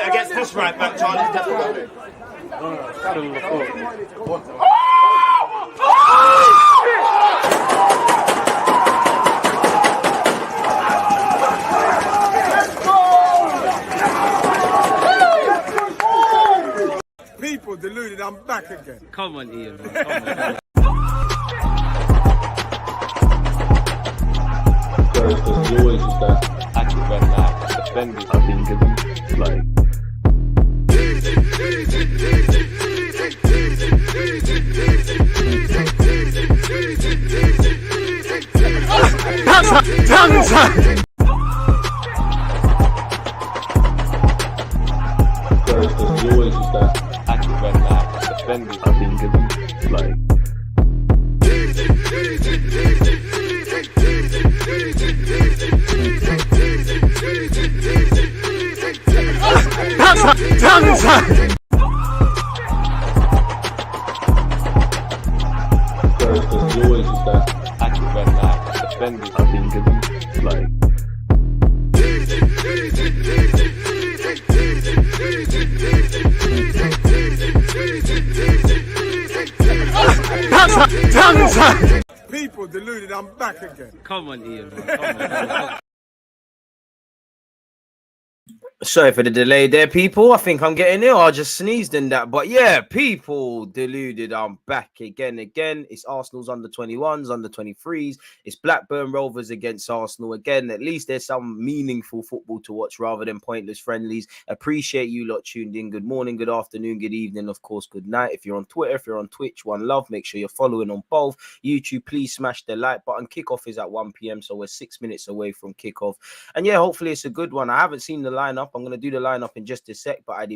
against this right back, Charlie's definitely. People deluded, I'm back again. Come on, Ian. Man. Come on. There's always just that active and that defending. I think it's like. There's always just that active and that defending. I think it's like. There's always just that active and that defending. I think it's like. People deluded, I'm back again. Come on, Ian. Man. Come on. Sorry for the delay there, people. I think I'm getting ill. I just sneezed in that. But yeah, people deluded. I'm back again. It's Arsenal's under 21s, under 23s. It's Blackburn Rovers against Arsenal again. At least there's some meaningful football to watch rather than pointless friendlies. Appreciate you lot tuned in. Good morning, good afternoon, good evening, of course, good night. If you're on Twitter, if you're on Twitch, one love. Make sure you're following on both. YouTube, please smash the like button. Kickoff is at 1 p.m, so we're 6 minutes away from kickoff. And yeah, hopefully it's a good one. I haven't seen the lineup. I'm going to do the lineup in just a sec, but I'd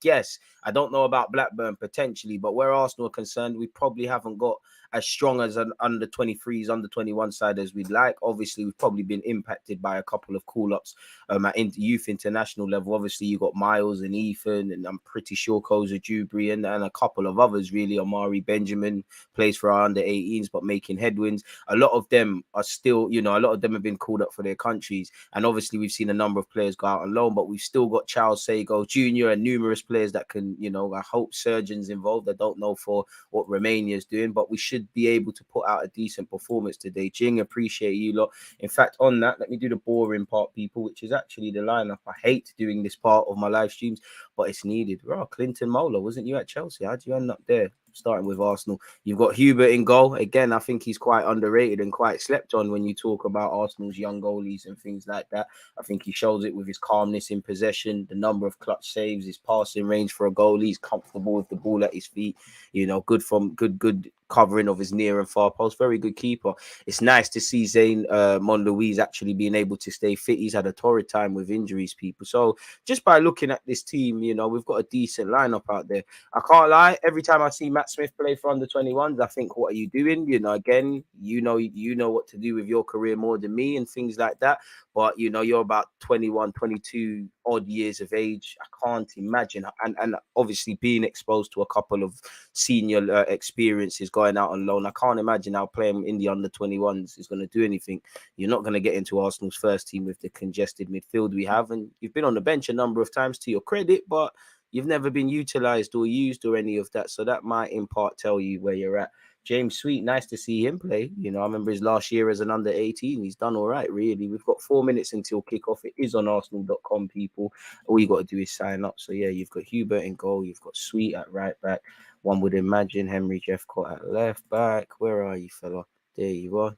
guess, I don't know about Blackburn potentially, but where Arsenal are concerned, we probably haven't got as strong as an under 23s, under 21 side as we'd like. Obviously, we've probably been impacted by a couple of call-ups at youth international level. Obviously, you got Miles and Ethan, and I'm pretty sure Koza Dewberry and a couple of others, really. Omari Benjamin plays for our under 18s, but making headwinds. A lot of them are still, a lot of them have been called up for their countries. And obviously, we've seen a number of players go out on loan, but we've still got Charles Sago Jr. and numerous players that can, I hope surgeons involved. I don't know for what Romania is doing, but we should be able to put out a decent performance today. Jing, appreciate you lot. In fact, on that, let me do the boring part, people, which is actually the lineup. I hate doing this part of my live streams, but it's needed. Bro, Clinton Mola, wasn't you at Chelsea? How'd you end up there? Starting with Arsenal, you've got Hubert in goal. Again, I think he's quite underrated and quite slept on when you talk about Arsenal's young goalies and things like that. I think he shows it with his calmness in possession, the number of clutch saves, his passing range for a goalie. He's comfortable with the ball at his feet. Good covering of his near and far post. Very good keeper. It's nice to see Zayn Monlouise actually being able to stay fit. He's had a torrid time with injuries, people. So just by looking at this team, we've got a decent lineup out there. I can't lie. Every time I see Matt Smith play for under 21s, I think, what are you doing? Again, you know what to do with your career more than me and things like that. But, you're about 21, 22 odd years of age. I can't imagine. And obviously being exposed to a couple of senior experiences going out on loan, I can't imagine how playing in the under 21s is going to do anything. You're not going to get into Arsenal's first team with the congested midfield we have. And you've been on the bench a number of times to your credit, but you've never been utilised or used or any of that. So that might in part tell you where you're at. James Sweet, nice to see him play. I remember his last year as an under 18. He's done all right, really. We've got 4 minutes until kickoff. It is on arsenal.com, people. All you got to do is sign up. So, yeah, you've got Hubert in goal. You've got Sweet at right back. One would imagine Henry Jeffcott at left back. Where are you, fella? There you are.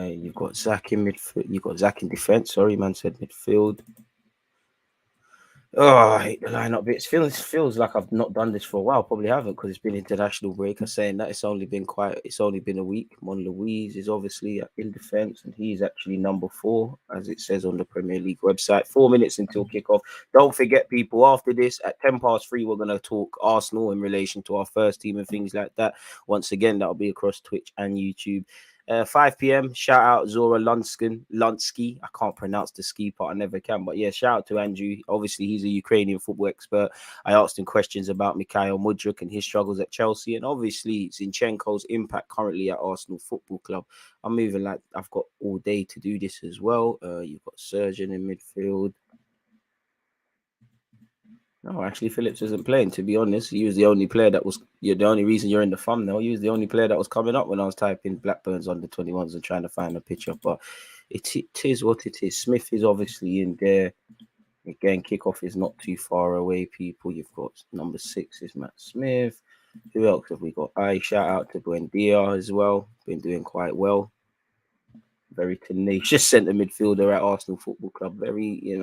You've got Zach in midfield. You've got Zach in defence. Sorry, man said midfield. Oh, I hate the lineup bits. Feels like I've not done this for a while. Probably haven't, because it's been international break. I'm saying that it's only been a week. Mon Louise is obviously in defence, and he's actually number 4, as it says on the Premier League website. 4 minutes until kickoff. Don't forget, people, after this, at 3:10, we're going to talk Arsenal in relation to our first team and things like that. Once again, that'll be across Twitch and YouTube. 5 p.m. Shout out Zora Lunsky. I can't pronounce the ski part. I never can. But yeah, shout out to Andrew. Obviously, he's a Ukrainian football expert. I asked him questions about Mikhail Mudryk and his struggles at Chelsea, and obviously Zinchenko's impact currently at Arsenal Football Club. I'm moving like I've got all day to do this as well. You've got Surgeon in midfield. No, actually, Phillips isn't playing. To be honest, he was the only player that was. You're the only reason you're in the thumbnail. He was the only player that was coming up when I was typing Blackburn's under 21s and trying to find a picture. But it is what it is. Smith is obviously in there. Again, kickoff is not too far away. People, you've got number 6 is Matt Smith. Who else have we got? Shout out to Buendia as well. Been doing quite well. Very tenacious centre midfielder at Arsenal Football Club. Very,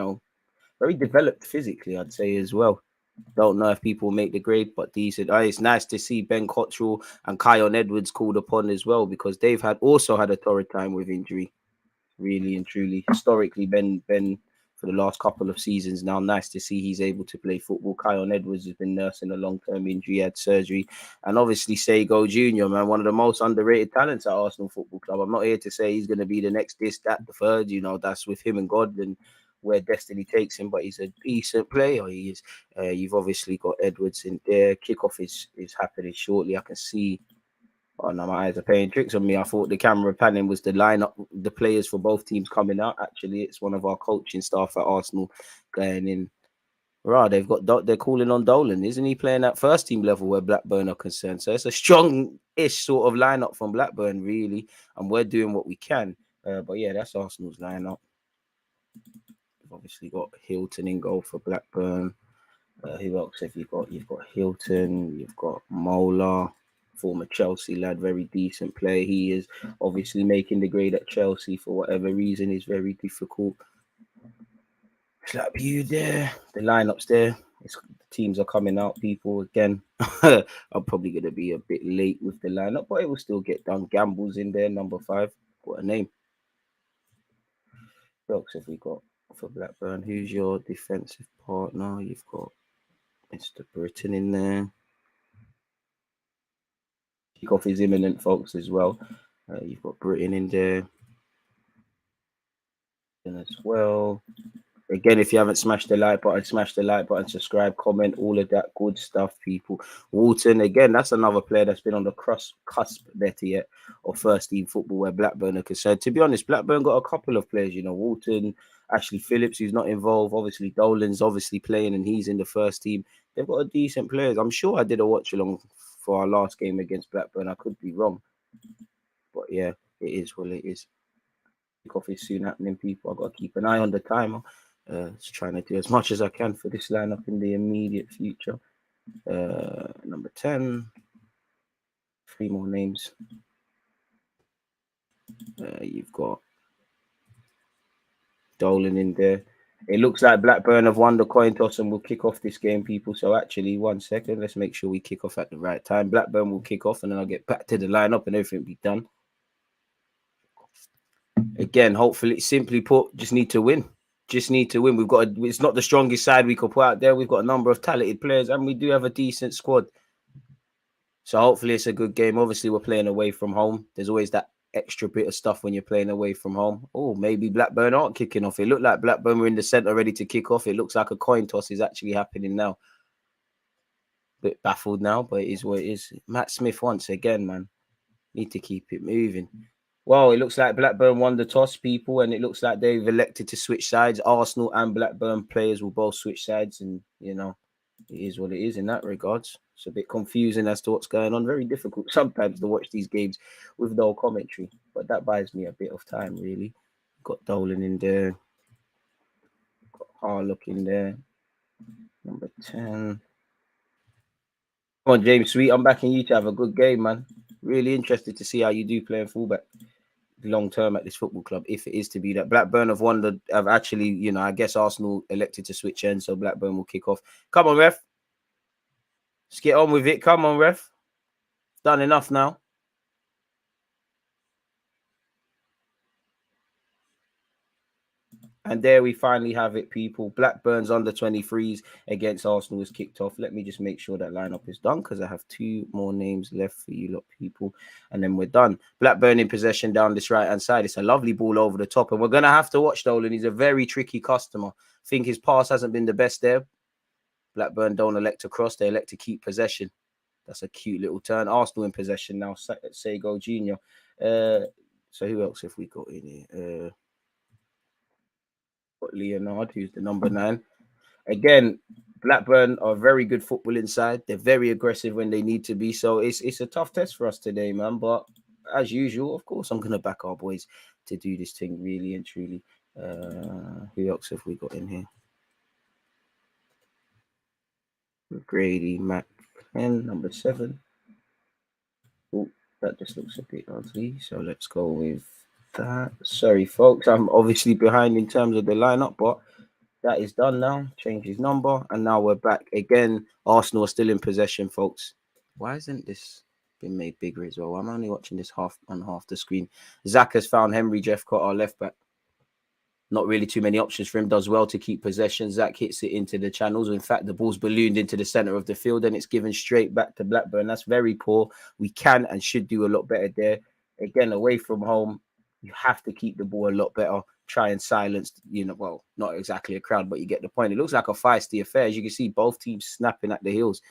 very developed physically, I'd say as well. Don't know if people make the grade, but decent. It's nice to see Ben Cottrell and Kion Edwards called upon as well, because they've also had a torrid time with injury. Really and truly, historically, Ben for the last couple of seasons now, nice to see he's able to play football. Kion Edwards has been nursing a long-term injury, had surgery, and obviously Sego Jr., man, one of the most underrated talents at Arsenal Football Club. I'm not here to say he's going to be the next this, that, the third. That's with him and God and where destiny takes him, but he's a decent player. He is. You've obviously got Edwards in there. Kickoff is happening shortly. I can see. Oh no, my eyes are playing tricks on me. I thought the camera panning was the lineup, the players for both teams coming out. Actually, it's one of our coaching staff at Arsenal going in. Right, they're calling on Dolan. Isn't he playing at first team level where Blackburn are concerned? So it's a strong-ish sort of lineup from Blackburn, really, and we're doing what we can. But yeah, that's Arsenal's lineup. We've obviously got Hilton in goal for Blackburn. Who else have you got? You've got Hilton. You've got Mola, former Chelsea lad, very decent player. He is obviously making the grade at Chelsea for whatever reason. Is very difficult. Slap you there. The lineups there. The teams are coming out. People again. I'm probably going to be a bit late with the lineup, but it will still get done. Gamble's in there, number 5. What a name. What else have we got for Blackburn? Who's your defensive partner? You've got Mr. Britain in there. Kickoff is imminent, folks, as well. You've got Britain in there as well. Again, if you haven't smashed the like button, smash the like button, subscribe, comment, all of that good stuff, people. Walton, again, that's another player that's been on the cusp, better yet, of first team football where Blackburn are concerned. To be honest, Blackburn got a couple of players, Walton, Ashley Phillips, who's not involved. Obviously, Dolan's obviously playing and he's in the first team. They've got a decent players. I'm sure I did a watch along for our last game against Blackburn. I could be wrong. But yeah, it is what it is. Kickoff is soon happening, people. I've got to keep an eye on the timer. Just trying to do as much as I can for this lineup in the immediate future. Number 10. 3 more names. You've got Dolan in there. It looks like Blackburn have won the coin toss and will kick off this game, people. So actually, 1 second. Let's make sure we kick off at the right time. Blackburn will kick off and then I'll get back to the lineup and everything will be done. Again, hopefully, simply put, just need to win. Just need to win. It's not the strongest side we could put out there. We've got a number of talented players and we do have a decent squad. So hopefully it's a good game. Obviously, we're playing away from home. There's always that extra bit of stuff when you're playing away from home. Oh, maybe Blackburn aren't kicking off. It looked like Blackburn were in the centre ready to kick off. It looks like a coin toss is actually happening now. Bit baffled now, but it is what it is. Matt Smith once again, man. Need to keep it moving. Well, it looks like Blackburn won the toss, people, and it looks like they've elected to switch sides. Arsenal and Blackburn players will both switch sides, and, it is what it is in that regards. It's a bit confusing as to what's going on. Very difficult sometimes to watch these games with no commentary, but that buys me a bit of time, really. Got Dolan in there. Got Harlock in there. Number 10. Come on, James Sweet. I'm backing you to have a good game, man. Really interested to see how you do playing fullback long term at this football club, if it is to be that. Blackburn have actually, I guess Arsenal elected to switch ends, so Blackburn will kick off. Come on, ref. Let's get on with it. Come on, ref. Done enough now. And there we finally have it, people. Blackburn's under 23s against Arsenal is kicked off. Let me just make sure that lineup is done because I have 2 more names left for you lot, people. And then we're done. Blackburn in possession down this right-hand side. It's a lovely ball over the top. And we're going to have to watch Dolan. He's a very tricky customer. I think his pass hasn't been the best there. Blackburn don't elect to cross. They elect to keep possession. That's a cute little turn. Arsenal in possession now. Sego Jr. So who else have we got in here? Leonard, who's the number 9. Again, Blackburn are very good football inside. They're very aggressive when they need to be. So it's a tough test for us today, man. But as usual, of course, I'm gonna back our boys to do this thing really and truly. Who else have we got in here? Grady, Mac, and number 7. Oh, that just looks a bit ugly. So let's go with that. Sorry, folks. I'm obviously behind in terms of the lineup, but that is done now. Change his number, and now we're back again. Arsenal are still in possession, folks. Why isn't this been made bigger as well? I'm only watching this half the screen. Zach has found Henry Jeffcott, our left back. Not really too many options for him. Does well to keep possession. Zach hits it into the channels. In fact, the ball's ballooned into the center of the field and it's given straight back to Blackburn. That's very poor. We can and should do a lot better there. Again, away from home, you have to keep the ball a lot better. Try and silence, well, not exactly a crowd, but you get the point. It looks like a feisty affair. As you can see, both teams snapping at the heels.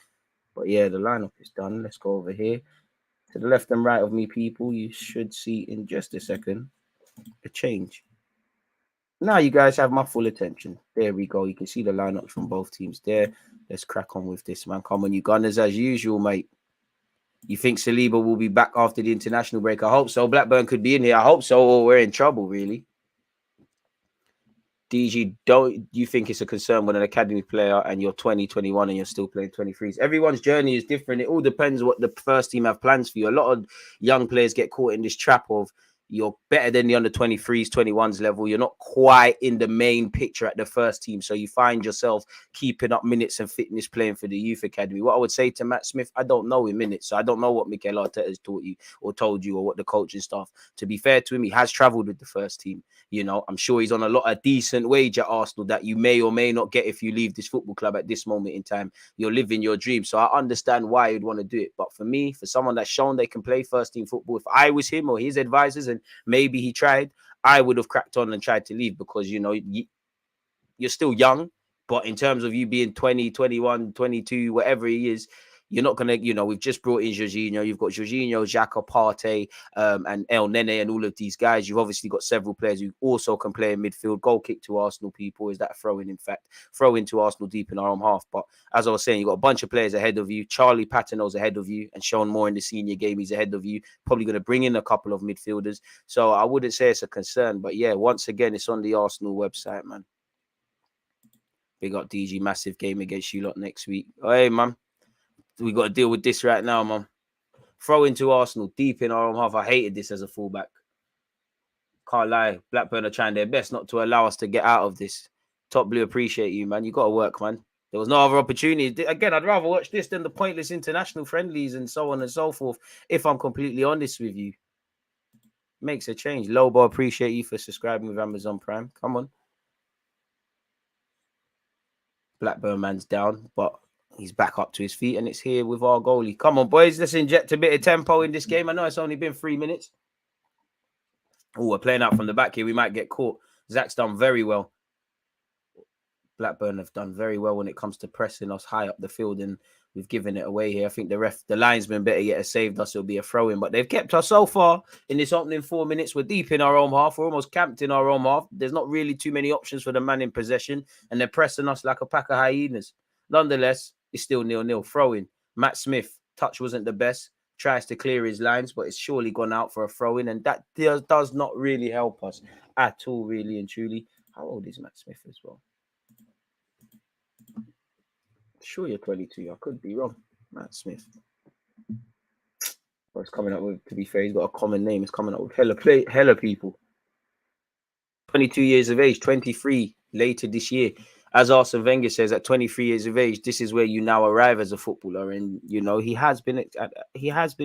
But yeah, the lineup is done. Let's go over here. To the left and right of me, people, you should see in just a second a change. Now you guys have my full attention. There we go. You can see the lineups from both teams there. Let's crack on with this, man. Come on, you Gunners, as usual, mate. You think Saliba will be back after the international break? I hope so. Blackburn could be in here. I hope so, or we're in trouble, really. DG, don't you think it's a concern when an academy player and you're 20, 21 and you're still playing 23s? Everyone's journey is different. It all depends what the first team have plans for you. A lot of young players get caught in this trap of you're better than the under 23s, 21s level. You're not quite in the main picture at the first team. So you find yourself keeping up minutes and fitness playing for the youth academy. What I would say to Matt Smith, I don't know in minutes. So I don't know what Mikel Arteta has taught you or told you or what the coaching staff. To be fair to him, he has travelled with the first team. I'm sure he's on a lot of decent wage at Arsenal that you may or may not get if you leave this football club at this moment in time. You're living your dream. So I understand why you'd want to do it. But for me, for someone that's shown they can play first team football, if I was him or his advisors and maybe he tried, I would have cracked on and tried to leave because, you're still young. But in terms of you being 20, 21, 22, whatever he is, you're not going to, we've just brought in Jorginho. You've got Jorginho, Xhaka, Partey, and El Nene and all of these guys. You've obviously got several players who also can play in midfield. Goal kick to Arsenal, people. Is that throw-in, in fact? Throw into Arsenal deep in our own half. But as I was saying, you've got a bunch of players ahead of you. Charlie Patino's ahead of you and shown more in the senior game. He's ahead of you. Probably going to bring in a couple of midfielders. So I wouldn't say it's a concern. But yeah, once again, it's on the Arsenal website, man. Big up DG, massive game against you lot next week. Hey, man. We got to deal with this right now, man. Throw into Arsenal deep in our own half. I hated this as a fullback. Can't lie. Blackburn are trying their best not to allow us to get out of this. Top Blue, appreciate you, man. You got to work, man. There was no other opportunity. Again, I'd rather watch this than the pointless international friendlies and so on and so forth, if I'm completely honest with you. Makes a change. Lobo, appreciate you for subscribing with Amazon Prime. Come on. Blackburn man's down, but he's back up to his feet, and it's here with our goalie. Come on, boys. Let's inject a bit of tempo in this game. I know it's only been 3 minutes. Oh, we're playing out from the back here. We might get caught. Zach's done very well. Blackburn have done very well when it comes to pressing us high up the field, and we've given it away here. I think the linesman better yet has saved us. It'll be a throw-in, but they've kept us so far in this opening 4 minutes. We're deep in our own half. We're almost camped in our own half. There's not really too many options for the man in possession, and they're pressing us like a pack of hyenas. Nonetheless, it's still 0-0. Throw-in. Matt Smith, touch wasn't the best. Tries to clear his lines, but it's surely gone out for a throw-in, and that does not really help us at all, really and truly. How old is Matt Smith as well? Sure, you're 22. I could be wrong. Matt Smith. Well, it's coming up with, to be fair, he's got a common name. It's coming up with hella people. 22 years of age, 23 later this year. As Arsene Wenger says, at 23 years of age, this is where you now arrive as a footballer. And, he has been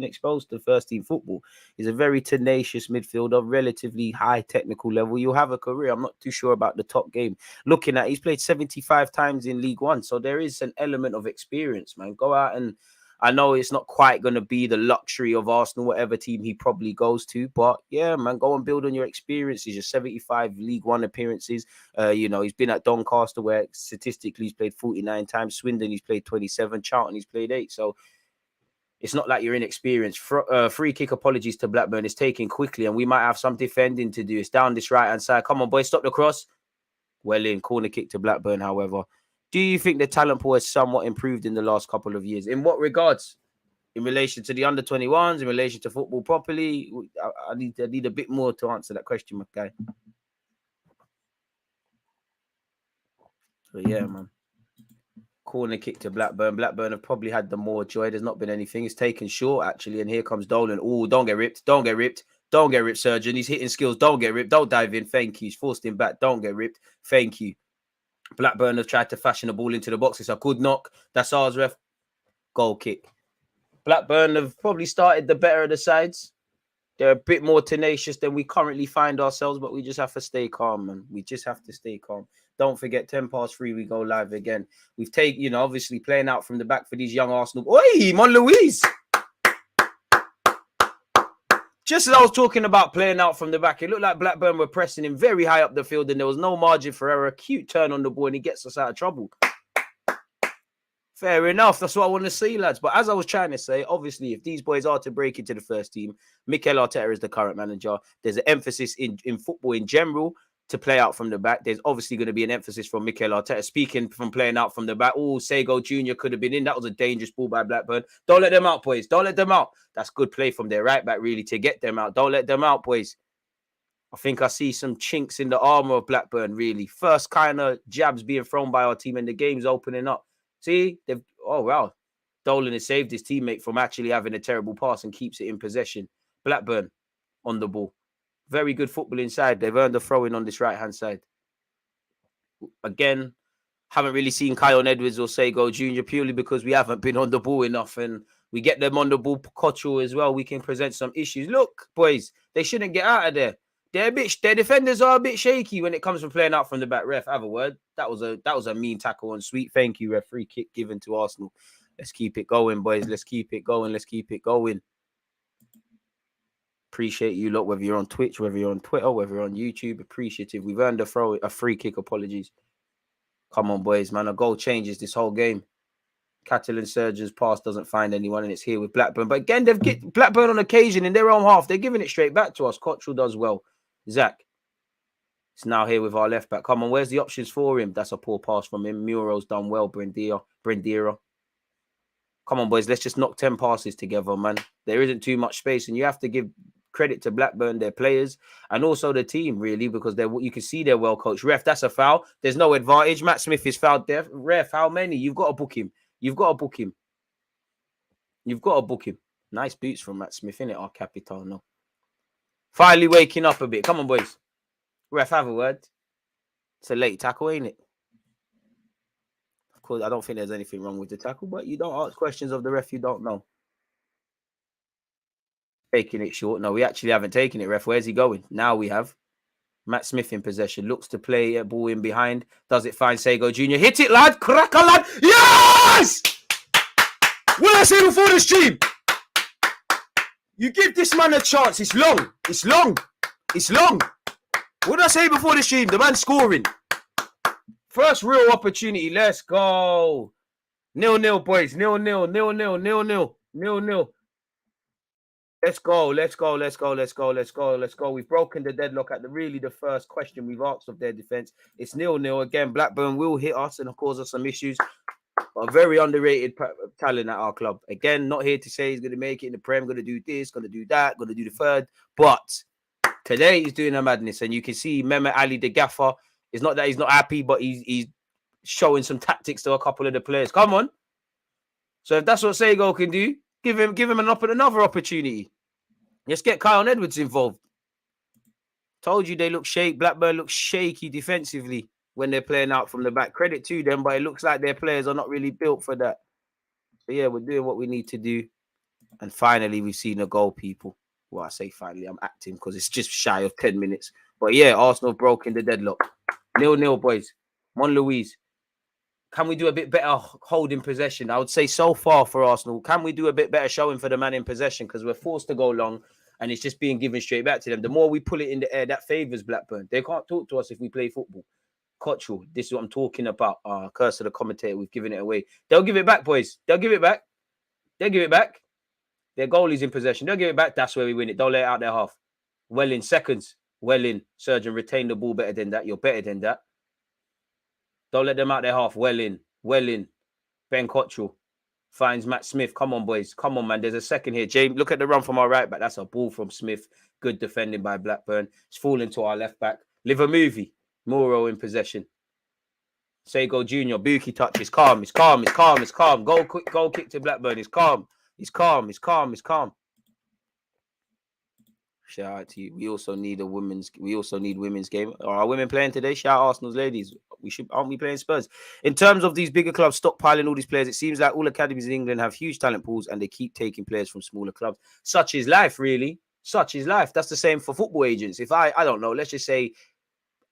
exposed to first team football. He's a very tenacious midfielder, relatively high technical level. You'll have a career. I'm not too sure about the top game. Looking at, he's played 75 times in League One. So there is an element of experience, man. Go out and, I know it's not quite going to be the luxury of Arsenal, whatever team he probably goes to. But yeah, man, go and build on your experiences, your 75 League One appearances. He's been at Doncaster where statistically he's played 49 times. Swindon, he's played 27. Charlton, he's played 8. So it's not like you're inexperienced. Free kick, apologies to Blackburn. It's taken quickly and we might have some defending to do. It's down this right-hand side. Come on, boys, stop the cross. Well in. Corner kick to Blackburn, however. Do you think the talent pool has somewhat improved in the last couple of years? In what regards? In relation to the under 21s, in relation to football properly? I need a bit more to answer that question, my guy. So yeah, man. Corner kick to Blackburn. Blackburn have probably had the more joy. There's not been anything. It's taken short, actually. And here comes Dolan. Oh, don't get ripped. Don't get ripped. Don't get ripped, Surgeon. He's hitting skills. Don't get ripped. Don't dive in. Thank you. He's forced him back. Don't get ripped. Thank you. Blackburn have tried to fashion the ball into the box. It's a good knock. That's ours, ref. Goal kick. Blackburn have probably started the better of the sides. They're a bit more tenacious than we currently find ourselves, but we just have to stay calm, man. We just have to stay calm. Don't forget, 3:10, we go live again. We've taken, obviously playing out from the back for these young Arsenal. Oi, Mon Louise! Just as I was talking about playing out from the back, it looked like Blackburn were pressing him very high up the field and there was no margin for error. Cute turn on the ball and he gets us out of trouble. Fair enough. That's what I want to see, lads. But as I was trying to say, obviously, if these boys are to break into the first team, Mikel Arteta is the current manager. There's an emphasis in football in general to play out from the back. There's obviously going to be an emphasis from Mikel Arteta. Speaking from playing out from the back, Sego Jr. could have been in. That was a dangerous ball by Blackburn. Don't let them out, boys. Don't let them out. That's good play from their right back, really, to get them out. Don't let them out, boys. I think I see some chinks in the armour of Blackburn, really. First kind of jabs being thrown by our team and the game's opening up. See, wow. Dolan has saved his teammate from actually having a terrible pass and keeps it in possession. Blackburn on the ball. Very good football inside. They've earned a throw-in on this right-hand side. Again, haven't really seen Kyle Edwards or Sego Jr. purely because we haven't been on the ball enough and we get them on the ball. Cottrell as well. We can present some issues. Look, boys, they shouldn't get out of there. Their defenders are a bit shaky when it comes to playing out from the back. Ref, have a word. That was a mean tackle on sweet. Thank you, ref. Free kick given to Arsenal. Let's keep it going, boys. Let's keep it going. Let's keep it going. Appreciate you lot, whether you're on Twitch, whether you're on Twitter, whether you're on YouTube. Appreciative. We've earned a free kick. Apologies. Come on, boys, man. A goal changes this whole game. Catalan Surgeon's pass doesn't find anyone, and it's here with Blackburn. But again, they've get Blackburn on occasion in their own half. They're giving it straight back to us. Cottrell does well. Zach. It's now here with our left back. Come on, where's the options for him? That's a poor pass from him. Muro's done well. Brindira. Come on, boys. Let's just knock 10 passes together, man. There isn't too much space, and you have to give credit to Blackburn, their players, and also the team, really, because you can see they're well coached. Ref, that's a foul. There's no advantage. Matt Smith is fouled there. Ref, how many? You've got to book him. You've got to book him. You've got to book him. Nice boots from Matt Smith, innit? Our Capitano. Finally waking up a bit. Come on, boys. Ref, have a word. It's a late tackle, ain't it? Of course, I don't think there's anything wrong with the tackle, but you don't ask questions of the ref you don't know. Taking it short. No, we actually haven't taken it, ref. Where's he going? Now we have. Matt Smith in possession. Looks to play a ball in behind. Does it find Sego Jr.? Hit it, lad. Cracker, lad. Yes! What did I say before the stream? You give this man a chance. It's long. It's long. It's long. What did I say before the stream? The man's scoring. First real opportunity. Let's go. 0-0, boys. 0-0. 0-0. 0-0. 0-0. Let's go. Let's go. Let's go. Let's go. Let's go. Let's go. We've broken the deadlock at the first question we've asked of their defense. It's 0-0 again. Blackburn will hit us and cause us some issues. A very underrated talent at our club. Again, not here to say he's going to make it in the Prem, going to do this, going to do that, going to do the third. But today he's doing a madness. And you can see Mehmet Ali, the gaffer, it's not that he's not happy, but he's showing some tactics to a couple of the players. Come on. So if that's what Sego can do, give him another opportunity. Let's get Kyle Edwards involved. Told you they look shaky. Blackburn looks shaky defensively when they're playing out from the back. Credit to them, but it looks like their players are not really built for that. So yeah, we're doing what we need to do. And finally, we've seen a goal, people. Well, I say finally, I'm acting because it's just shy of 10 minutes. But yeah, Arsenal have broken the deadlock. 0-0, boys. Mon Louise. Can we do a bit better holding possession? I would say so far for Arsenal. Can we do a bit better showing for the man in possession? Because we're forced to go long and it's just being given straight back to them. The more we pull it in the air, that favours Blackburn. They can't talk to us if we play football. Cottrell, this is what I'm talking about. Curse of the commentator, we've given it away. They'll give it back, boys. They'll give it back. They'll give it back. Their goalie's in possession. They'll give it back. That's where we win it. Don't let it out their half. Well in seconds. Well in. Surgeon, retain the ball better than that. You're better than that. Don't let them out their half. Well in. Welling, Ben Cottrell finds Matt Smith. Come on, boys. Come on, man. There's a second here. James, look at the run from our right back. That's a ball from Smith. Good defending by Blackburn. It's falling to our left back. Live a movie. Moro in possession. Sego Jr. Buki touches. Calm. It's calm. It's calm. It's calm. Goal kick to Blackburn. It's calm. It's calm. It's calm. It's calm. Shout out to you. We also need women's game. Are our women playing today? Shout out Arsenal's ladies. Aren't we playing Spurs? In terms of these bigger clubs stockpiling all these players, it seems like all academies in England have huge talent pools and they keep taking players from smaller clubs. Such is life, really. Such is life. That's the same for football agents. If I don't know, let's just say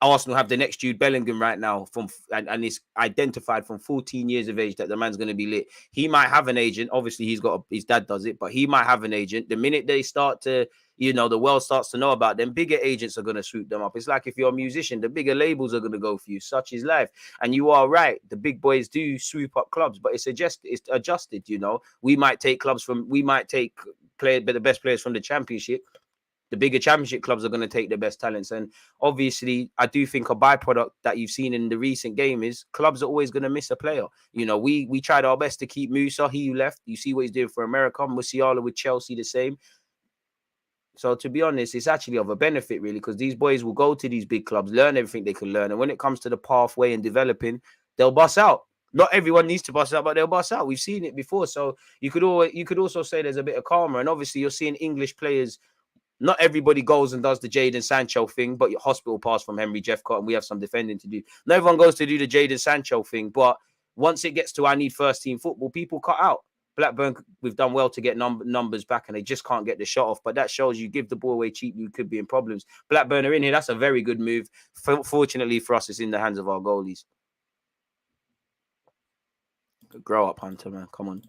Arsenal have the next Jude Bellingham right now and it's identified from 14 years of age that the man's going to be lit. He might have an agent. Obviously, his dad does it, but he might have an agent. The minute they start to, the world starts to know about them, bigger agents are going to swoop them up. It's like if you're a musician, the bigger labels are going to go for you. Such is life. And you are right. The big boys do swoop up clubs, but it's adjusted, We might take the best players from the Championship. The bigger Championship clubs are going to take the best talents. And obviously, I do think a byproduct that you've seen in the recent game is clubs are always going to miss a player. We tried our best to keep Musa. He left. You see what he's doing for America. Musiala with Chelsea, the same. So to be honest, it's actually of a benefit, really, because these boys will go to these big clubs, learn everything they can learn. And when it comes to the pathway and developing, they'll bust out. Not everyone needs to bust out, but they'll bust out. We've seen it before. So you could also say there's a bit of karma. And obviously, you're seeing English players. Not everybody goes and does the Jadon Sancho thing, but your hospital pass from Henry Jeffcott, and we have some defending to do. Not everyone goes to do the Jadon Sancho thing, but once it gets to I need first team football, people cut out. Blackburn, we've done well to get numbers back, and they just can't get the shot off. But that shows you give the ball away cheap, you could be in problems. Blackburn are in here. That's a very good move. Fortunately for us, it's in the hands of our goalies. Grow up, Hunter, man. Come on.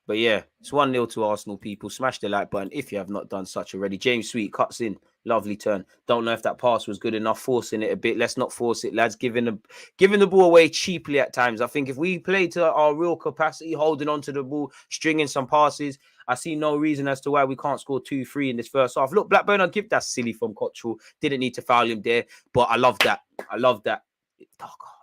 But yeah, it's 1-0 to Arsenal, people. Smash the like button if you have not done such already. James Sweet cuts in. Lovely turn. Don't know if that pass was good enough. Forcing it a bit. Let's not force it, lads. Giving the ball away cheaply at times. I think if we play to our real capacity, holding on to the ball, stringing some passes, I see no reason as to why we can't score 2-3 in this first half. Look, Blackburn, I'll give that silly from Cottrell. Didn't need to foul him there, but I love that. I love that. Oh, God.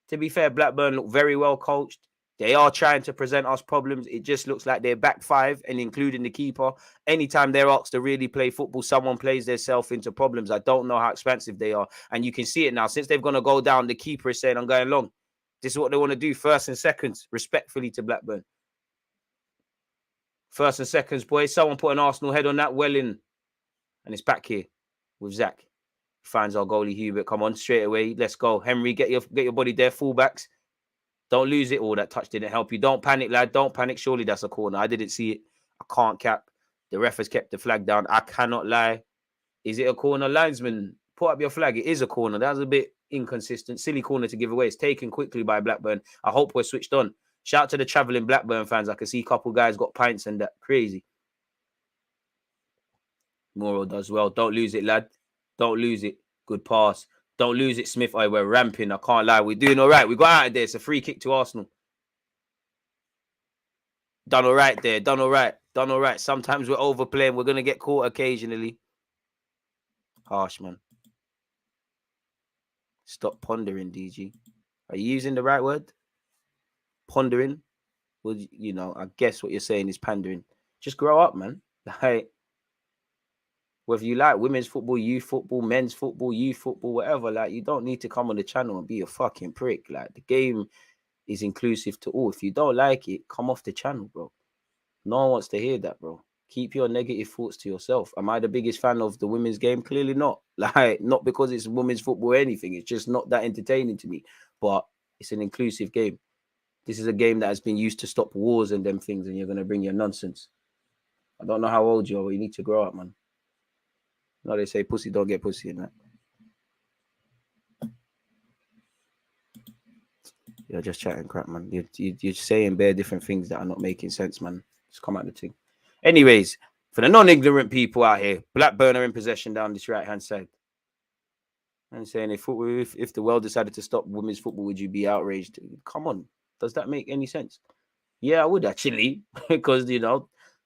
To be fair, Blackburn look very well coached. They are trying to present us problems. It just looks like they're back five, and including the keeper. Anytime they're asked to really play football, someone plays themselves into problems. I don't know how expensive they are. And you can see it now. Since they've going to go down, the keeper is saying, I'm going long. This is what they want to do. First and seconds, respectfully to Blackburn. First and seconds, boys. Someone put an Arsenal head on that. Welling. And it's back here with Zach. Finds our goalie, Hubert. Come on, straight away. Let's go. Henry, get your body there. Fullbacks. Don't lose it. Oh, that touch didn't help you. Don't panic, lad. Don't panic. Surely that's a corner. I didn't see it. I can't cap. The ref has kept the flag down. I cannot lie. Is it a corner? Linesman, put up your flag. It is a corner. That was a bit inconsistent. Silly corner to give away. It's taken quickly by Blackburn. I hope we're switched on. Shout out to the travelling Blackburn fans. I can see a couple guys got pints and that. Crazy. Moro does well. Don't lose it, lad. Don't lose it. Good pass. Don't lose it, Smith. Oh, we're ramping. I can't lie. We're doing all right. We got out of there. It's a free kick to Arsenal. Done all right there. Done all right. Done all right. Sometimes we're overplaying. We're going to get caught occasionally. Harsh, man. Stop pondering, DG. Are you using the right word? Pondering? Well, I guess what you're saying is pandering. Just grow up, man. Like, whether you like women's football, youth football, men's football, youth football, whatever, like, you don't need to come on the channel and be a fucking prick. Like, the game is inclusive to all. If you don't like it, come off the channel, bro. No one wants to hear that, bro. Keep your negative thoughts to yourself. Am I the biggest fan of the women's game? Clearly not. Like, not because it's women's football or anything. It's just not that entertaining to me. But it's an inclusive game. This is a game that has been used to stop wars and them things, and you're going to bring your nonsense. I don't know how old you are, but you need to grow up, man. No, they say pussy don't get pussy in that. You're just chatting crap, man. You're saying bare different things that are not making sense, man. Just come out the thing. Anyways, for the non-ignorant people out here, Blackburn are in possession down this right-hand side. And saying if the world decided to stop women's football, would you be outraged? Come on. Does that make any sense? Yeah, I would actually. Because,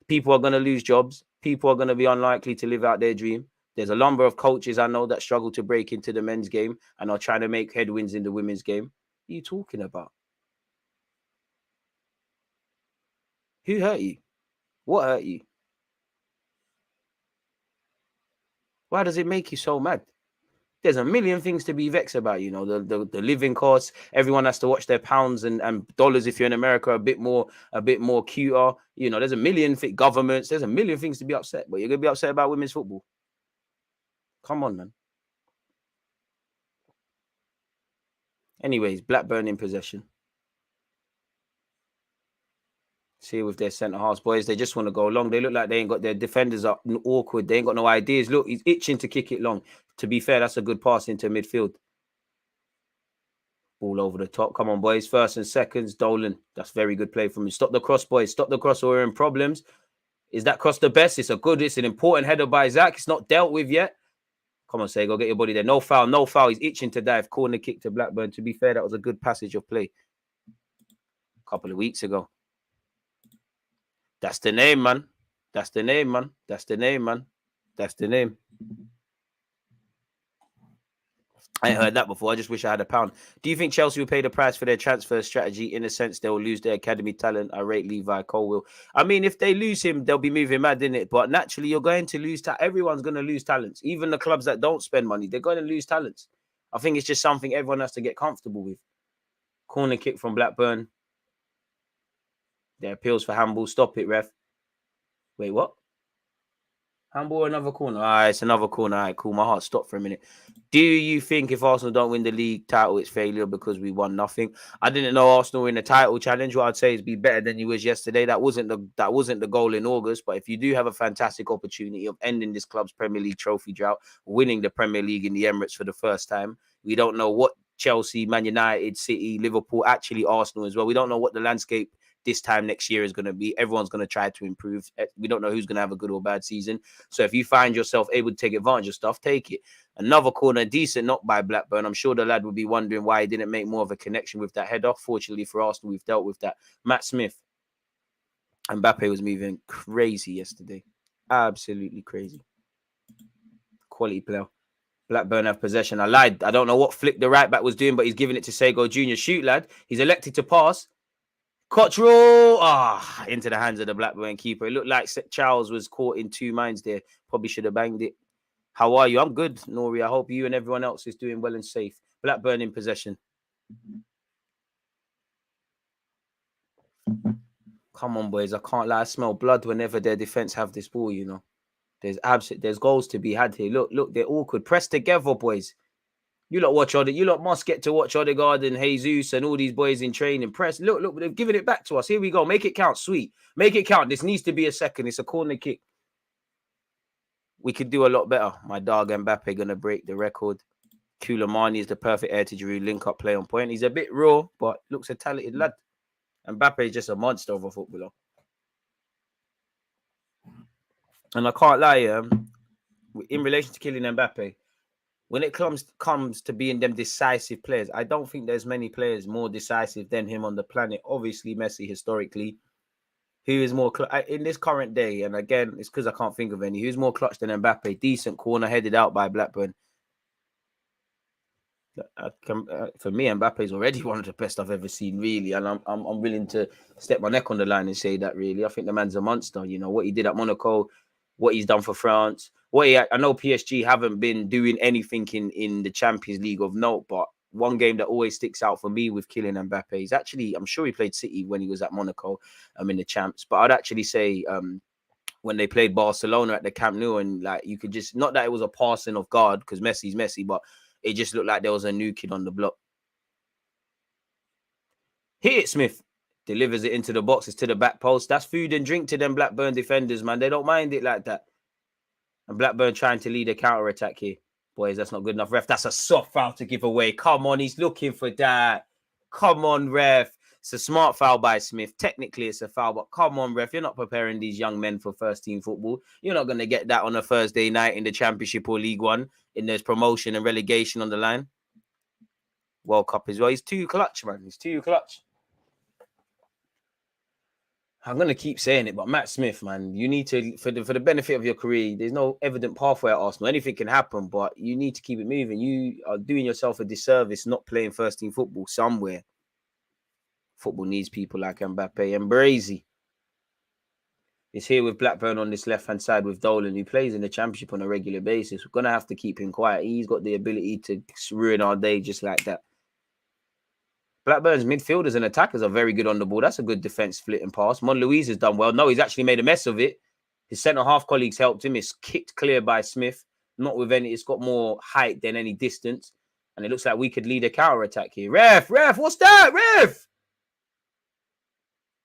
people are going to lose jobs. People are going to be unlikely to live out their dream. There's a number of coaches I know that struggle to break into the men's game and are trying to make headwinds in the women's game. What are you talking about? Who hurt you? What hurt you? Why does it make you so mad? There's a million things to be vexed about, you know, the living costs. Everyone has to watch their pounds and dollars if you're in America a bit more cuter. You know, there's a million governments, there's a million things to be upset, but you're gonna be upset about women's football. Come on, man. Anyways, Blackburn in possession. See with their centre halves, boys, they just want to go long. They look like they ain't got their defenders up awkward. They ain't got no ideas. Look, he's itching to kick it long. To be fair, that's a good pass into midfield. Ball over the top. Come on, boys. First and seconds. Dolan. That's very good play from him. Stop the cross, boys. Stop the cross or we're in problems. Is that cross the best? It's an important header by Zach. It's not dealt with yet. Come on, say, go get your body there. No foul, no foul. He's itching to dive. Corner kick to Blackburn. To be fair, that was a good passage of play a couple of weeks ago. That's the name, man. That's the name, man. That's the name, man. That's the name. I ain't heard that before. I just wish I had a pound. Do you think Chelsea will pay the price for their transfer strategy? In a sense, they will lose their academy talent. I rate Levi Colwill. I mean, if they lose him, they'll be moving mad, innit? But naturally, you're going to lose. Everyone's going to lose talents. Even the clubs that don't spend money, they're going to lose talents. I think it's just something everyone has to get comfortable with. Corner kick from Blackburn. Their appeals for handball. Stop it, ref. Wait, what? Handball, another corner. All right, it's another corner. All right, cool. My heart stopped for a minute. Do you think if Arsenal don't win the league title, it's failure because we won nothing? I didn't know Arsenal were in the title challenge. What I'd say is be better than you was yesterday. That wasn't the goal in August. But if you do have a fantastic opportunity of ending this club's Premier League trophy drought, winning the Premier League in the Emirates for the first time, we don't know what Chelsea, Man United, City, Liverpool, actually Arsenal as well. We don't know what the landscape this time next year is going to be. Everyone's going to try to improve. We don't know who's going to have a good or bad season. So if you find yourself able to take advantage of stuff, take it. Another corner, decent knock by Blackburn. I'm sure the lad will be wondering why he didn't make more of a connection with that header. Fortunately for Arsenal, we've dealt with that. Matt Smith. Mbappe was moving crazy yesterday. Absolutely crazy. Quality player. Blackburn have possession. I lied. I don't know what flick the right back was doing, but he's giving it to Sego Jr. Shoot, lad. He's elected to pass. Cottrell, into the hands of the Blackburn keeper. It looked like Charles was caught in two minds there. Probably should have banged it. How are you? I'm good, Nori. I hope you and everyone else is doing well and safe. Blackburn in possession. Come on, boys. I can't lie. I smell blood whenever their defense have this ball, you know. There's goals to be had here. Look, they're awkward. Press together, boys. You lot must get to watch Odegaard and Jesus and all these boys in training. Press. Look, they've given it back to us. Here we go. Make it count. Sweet. Make it count. This needs to be a second. It's a corner kick. We could do a lot better. My dog Mbappe going to break the record. Koulibaly is the perfect heir to Giroud. Link-up play on point. He's a bit raw, but looks a talented lad. Mbappe is just a monster of a footballer. And I can't lie, in relation to Kylian Mbappe, when it comes to being them decisive players, I don't think there's many players more decisive than him on the planet. Obviously, Messi historically, who is more in this current day, and again, it's because I can't think of any. Who's more clutch than Mbappe? Decent corner headed out by Blackburn. For me, Mbappe is already one of the best I've ever seen, really, and I'm willing to step my neck on the line and say that. Really, I think the man's a monster. You know what he did at Monaco, what he's done for France. I know PSG haven't been doing anything in the Champions League of note, but one game that always sticks out for me with Kylian Mbappe is actually, I'm sure he played City when he was at Monaco, in the champs. But I'd actually say when they played Barcelona at the Camp Nou, and like you could just, not that it was a passing of guard because Messi's Messi, but it just looked like there was a new kid on the block. Hit it, Smith. Delivers it into the boxes to the back post. That's food and drink to them Blackburn defenders, man. They don't mind it like that. And Blackburn trying to lead a counter-attack here. Boys, that's not good enough. Ref, that's a soft foul to give away. Come on, he's looking for that. Come on, ref. It's a smart foul by Smith. Technically, it's a foul, but come on, ref. You're not preparing these young men for first-team football. You're not going to get that on a Thursday night in the Championship or League One. In there's promotion and relegation on the line. World Cup as well. He's too clutch, man. He's too clutch. I'm gonna keep saying it, but Matt Smith, man, you need to for the benefit of your career. There's no evident pathway at Arsenal. Anything can happen, but you need to keep it moving. You are doing yourself a disservice not playing first team football somewhere. Football needs people like Mbappe and Brazy. It's here with Blackburn on this left-hand side with Dolan, who plays in the Championship on a regular basis. We're going to have to keep him quiet. He's got the ability to ruin our day just like that. Blackburn's midfielders and attackers are very good on the ball. That's a good defence split and pass. Monlouise has done well. No, he's actually made a mess of it. His centre-half colleagues helped him. It's kicked clear by Smith. Not with any... It's got more height than any distance. And it looks like we could lead a counter-attack here. Ref, what's that? Ref!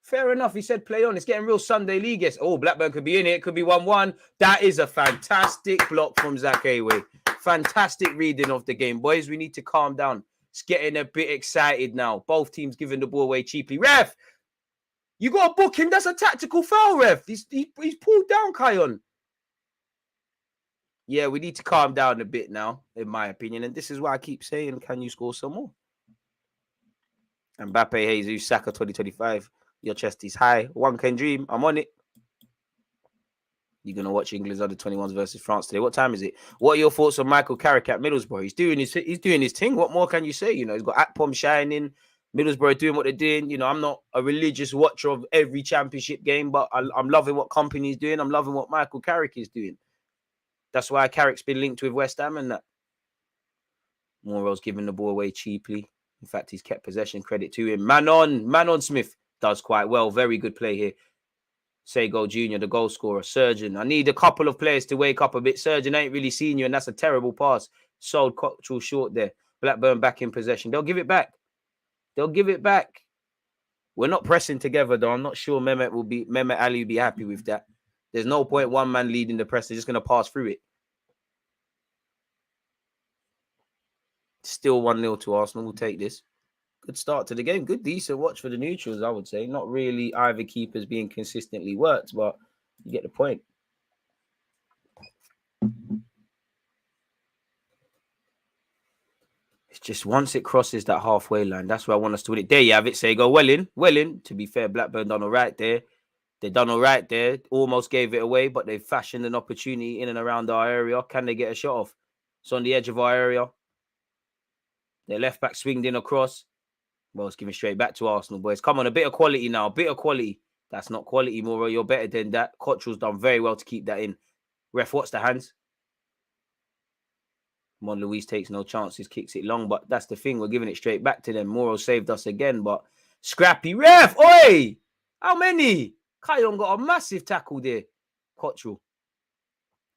Fair enough. He said play on. It's getting real Sunday league. Yes. Oh, Blackburn could be in it. It could be 1-1. That is a fantastic block from Zach Away. Fantastic reading of the game. Boys, we need to calm down. It's getting a bit excited now. Both teams giving the ball away cheaply. Ref, you got to book him. That's a tactical foul, ref. He's pulled down, Kion. Yeah, we need to calm down a bit now, in my opinion. And this is why I keep saying, can you score some more? Mbappe, Jesus, Saka 2025. Your chest is high. One can dream. I'm on it. You're going to watch England's under-21s versus France today. What time is it? What are your thoughts on Michael Carrick at Middlesbrough? He's doing his thing. What more can you say? You know, he's got Akpom shining. Middlesbrough doing what they're doing. You know, I'm not a religious watcher of every championship game, but I'm loving what Company's doing. I'm loving what Michael Carrick is doing. That's why Carrick's been linked with West Ham and that. Morrow's giving the ball away cheaply. In fact, he's kept possession. Credit to him. Man on Smith. Does quite well. Very good play here. Sego Jr., the goal scorer. Surgeon. I need a couple of players to wake up a bit. Surgeon ain't really seen you, and that's a terrible pass. Sold Cottrell short there. Blackburn back in possession. They'll give it back. We're not pressing together, though. I'm not sure Mehmet Ali will be happy with that. There's no point one man leading the press. They're just going to pass through it. Still 1-0 to Arsenal. We'll take this. Good start to the game. Good, decent watch for the neutrals, I would say. Not really either keepers being consistently worked, but you get the point. It's just once it crosses that halfway line, that's where I want us to win it. There you have it, Sego. Well in. To be fair, Blackburn done all right there. They done all right there. Almost gave it away, but they fashioned an opportunity in and around our area. Can they get a shot off? It's on the edge of our area. Their left back swinged in across. Well, it's giving straight back to Arsenal, boys. Come on, a bit of quality now. A bit of quality. That's not quality, Moro. You're better than that. Cottrell's done very well to keep that in. Ref, what's the hands? Monlouise takes no chances, kicks it long, but that's the thing. We're giving it straight back to them. Moro saved us again, but scrappy. Ref, oi! How many? Kion got a massive tackle there. Cottrell.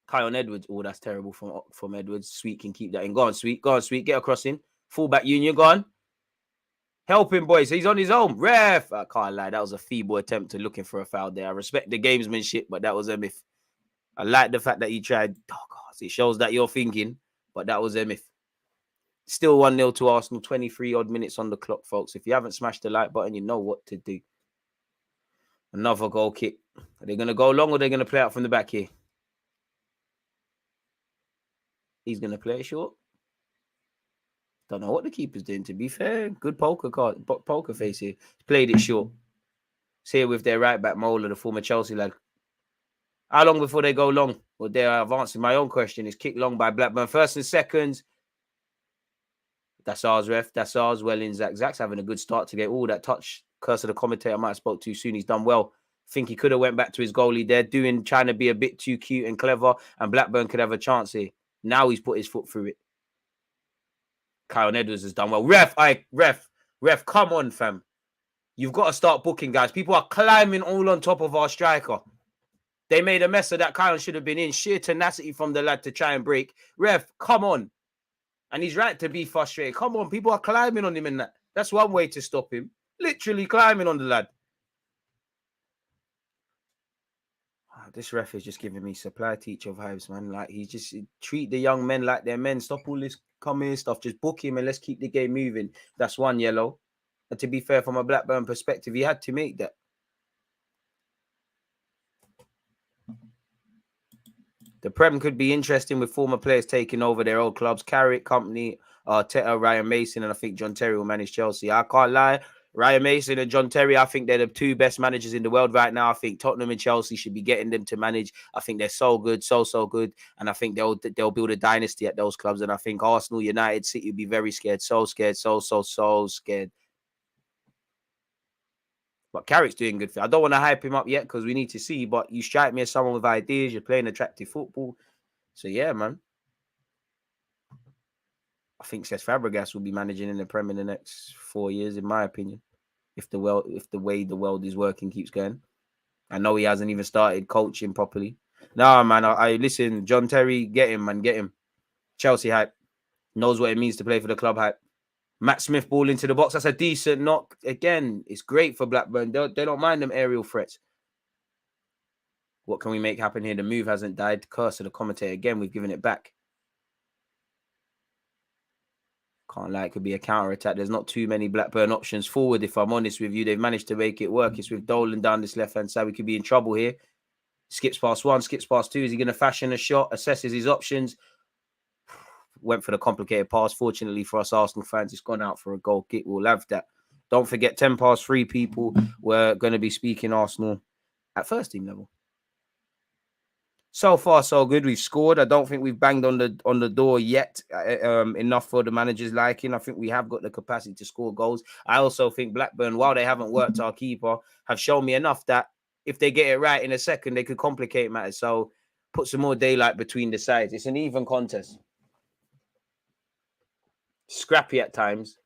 Kion Edwards. Oh, that's terrible from Edwards. Sweet can keep that in. Go on, Sweet. Get across in. Fullback Union, go on. Help him, boys. He's on his own. Ref. I can't lie. That was a feeble attempt to looking for a foul there. I respect the gamesmanship, but that was a myth. I like the fact that he tried. Oh, God. It shows that you're thinking, but that was a myth. Still 1-0 to Arsenal. 23 odd minutes on the clock, folks. If you haven't smashed the like button, you know what to do. Another goal kick. Are they going to go long or are they going to play out from the back here? He's going to play it short. Don't know what the keeper's doing, to be fair. Good poker face here. He's played it short. It's here with their right back, Mola, the former Chelsea lad. How long before they go long? Well, there I've answered my own question. It's kicked long by Blackburn. First and seconds. That's ours, ref. That's ours. Well in, Zach. Zach's having a good start to get all that touch. Curse of the commentator. I might have spoke too soon. He's done well. Think he could have went back to his goalie there, trying to be a bit too cute and clever, and Blackburn could have a chance here. Now he's put his foot through it. Kion Edwards has done well. Ref, come on, fam. You've got to start booking, guys. People are climbing all on top of our striker. They made a mess of that. Kion should have been in. Sheer tenacity from the lad to try and break. Ref, come on. And he's right to be frustrated. Come on, people are climbing on him in that. That's one way to stop him. Literally climbing on the lad. This ref is just giving me supply teacher vibes, man. Like, he just treat the young men like they're men. Stop all this coming stuff. Just book him and let's keep the game moving. That's one yellow. And to be fair, from a Blackburn perspective, he had to make that. The Prem could be interesting with former players taking over their old clubs. Carrick, Company, Arteta, Ryan Mason, and I think John Terry will manage Chelsea. I can't lie. Ryan Mason and John Terry, I think they're the two best managers in the world right now. I think Tottenham and Chelsea should be getting them to manage. I think they're so good, so good, and I think they'll build a dynasty at those clubs. And I think Arsenal, United, City will be very scared, so scared, so scared. But Carrick's doing good. I don't want to hype him up yet because we need to see. But you strike me as someone with ideas. You're playing attractive football, so yeah, man. I think Cesc Fabregas will be managing in the Prem in the next 4 years, in my opinion. If the way the world is working keeps going. I know he hasn't even started coaching properly. Nah, man, I listen, John Terry, get him, man, get him. Chelsea hype. Knows what it means to play for the club hype. Matt Smith ball into the box. That's a decent knock. Again, it's great for Blackburn. They don't mind them aerial threats. What can we make happen here? The move hasn't died. Curse of the commentator. Again, we've given it back. Can't lie, it could be a counter-attack. There's not too many Blackburn options forward, if I'm honest with you. They've managed to make it work. It's with Dolan down this left-hand side. We could be in trouble here. Skips past one, skips past two. Is he going to fashion a shot? Assesses his options. Went for the complicated pass. Fortunately for us Arsenal fans, it's gone out for a goal kick. We'll have that. Don't forget, 10 past 3 people were going to be speaking Arsenal at first team level. So far, so good. We've scored. I don't think we've banged on the door yet enough for the manager's liking. I think we have got the capacity to score goals. I also think Blackburn, while they haven't worked our keeper, have shown me enough that if they get it right in a second, they could complicate matters. So put some more daylight between the sides. It's an even contest. Scrappy at times.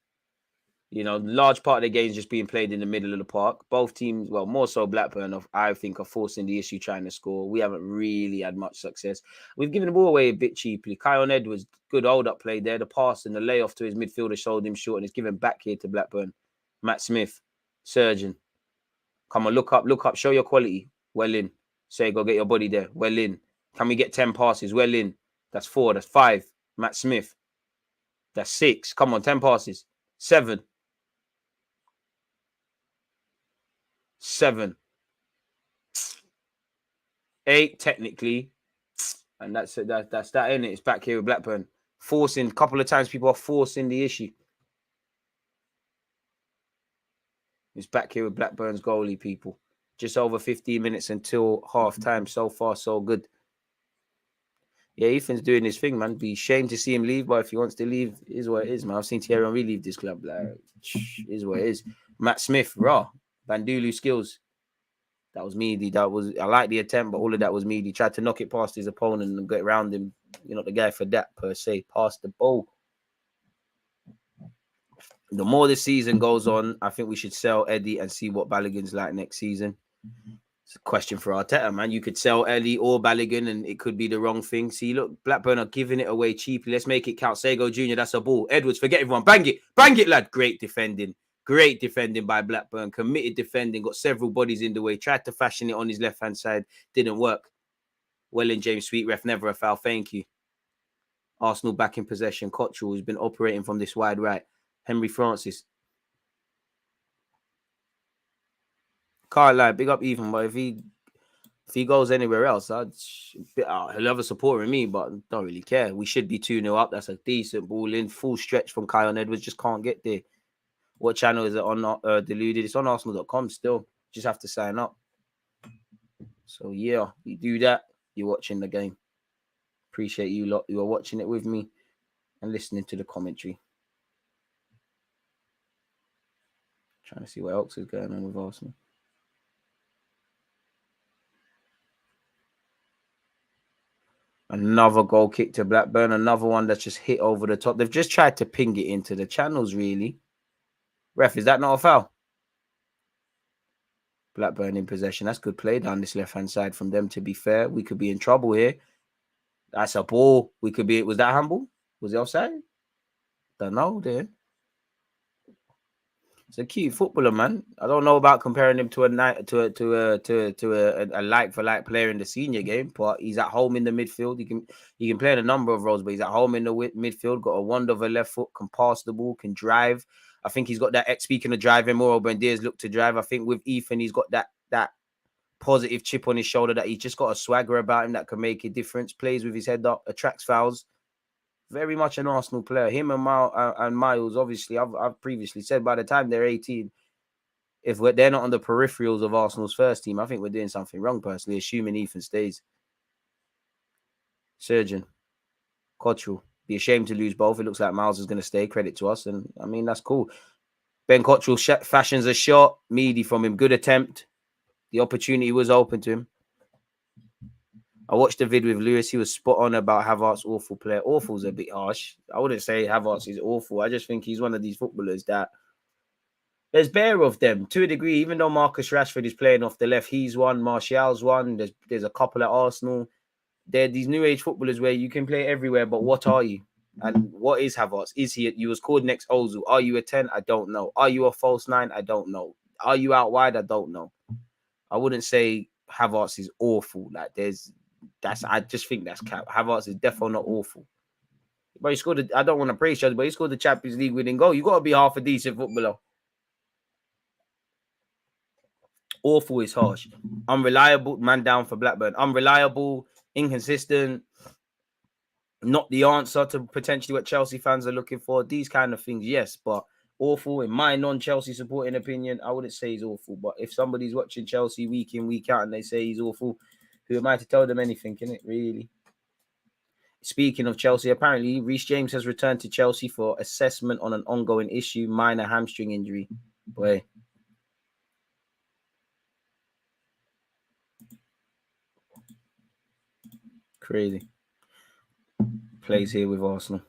You know, large part of the game is just being played in the middle of the park. Both teams, well, more so Blackburn, I think, are forcing the issue trying to score. We haven't really had much success. We've given the ball away a bit cheaply. Kyon Edwards, good hold-up play there. The pass and the layoff to his midfielder showed him short and it's given back here to Blackburn. Matt Smith, Surgeon. Come on, look up, show your quality. Well in. Say, go get your body there. Well in. Can we get 10 passes? Well in. That's 4, that's 5. Matt Smith. That's 6. Come on, 10 passes. 7. 7, 8 technically, and that's it. That's that, isn't it? It's back here with Blackburn forcing. A couple of times people are forcing the issue. It's back here with Blackburn's goalie, people. Just over 15 minutes until half time. So far, so good. Yeah, Ethan's doing his thing, man. Be shame to see him leave, but if he wants to leave, it is what it is, man. I've seen Thierry Henry leave this club. Like, is what it is. Matt Smith, raw. Bandulu skills. That was meaty. I like the attempt, but all of that was meaty. Tried to knock it past his opponent and get around him. You're not the guy for that, per se. Pass the ball. The more the season goes on, I think we should sell Eddie and see what Balogun's like next season. It's a question for Arteta, man. You could sell Eddie or Balogun and it could be the wrong thing. See, look, Blackburn are giving it away cheaply. Let's make it count. Sego Jr., that's a ball. Edwards, forget everyone. Bang it, lad. Great defending. Great defending by Blackburn. Committed defending. Got several bodies in the way. Tried to fashion it on his left-hand side. Didn't work. Well in, James Sweet. Ref, never a foul. Thank you. Arsenal back in possession. Cottrell, who's been operating from this wide right. Henry Francis. Can't lie. Big up even. But if he goes anywhere else, he'll have a supporter in me, but don't really care. We should be 2-0 up. That's a decent ball in. Full stretch from Kyon Edwards. Just can't get there. What channel is it on? Deluded. It's on Arsenal.com still. Just have to sign up. So, yeah, you do that. You're watching the game. Appreciate you lot. You are watching it with me and listening to the commentary. Trying to see what else is going on with Arsenal. Another goal kick to Blackburn. Another one that's just hit over the top. They've just tried to ping it into the channels, really. Ref, is that not a foul? Blackburn in possession. That's good play down this left-hand side from them, to be fair. We could be in trouble here. That's a ball. We could be... Was that handball? Was it offside? Don't know, there. It's a cute footballer, man. I don't know about comparing him to a like-for-like player in the senior game, but he's at home in the midfield. He can play in a number of roles, but he's at home in the midfield. Got a wonder of a left foot. Can pass the ball. Can drive. I think he's got that. Speaking of driving, Mauro Buendia's look to drive. I think with Ethan, he's got that positive chip on his shoulder, that he's just got a swagger about him that can make a difference. Plays with his head up. Attracts fouls. Very much an Arsenal player. Him and Miles, obviously, I've previously said by the time they're 18, if they're not on the peripherals of Arsenal's first team, I think we're doing something wrong, personally, assuming Ethan stays. Surgeon, Cottrell, be ashamed to lose both. It looks like Miles is going to stay. Credit to us. And I mean, that's cool. Ben Cottrell fashions a shot. Meaty from him. Good attempt. The opportunity was open to him. I watched the vid with Lewis. He was spot on about Havertz, awful player. Awful's a bit harsh. I wouldn't say Havertz is awful. I just think he's one of these footballers that there's bare of them to a degree. Even though Marcus Rashford is playing off the left, he's one. Martial's one. There's a couple at Arsenal. They're these new age footballers where you can play everywhere, but what are you? And what is Havertz? Is he? You was called next Ozil. Are you a 10? I don't know. Are you a false 9? I don't know. Are you out wide? I don't know. I wouldn't say Havertz is awful. Like I just think that's cap. Havertz is definitely not awful. But he scored. I don't want to praise you, but he scored the Champions League winning goal. You got to be half a decent footballer. Awful is harsh. Unreliable. Man down for Blackburn. Unreliable. Inconsistent. Not the answer to potentially what Chelsea fans are looking for. These kind of things, yes, but awful in my non-Chelsea supporting opinion. I wouldn't say he's awful, but if somebody's watching Chelsea week in, week out, and they say he's awful, who am I to tell them anything, innit, really? Speaking of Chelsea, apparently Reece James has returned to Chelsea for assessment on an ongoing issue, minor hamstring injury. Boy. Crazy. Plays here with Arsenal.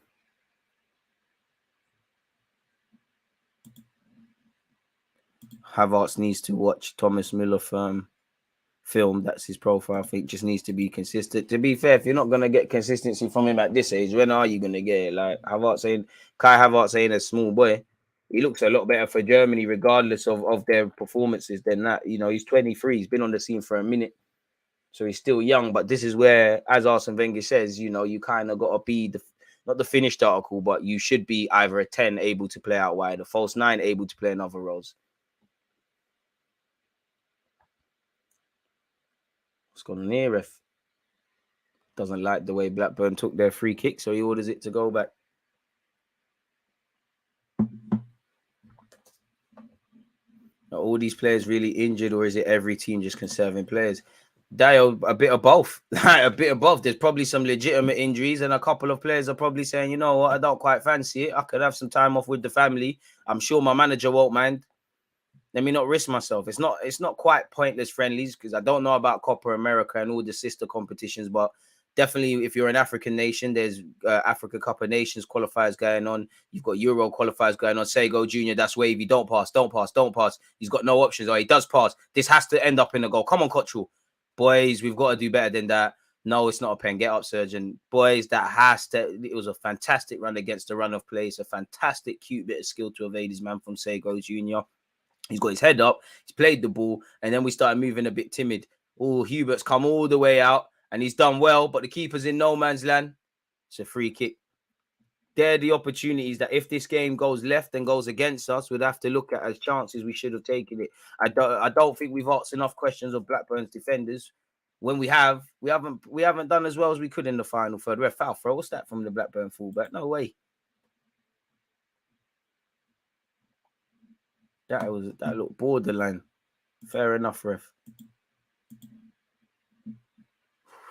Havertz needs to watch Thomas Müller film. That's his profile. I think just needs to be consistent. To be fair, if you're not going to get consistency from him at this age, when are you going to get it? Like Kai Havertz saying a small boy, he looks a lot better for Germany, regardless of their performances than that. You know, he's 23. He's been on the scene for a minute. So he's still young. But this is where, as Arsene Wenger says, you know, you kind of got to be not the finished article, but you should be either a 10 able to play out wide, a false 9 able to play in other roles. What's going on here, ref? Doesn't like the way Blackburn took their free kick, so he orders it to go back. Are all these players really injured, or is it every team just conserving players? Dio, a bit of both. A bit of both. There's probably some legitimate injuries, and a couple of players are probably saying, you know what, I don't quite fancy it. I could have some time off with the family. I'm sure my manager won't mind. Let me not risk myself. It's not quite pointless friendlies, because I don't know about Copa America and all the sister competitions, but definitely if you're an African nation, there's Africa Cup of Nations qualifiers going on. You've got Euro qualifiers going on. Sego Junior, that's wavy. Don't pass. He's got no options. He does pass. This has to end up in a goal. Come on, Cottrell. Boys, we've got to do better than that. No, it's not a pen. Get up, Surgeon. Boys, it was a fantastic run against the run of play. It's a fantastic, cute bit of skill to evade his man from Sego Junior. He's got his head up. He's played the ball. And then we started moving a bit timid. Oh, Hubert's come all the way out. And he's done well. But the keeper's in no man's land. It's a free kick. They're the opportunities that if this game goes left and goes against us, we'd have to look at as chances we should have taken it. I don't think we've asked enough questions of Blackburn's defenders. When we haven't done as well as we could in the final third. We're foul throw. What's that from the Blackburn fullback? No way. That looked borderline. Fair enough, ref.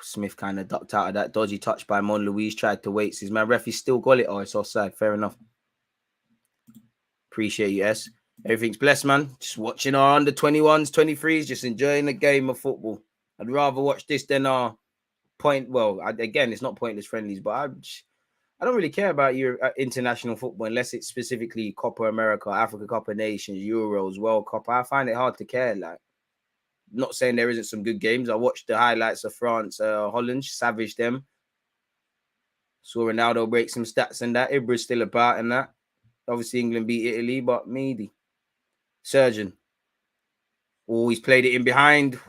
Smith kind of ducked out of that dodgy touch by Mon Louise. Tried to wait. Says, man, ref, he still got it. Oh, it's offside. Fair enough. Appreciate you, S. Everything's blessed, man. Just watching our under 21s, 23s, just enjoying the game of football. I'd rather watch this than our point. Well, again, it's not pointless friendlies, but I don't really care about your international football unless it's specifically Copa America, Africa Cup of Nations, Euros, World Cup. I find it hard to care. Like, not saying there isn't some good games. I watched the highlights of France, Holland, savaged them. Saw Ronaldo break some stats and that. Ibra's still about and that. Obviously, England beat Italy, but meaty. Surgeon. Oh, he's played it in behind.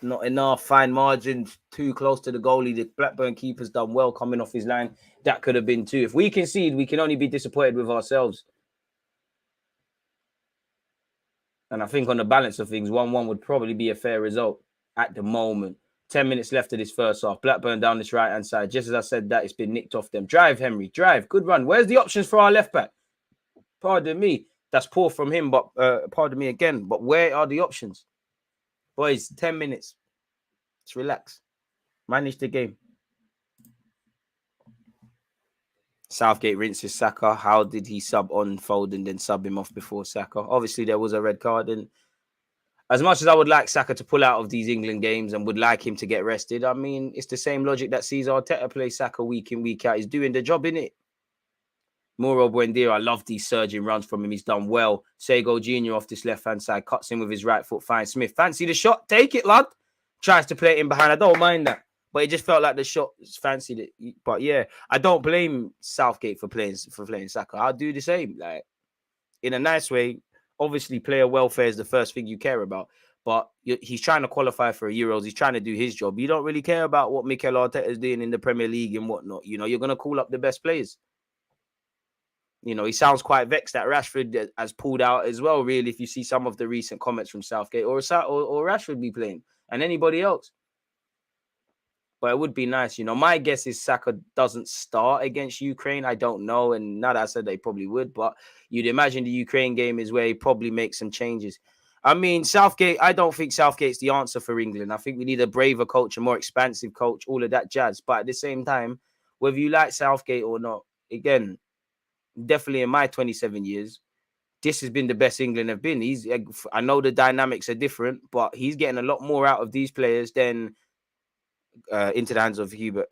Not enough. Fine margins. Too close to the goalie. The Blackburn keeper's done well coming off his line. That could have been 2. If we concede, we can only be disappointed with ourselves. And I think on the balance of things, 1-1 would probably be a fair result at the moment. 10 minutes left of this first half. Blackburn down this right-hand side. Just as I said that, it's been nicked off them. Drive, Henry. Drive. Good run. Where's the options for our left back? Pardon me. That's poor from him, but pardon me again. But where are the options? Boys, 10 minutes. Just relax. Manage the game. Southgate rinses Saka. How did he sub on Foden, then sub him off before Saka? Obviously, there was a red card. And as much as I would like Saka to pull out of these England games and would like him to get rested, I mean, it's the same logic that sees Arteta play Saka week in, week out. He's doing the job, innit? Mauro Buendia, I love these surging runs from him. He's done well. Sego Jr. off this left-hand side, cuts in with his right foot. Fine. Smith, fancy the shot? Take it, lad. Tries to play it in behind. I don't mind that. But it just felt like the shot fancied it. But yeah, I don't blame Southgate for playing Saka. I'll do the same. Like, in a nice way, obviously player welfare is the first thing you care about. But he's trying to qualify for Euros. He's trying to do his job. You don't really care about what Mikel Arteta is doing in the Premier League and whatnot. You know, you're going to call up the best players. You know, he sounds quite vexed that Rashford has pulled out as well, really, if you see some of the recent comments from Southgate or Rashford be playing and anybody else. But it would be nice. You know, my guess is Saka doesn't start against Ukraine. I don't know. And now that I said they probably would, but you'd imagine the Ukraine game is where he probably makes some changes. I mean, Southgate, I don't think Southgate's the answer for England. I think we need a braver coach, a more expansive coach, all of that jazz. But at the same time, whether you like Southgate or not, again, definitely in my 27 years, this has been the best England have been. I know the dynamics are different, but he's getting a lot more out of these players than into the hands of Hubert.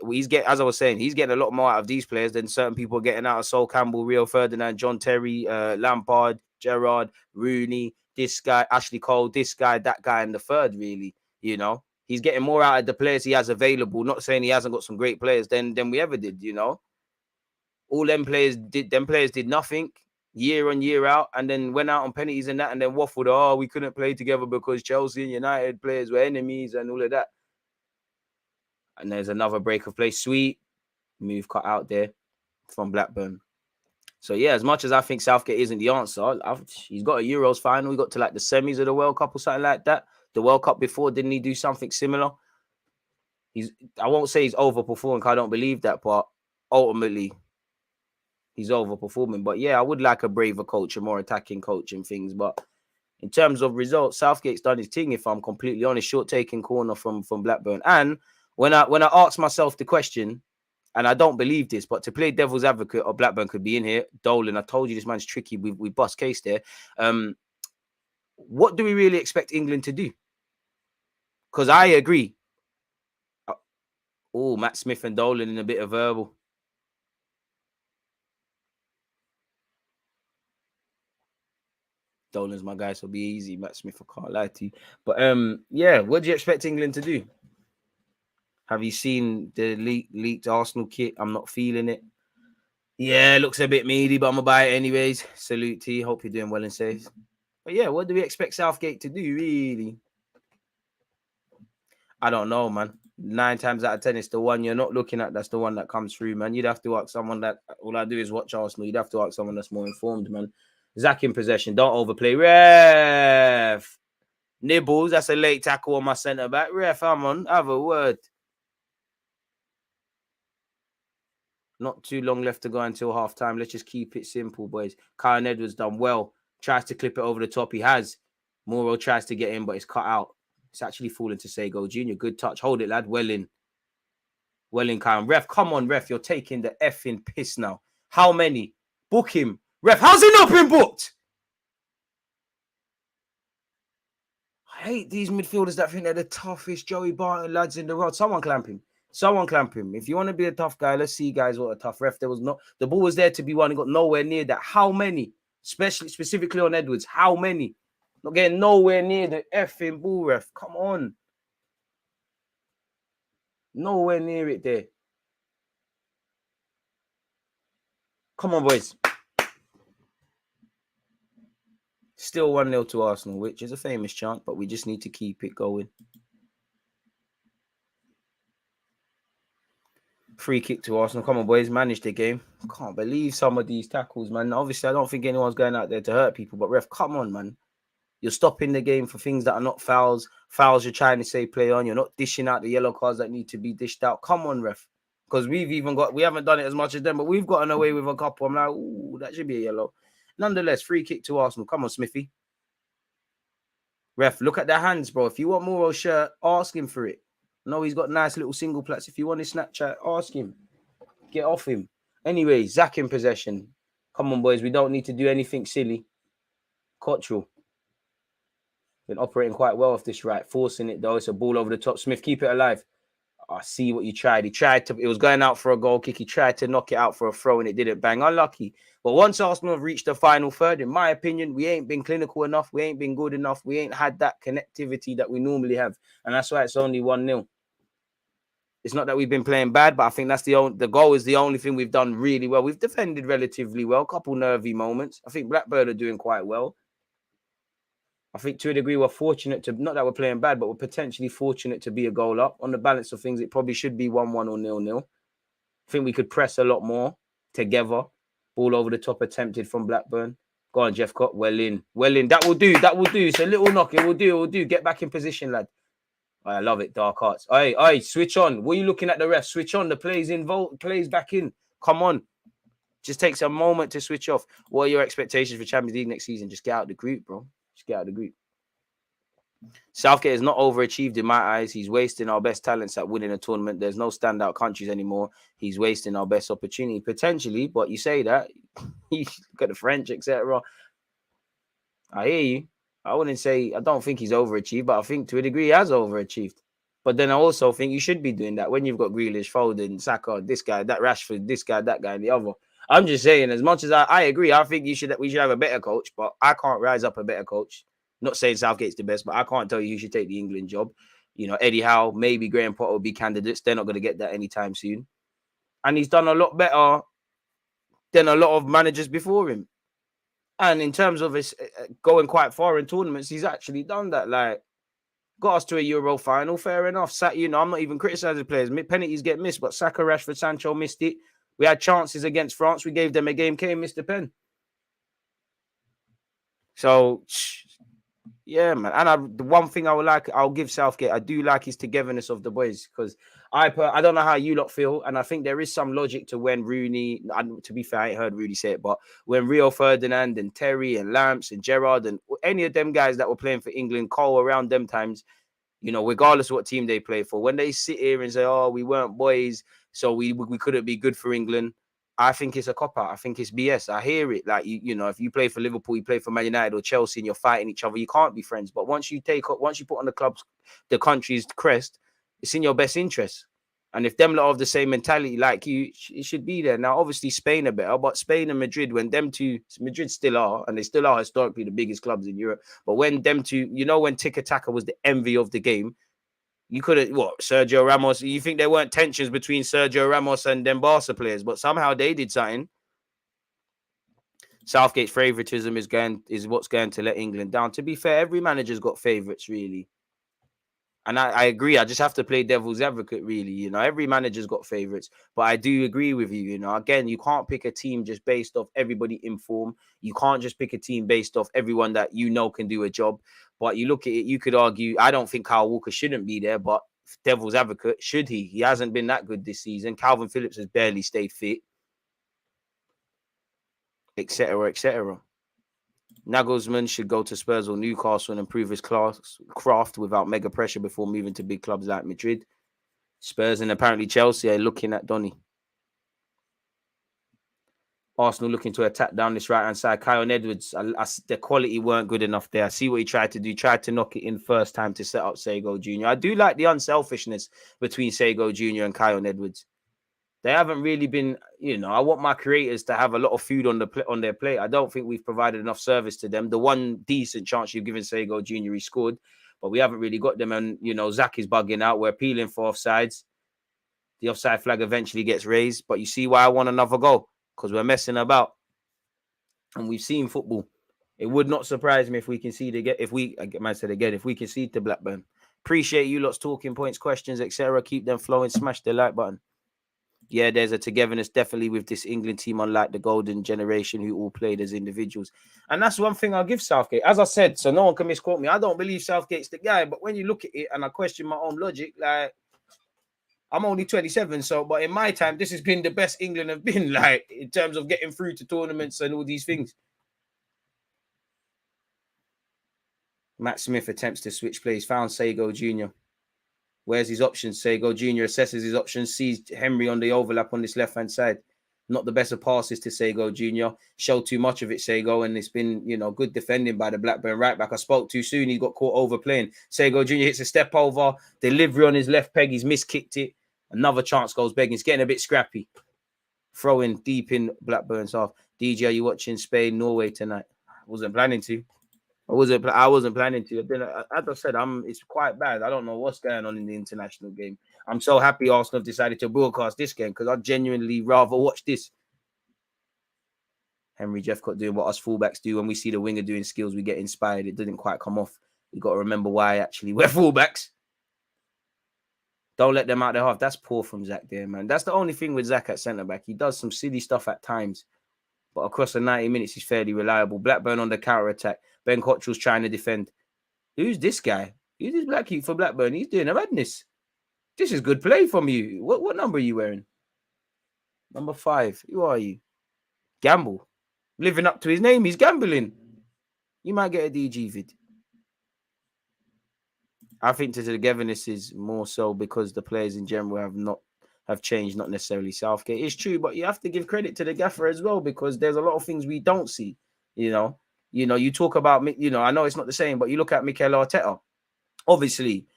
As I was saying, he's getting a lot more out of these players than certain people are getting out of Sol Campbell, Rio Ferdinand, John Terry, Lampard, Gerrard, Rooney, this guy, Ashley Cole, this guy, that guy, and the third, really. You know, he's getting more out of the players he has available. Not saying he hasn't got some great players than we ever did, you know. All them players did nothing year on, year out, and then went out on penalties and that, and then waffled, oh, we couldn't play together because Chelsea and United players were enemies and all of that. And there's another break of play. Sweet move cut out there from Blackburn. So, yeah, as much as I think Southgate isn't the answer, he's got a Euros final. He got to like the semis of the World Cup or something like that. The World Cup before, didn't he do something similar? I won't say he's overperforming because I don't believe that, but ultimately he's overperforming. But, yeah, I would like a braver coach, a more attacking coach and things. But in terms of results, Southgate's done his thing, if I'm completely honest. Short taking corner from Blackburn. And when I asked myself the question, and I don't believe this, but to play devil's advocate, or Blackburn could be in here. Dolan, I told you this man's tricky. We bust case there. What do we really expect England to do? Because I agree. Oh, Matt Smith and Dolan in a bit of verbal. Dolan's my guy, so be easy. Matt Smith, I can't lie to you. But yeah, what do you expect England to do? Have you seen the leaked Arsenal kit? I'm not feeling it. Yeah, looks a bit meaty, but I'm going to buy it anyways. Salute to you. Hope you're doing well and safe. But yeah, what do we expect Southgate to do, really? I don't know, man. 9 times out of 10, it's the one you're not looking at. That's the one that comes through, man. You'd have to ask someone that, all I do is watch Arsenal. You'd have to ask someone that's more informed, man. Zach in possession. Don't overplay. Ref. Nibbles. That's a late tackle on my centre-back. Ref, I'm on. Have a word. Not too long left to go until half-time. Let's just keep it simple, boys. Kyle Edwards done well. Tries to clip it over the top. He has. Mauro tries to get in, but it's cut out. It's actually falling to Sego Jr. Good touch. Hold it, lad. Well in. Well in, Kyle. Ref, come on, ref. You're taking the effing piss now. How many? Book him. Ref, how's he not been booked? I hate these midfielders that think they're the toughest Joey Barton lads in the world. Someone clamp him. Someone clamp him. If you want to be a tough guy, let's see, guys, what a tough ref. There was not. The ball was there to be won. He got nowhere near that. How many? Specifically on Edwards. How many? Not getting nowhere near the effing ball, ref. Come on. Nowhere near it there. Come on, boys. Still 1-0 to Arsenal, which is a famous chant, but we just need to keep it going. Free kick to Arsenal. Come on, boys. Manage the game. Can't believe some of these tackles, man. Obviously, I don't think anyone's going out there to hurt people, but ref, come on, man. You're stopping the game for things that are not fouls. Fouls you're trying to say play on. You're not dishing out the yellow cards that need to be dished out. Come on, ref. Because we haven't done it as much as them, but we've gotten away with a couple. I'm like, ooh, that should be a yellow. Nonetheless, free kick to Arsenal. Come on, Smithy. Ref, look at their hands, bro. If you want Moro's shirt, ask him for it. No, he's got nice little single plats. If you want his Snapchat, ask him. Get off him. Anyway, Zach in possession. Come on, boys. We don't need to do anything silly. Cottrell. Been operating quite well off this right. Forcing it, though. It's a ball over the top. Smith, keep it alive. I see what you tried. He tried to, it was going out for a goal kick. He tried to knock it out for a throw and it didn't bang. Unlucky. But once Arsenal have reached the final third, in my opinion, we ain't been clinical enough. We ain't been good enough. We ain't had that connectivity that we normally have. And that's why it's only 1-0. It's not that we've been playing bad, but I think that's the goal is the only thing we've done really well. We've defended relatively well. A couple nervy moments. I think Blackburn are doing quite well. I think to a degree we're fortunate to, not that we're playing bad, but we're potentially fortunate to be a goal up. On the balance of things, it probably should be 1-1 or 0-0. I think we could press a lot more together. Ball over the top attempted from Blackburn. Go on, Jeff Cott. Well in. Well in. That will do. That will do. It's a little knock. It will do. It will do. Get back in position, lad. I love it, Dark Arts. Hey, switch on. What are you looking at the ref? Switch on. The plays back in. Come on. Just takes a moment to switch off. What are your expectations for Champions League next season? Just get out of the group, bro. Just get out of the group. Southgate has not overachieved in my eyes. He's wasting our best talents at winning a tournament. There's no standout countries anymore. He's wasting our best opportunity, potentially. But you say that. You look at the French, etc. I hear you. I wouldn't say, I don't think he's overachieved, but I think to a degree he has overachieved. But then I also think you should be doing that when you've got Grealish, Foden, Saka, this guy, that Rashford, this guy, that guy, and the other. I'm just saying, as much as I agree, I think we should have a better coach, but I can't rise up a better coach. Not saying Southgate's the best, but I can't tell you who should take the England job. You know, Eddie Howe, maybe Graham Potter will be candidates. They're not going to get that anytime soon. And he's done a lot better than a lot of managers before him. And in terms of his going quite far in tournaments, he's actually done that. Like, got us to a Euro final, fair enough. You know, I'm not even criticizing players. Penalties get missed, but Saka, Rashford, Sancho missed it. We had chances against France. We gave them a game. Kane missed the pen. So, yeah, man. And the one thing I'll give Southgate, I do like his togetherness of the boys, because I don't know how you lot feel, and I think there is some logic to when Rooney, to be fair, I ain't heard Rooney say it, but when Rio Ferdinand and Terry and Lamps and Gerrard and any of them guys that were playing for England, Cole around them times, you know, regardless of what team they play for, when they sit here and say, oh, we weren't boys, so we couldn't be good for England, I think it's a cop-out. I think it's BS. I hear it. Like, you know, if you play for Liverpool, you play for Man United or Chelsea and you're fighting each other, you can't be friends. But once you put on the country's crest, it's in your best interest. And if them lot have the same mentality like you, it should be there. Now, obviously, Spain are better, but Spain and Madrid, when them two, Madrid still are, and they still are historically the biggest clubs in Europe. But when them two, you know, when Tiki-Taka was the envy of the game, you could have, Sergio Ramos, you think there weren't tensions between Sergio Ramos and them Barca players, but somehow they did something. Southgate's favouritism is what's going to let England down. To be fair, every manager's got favourites, really. And I agree. I just have to play devil's advocate, really. You know, every manager's got favourites. But I do agree with you, you know. Again, you can't pick a team just based off everybody in form. You can't just pick a team based off everyone that you know can do a job. But you look at it, you could argue, I don't think Kyle Walker shouldn't be there, but devil's advocate, should he? He hasn't been that good this season. Calvin Phillips has barely stayed fit, etc., etc. Nagelsmann should go to Spurs or Newcastle and improve his craft without mega pressure before moving to big clubs like Madrid. Spurs and apparently Chelsea are looking at Donny. Arsenal looking to attack down this right-hand side. Kyle Edwards, the quality weren't good enough there. I see what he tried to do. Tried to knock it in first time to set up Sego Jr. I do like the unselfishness between Sego Jr. and Kyle Edwards. They haven't really been, you know, I want my creators to have a lot of food on their plate. I don't think we've provided enough service to them. The one decent chance you've given Sego Jr., he scored, but we haven't really got them. And, you know, Zach is bugging out. We're appealing for offsides. The offside flag eventually gets raised, but you see why I want another goal, because we're messing about. And we've seen football. It would not surprise me if we concede again, if we concede to Blackburn. Appreciate you lots talking points, questions, etc. Keep them flowing. Smash the like button. Yeah, there's a togetherness definitely with this England team, unlike the golden generation who all played as individuals. And that's one thing I'll give Southgate. As I said, so no one can misquote me, I don't believe Southgate's the guy. But when you look at it and I question my own logic, like, I'm only 27, but in my time, this has been the best England have been, like, in terms of getting through to tournaments and all these things. Matt Smith attempts to switch plays, found Sago Jr. Where's his options? Sago Jr. assesses his options, sees Henry on the overlap on this left-hand side. Not the best of passes to Sago Jr. Showed too much of it, Sago, and it's been, good defending by the Blackburn right back. I spoke too soon. He got caught overplaying. Sago Jr. hits a step over, delivery on his left peg. He's miskicked it. Another chance goes begging. It's getting a bit scrappy. Throwing deep in Blackburn's half. DJ, are you watching Spain, Norway tonight? I wasn't planning to. I wasn't planning to. As I said, it's quite bad. I don't know what's going on in the international game. I'm so happy Arsenal have decided to broadcast this game because I'd genuinely rather watch this. Henry Jeffcott doing what us fullbacks do. When we see the winger doing skills, we get inspired. It didn't quite come off. You got to remember why actually we're fullbacks. Don't let them out their half. That's poor from Zach there, man. That's the only thing with Zach at centre-back. He does some silly stuff at times. But across the 90 minutes, he's fairly reliable. Blackburn on the counter-attack. Ben Cottrell's trying to defend. Who's this guy? Who's this black kid for Blackburn? He's doing a madness. This is good play from you. What number are you wearing? Number 5. Who are you? Gamble. Living up to his name. He's gambling. You might get a DG vid. I think the togetherness is more so because the players in general have changed, not necessarily Southgate. It's true, but you have to give credit to the gaffer as well because there's a lot of things we don't see. You talk about, I know it's not the same, but you look at Mikel Arteta. Obviously,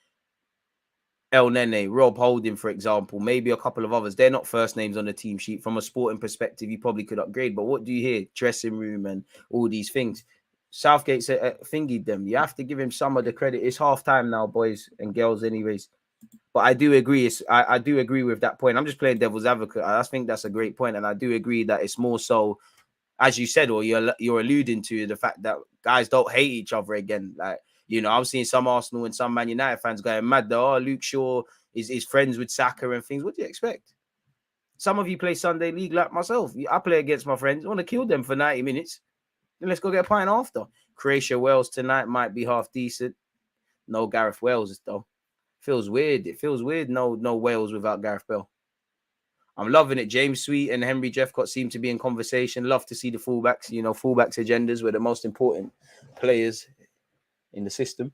El Nene, Rob Holding, for example, maybe a couple of others. They're not first names on the team sheet. From a sporting perspective, you probably could upgrade. But what do you hear? Dressing room and all these things. Southgate fingied them. You have to give him some of the credit. It's half time now, boys and girls, anyways. But I do agree. I do agree with that point. I'm just playing devil's advocate. I think that's a great point, and I do agree that it's more so, as you said, or you're alluding to the fact that guys don't hate each other again. Like, I'm seeing some Arsenal and some Man United fans going mad. Oh, Luke Shaw is friends with Saka and things. What do you expect? Some of you play Sunday League like myself. I play against my friends. I want to kill them for 90 minutes. Then let's go get a pint after. Croatia Wales tonight might be half decent. No Gareth Wales though. Feels weird. It feels weird. No Wales without Gareth Bale. I'm loving it. James Sweet and Henry Jeffcott seem to be in conversation. Love to see the fullbacks. Fullbacks agendas were the most important players in the system.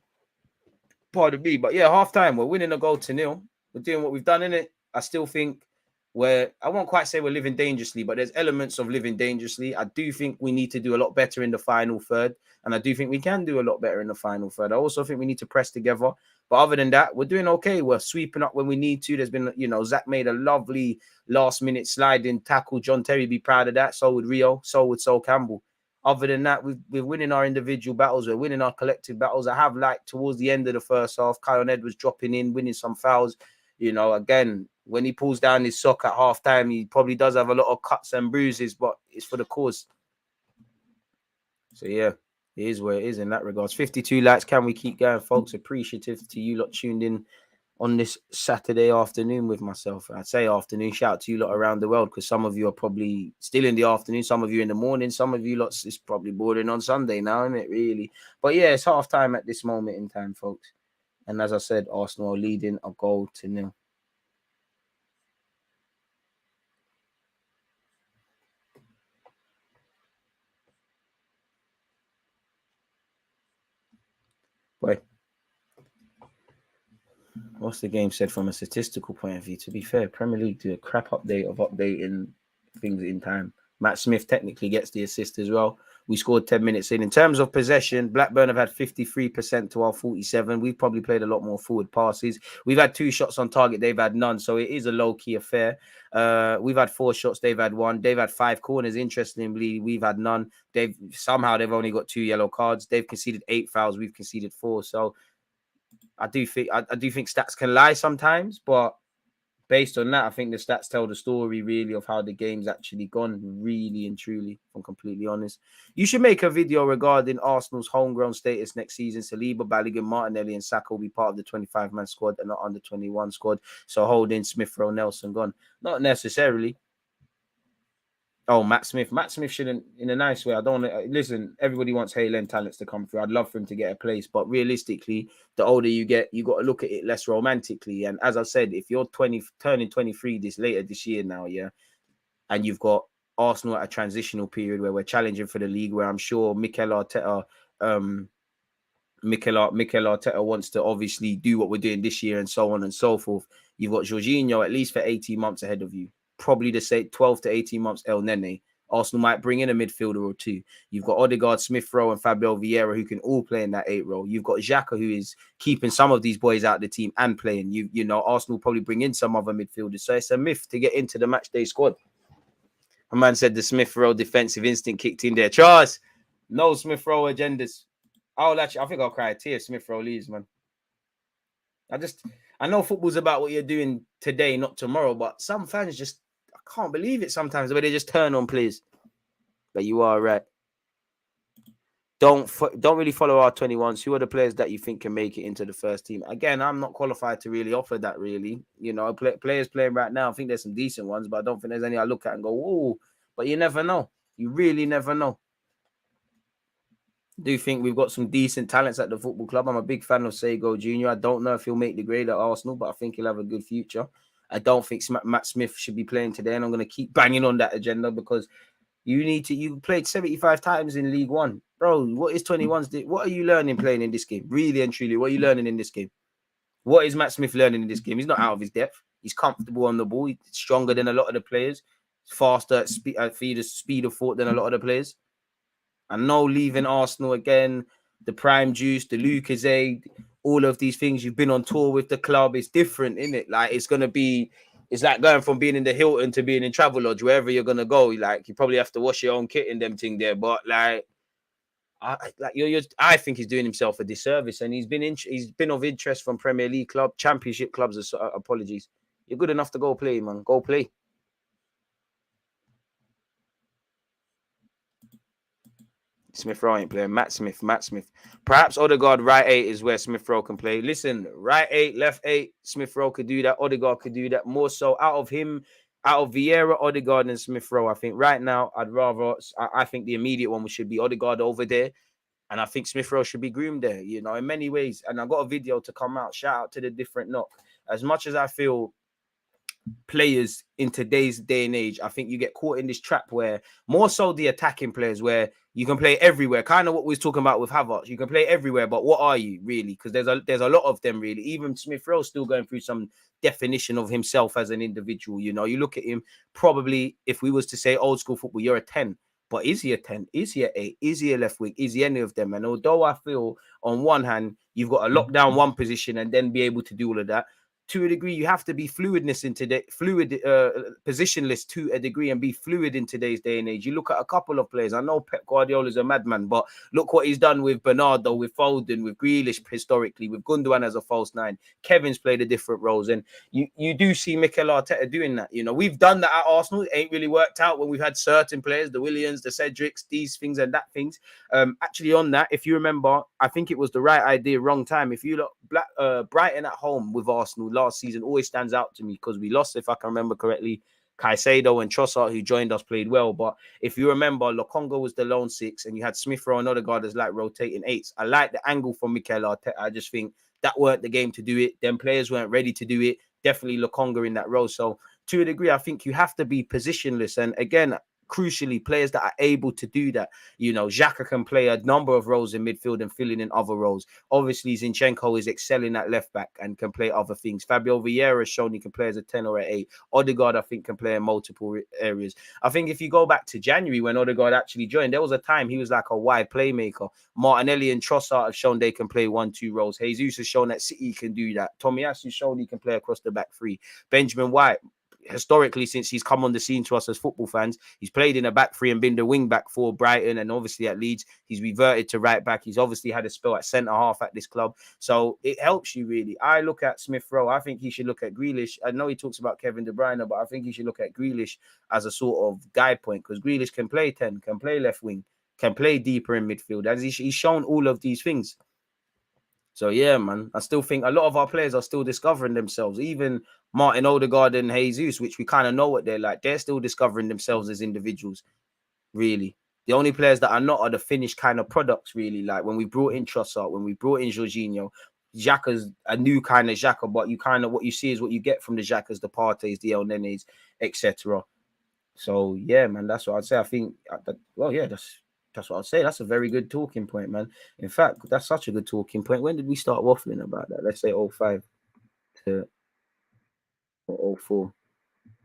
Pardon me. But yeah, half time. We're winning a goal to 0. We're doing what we've done in it. I still think I won't quite say we're living dangerously, but there's elements of living dangerously. I do think we need to do a lot better in the final third. And I do think we can do a lot better in the final third. I also think we need to press together. But other than that, we're doing okay. We're sweeping up when we need to. There's been, Zach made a lovely last-minute sliding tackle. John Terry be proud of that. So would Rio. So would Sol Campbell. Other than that, we're winning our individual battles. We're winning our collective battles. I have liked towards the end of the first half, Kyle Edwards dropping in, winning some fouls. Again, when he pulls down his sock at half-time, he probably does have a lot of cuts and bruises, but it's for the cause. So, yeah. It is where it is in that regards. 52 likes. Can we keep going, folks? Appreciative to you lot tuned in on this Saturday afternoon with myself. I'd say afternoon. Shout out to you lot around the world because some of you are probably still in the afternoon. Some of you in the morning. Some of you lots is probably bordering on Sunday now, isn't it, really? But yeah, it's half time at this moment in time, folks. And as I said, Arsenal are leading a goal to 0. Wait. What's the game said from a statistical point of view? To be fair, Premier League do a crap update of updating things in time. Matt Smith technically gets the assist as well. We scored 10 minutes in. In terms of possession, Blackburn have had 53% to our 47. We've probably played a lot more forward passes. We've had 2 shots on target. They've had none. So it is a low-key affair. We've had 4 shots. They've had 1. They've had 5 corners. Interestingly, we've had none. They've only got 2 yellow cards. They've conceded 8 fouls. We've conceded 4. So I do think stats can lie sometimes, but based on that, I think the stats tell the story really of how the game's actually gone, really and truly, if I'm completely honest. You should make a video regarding Arsenal's homegrown status next season. Saliba, Balogun, Martinelli and Saka will be part of the 25-man squad and not under 21 squad. So Holding, Smith Rowe, Nelson gone. Not necessarily. Oh, Matt Smith. Matt Smith shouldn't, in a nice way. I don't want to listen. Everybody wants Haaland talents to come through. I'd love for him to get a place, but realistically, the older you get, you got to look at it less romantically. And as I said, if you're turning 23 later this year now, yeah, and you've got Arsenal at a transitional period where we're challenging for the league, where I'm sure Mikel Arteta Mikel Arteta wants to obviously do what we're doing this year and so on and so forth. You've got Jorginho at least for 18 months ahead of you. Probably to say 12 to 18 months El Nene. Arsenal might bring in a midfielder or two. You've got Odegaard, Smith Rowe, and Fabio Vieira who can all play in that 8 role. You've got Xhaka who is keeping some of these boys out of the team and playing. You know, Arsenal probably bring in some other midfielders. So it's a myth to get into the match day squad. A man said the Smith Rowe defensive instinct kicked in there. Charles, no Smith Rowe agendas. I think I'll cry a tear if Smith Rowe leaves, man. I know football's about what you're doing today, not tomorrow, but some fans just, I can't believe it sometimes, the way they just turn on players. But you are right. Don't really follow our 21s. Who are the players that you think can make it into the first team? Again, I'm not qualified to really offer that, really. You know, players playing right now, I think there's some decent ones, but I don't think there's any I look at and go, whoa. But you never know. You really never know. Do think we've got some decent talents at the football club. I'm a big fan of Sego Jr. I don't know if he'll make the grade at Arsenal, but I think he'll have a good future. I don't think Matt Smith should be playing today, and I'm going to keep banging on that agenda because you played 75 times in League One. Bro, what is 21s? What are you learning playing in this game? Really and truly, what are you learning in this game? What is Matt Smith learning in this game? He's not out of his depth. He's comfortable on the ball. He's stronger than a lot of the players. Faster at speed of thought than a lot of the players. I know leaving Arsenal again, the Prime Juice, the Lucas, all of these things. You've been on tour with the club. It's different, isn't it? Like it's like going from being in the Hilton to being in Travelodge, wherever you're gonna go. Like you probably have to wash your own kit in them thing there. But like, I think he's doing himself a disservice, and he's been of interest from Premier League club, Championship clubs. Apologies, you're good enough to go play, man. Go play. Smith Rowe ain't playing. Matt Smith. Perhaps Odegaard right 8 is where Smith Rowe can play. Listen, right 8, left 8. Smith Rowe could do that. Odegaard could do that. More so out of Vieira, Odegaard, and Smith Rowe. I think right now I think the immediate one should be Odegaard over there, and I think Smith Rowe should be groomed there. You know, in many ways. And I got a video to come out. Shout out to the different knock. As much as I feel players in today's day and age, I think you get caught in this trap where more so the attacking players where you can play everywhere, kind of what we was talking about with Havertz. You can play everywhere, but what are you really? Because there's a lot of them really. Even Smith Rowe still going through some definition of himself as an individual. You know, you look at him, probably if we was to say old school football, you're a 10. But is he a 10? Is he a 8? Is he a left wing? Is he any of them? And although I feel on one hand, you've got to lock down one position and then be able to do all of that, to a degree, you have to be positionless to a degree and be fluid in today's day and age. You look at a couple of players. I know Pep Guardiola's a madman, but look what he's done with Bernardo, with Foden, with Grealish historically, with Gundogan as a false 9. Kevin's played a different roles, and you do see Mikel Arteta doing that. You know, we've done that at Arsenal. It ain't really worked out when we've had certain players, the Williams, the Cedrics, these things and that things. Actually, on that, if you remember, I think it was the right idea, wrong time. If you look, Brighton at home with Arsenal last season always stands out to me because we lost, if I can remember correctly. Caicedo and Trossard, who joined us, played well. But if you remember, Lokonga was the lone 6 and you had Smith Rowe and Odegaard as like rotating 8s. I like the angle from Mikel Arteta. I just think that weren't the game to do it. Them players weren't ready to do it. Definitely Lokonga in that role. So to a degree, I think you have to be positionless. And again, crucially, players that are able to do that. You know, Xhaka can play a number of roles in midfield and filling in other roles. Obviously, Zinchenko is excelling at left back and can play other things. Fabio Vieira has shown he can play as a 10 or an 8. Odegaard, I think, can play in multiple areas. I think if you go back to January when Odegaard actually joined, there was a time he was like a wide playmaker. Martinelli and Trossard have shown they can play 1-2 roles. Jesus has shown that City can do that. Tomiyasu shown he can play across the back 3. Benjamin White, historically, since he's come on the scene to us as football fans, he's played in a back 3 and been the wing back for Brighton, and obviously at Leeds he's reverted to right back. He's obviously had a spell at centre half at this club, so it helps you really. I look at Smith Rowe. I think he should look at Grealish. I know he talks about Kevin De Bruyne, but I think he should look at Grealish as a sort of guide point, because Grealish can play 10, can play left wing, can play deeper in midfield, as he's shown all of these things. So, yeah, man, I still think a lot of our players are still discovering themselves. Even Martin Odegaard and Jesus, which we kind of know what they're like, they're still discovering themselves as individuals, really. The only players that are not are the finished kind of products, really. Like when we brought in Trossard, when we brought in Jorginho, Xhaka's a new kind of Xhaka, but you kind of, what you see is what you get from the Xhakas, the Partes, the El Nenes, etc. So, yeah, man, that's what I'd say. I think, well, yeah, That's what I'll say. That's a very good talking point, man. In fact, that's such a good talking point. When did we start waffling about that? Let's say 05 to or 04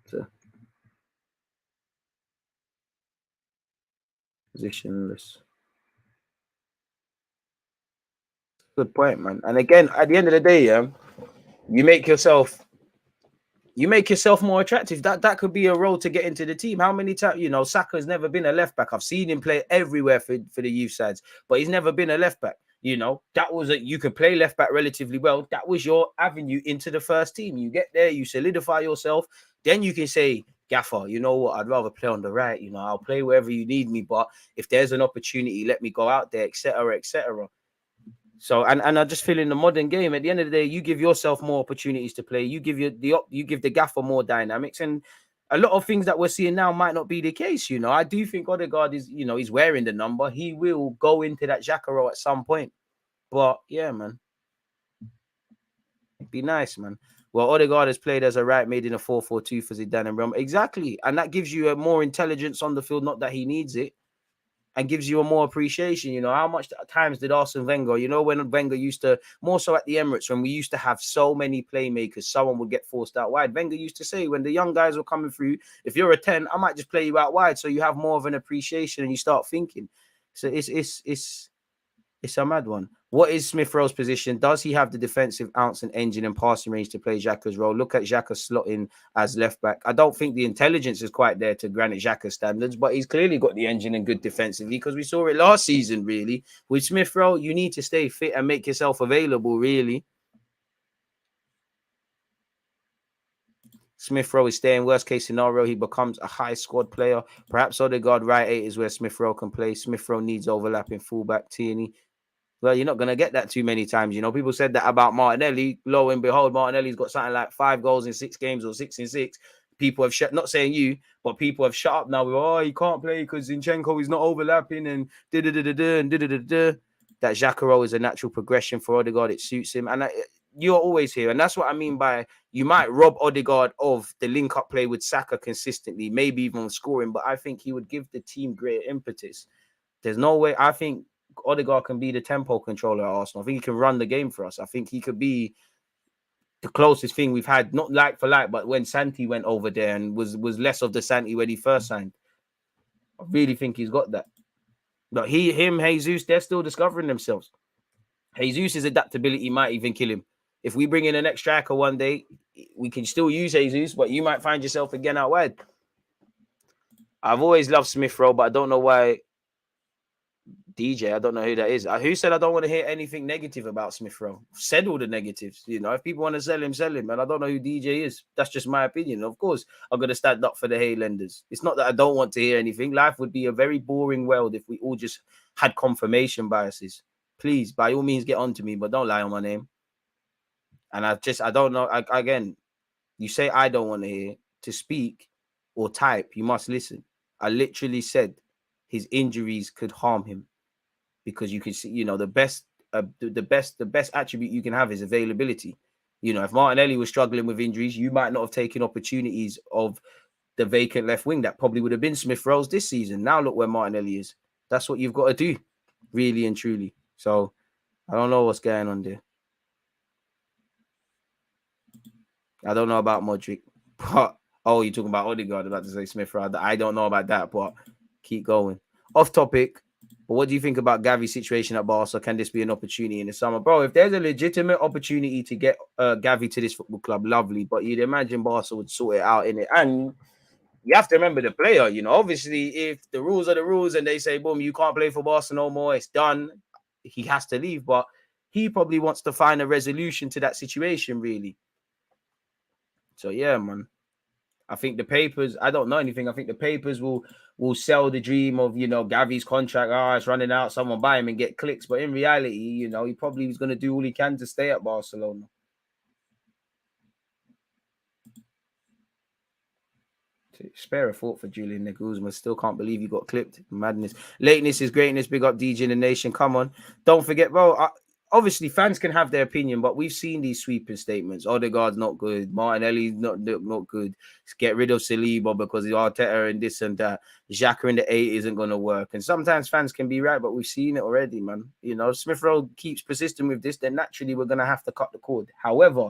to positionless. Good point, man. And again, at the end of the day, yeah, you make yourself more attractive. That could be a role to get into the team. How many times, Saka's never been a left back. I've seen him play everywhere for the youth sides, but he's never been a left back. That was you could play left back relatively well. That was your avenue into the first team. You get there, you solidify yourself, then you can say, Gaffer, you know what? I'd rather play on the right. I'll play wherever you need me, but if there's an opportunity, let me go out there, etc., etc. So and I just feel in the modern game, at the end of the day, you give yourself more opportunities to play. You give the gaffer more dynamics, and a lot of things that we're seeing now might not be the case. I do think Odegaard is, he's wearing the number. He will go into that Xhaka role at some point. But yeah, man, it'd be nice, man. Well, Odegaard has played as a right mid in a 4-4-2 for Zidane and Real. Exactly, and that gives you a more intelligence on the field. Not that he needs it. And gives you a more appreciation. How much times did Arsene Wenger, when Wenger used to, more so at the Emirates, when we used to have so many playmakers, someone would get forced out wide. Wenger used to say, when the young guys were coming through, if you're a 10, I might just play you out wide, so you have more of an appreciation and you start thinking. So it's a mad one. What is Smith Rowe's position? Does he have the defensive ounce and engine and passing range to play Xhaka's role? Look at Xhaka slotting as left back. I don't think the intelligence is quite there to granite Xhaka's standards, but he's clearly got the engine and good defensively because we saw it last season, really. With Smith Rowe, you need to stay fit and make yourself available, really. Smith Rowe is staying. Worst case scenario, he becomes a high squad player. Perhaps Odegaard right 8 is where Smith Rowe can play. Smith Rowe needs overlapping fullback. Tierney. Well, you're not going to get that too many times. People said that about Martinelli. Lo and behold, Martinelli's got something like 5 goals in 6 games or 6 in 6. People have not saying you, but people have shut up now with, he can't play because Zinchenko is not overlapping and da-da-da-da-da. That Xhaka is a natural progression for Odegaard. It suits him. And you're always here. And that's what I mean by you might rob Odegaard of the link-up play with Saka consistently, maybe even scoring, but I think he would give the team greater impetus. There's no way. I think Odegaard can be the tempo controller at Arsenal. I think he can run the game for us. I think he could be the closest thing we've had, not like for like, but when Santi went over there and was less of the Santi when he first signed. I really think he's got that. But him, Jesus, they're still discovering themselves. Jesus' adaptability might even kill him. If we bring in an next striker one day, we can still use Jesus, but you might find yourself again out wide. I've always loved Smith Rowe, but I don't know why. DJ, I don't know who that is. Who said I don't want to hear anything negative about Smith Rowe? Said all the negatives. If people want to sell him, sell him. And I don't know who DJ is. That's just my opinion. Of course, I'm going to stand up for the Highlanders. It's not that I don't want to hear anything. Life would be a very boring world if we all just had confirmation biases. Please, by all means, get on to me, but don't lie on my name. And I don't know. Again, you say I don't want to hear. To speak or type, you must listen. I literally said his injuries could harm him. Because you can see, the best attribute you can have is availability. If Martinelli was struggling with injuries, you might not have taken opportunities of the vacant left wing. That probably would have been Smith Rowe's this season. Now look where Martinelli is. That's what you've got to do, really and truly. So I don't know what's going on there. I don't know about Modric, but you're talking about Odegaard. About to say Smith Rowe. I don't know about that, but keep going. Off topic. But what do you think about Gavi's situation at Barca? Can this be an opportunity in the summer? Bro, if there's a legitimate opportunity to get Gavi to this football club, lovely. But you'd imagine Barca would sort it out in it. And you have to remember the player, Obviously, if the rules are the rules and they say, boom, you can't play for Barca no more, it's done, he has to leave. But he probably wants to find a resolution to that situation, really. So, yeah, man. I think the papers, I don't know anything. I think the papers will sell the dream of, Gavi's contract. It's running out. Someone buy him and get clicks. But in reality, he probably was going to do all he can to stay at Barcelona. Spare a thought for Julian Nagelsmann. Still can't believe you got clipped. Madness. Lateness is greatness. Big up DJ in the nation. Come on. Don't forget, bro. obviously fans can have their opinion, but we've seen these sweeping statements. Odegaard's not good. Martinelli's not good. Get rid of Saliba because he's Arteta and this and that. Xhaka in the 8 isn't going to work. And sometimes fans can be right, but we've seen it already, man. You know, Smith Rowe keeps persisting with this, then naturally we're going to have to cut the cord. However,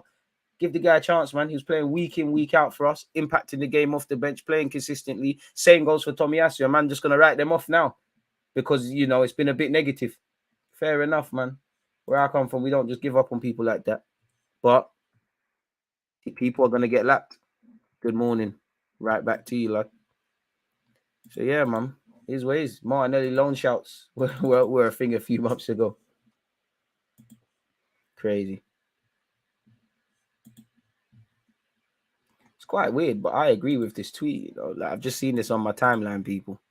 give the guy a chance, man. He was playing week in, week out for us, impacting the game off the bench, playing consistently. Same goes for Tomiyasu. Man, just going to write them off now because, you know, it's been a bit negative. Fair enough, man. Where I come from, we don't just give up on people like that. But people are going to get lapped. Good morning. Right back to you, lad. So, yeah, man. His ways. Martinelli loan shouts were a thing a few months ago. Crazy. It's quite weird, but I agree with this tweet. You know? Like, I've just seen this on my timeline, people.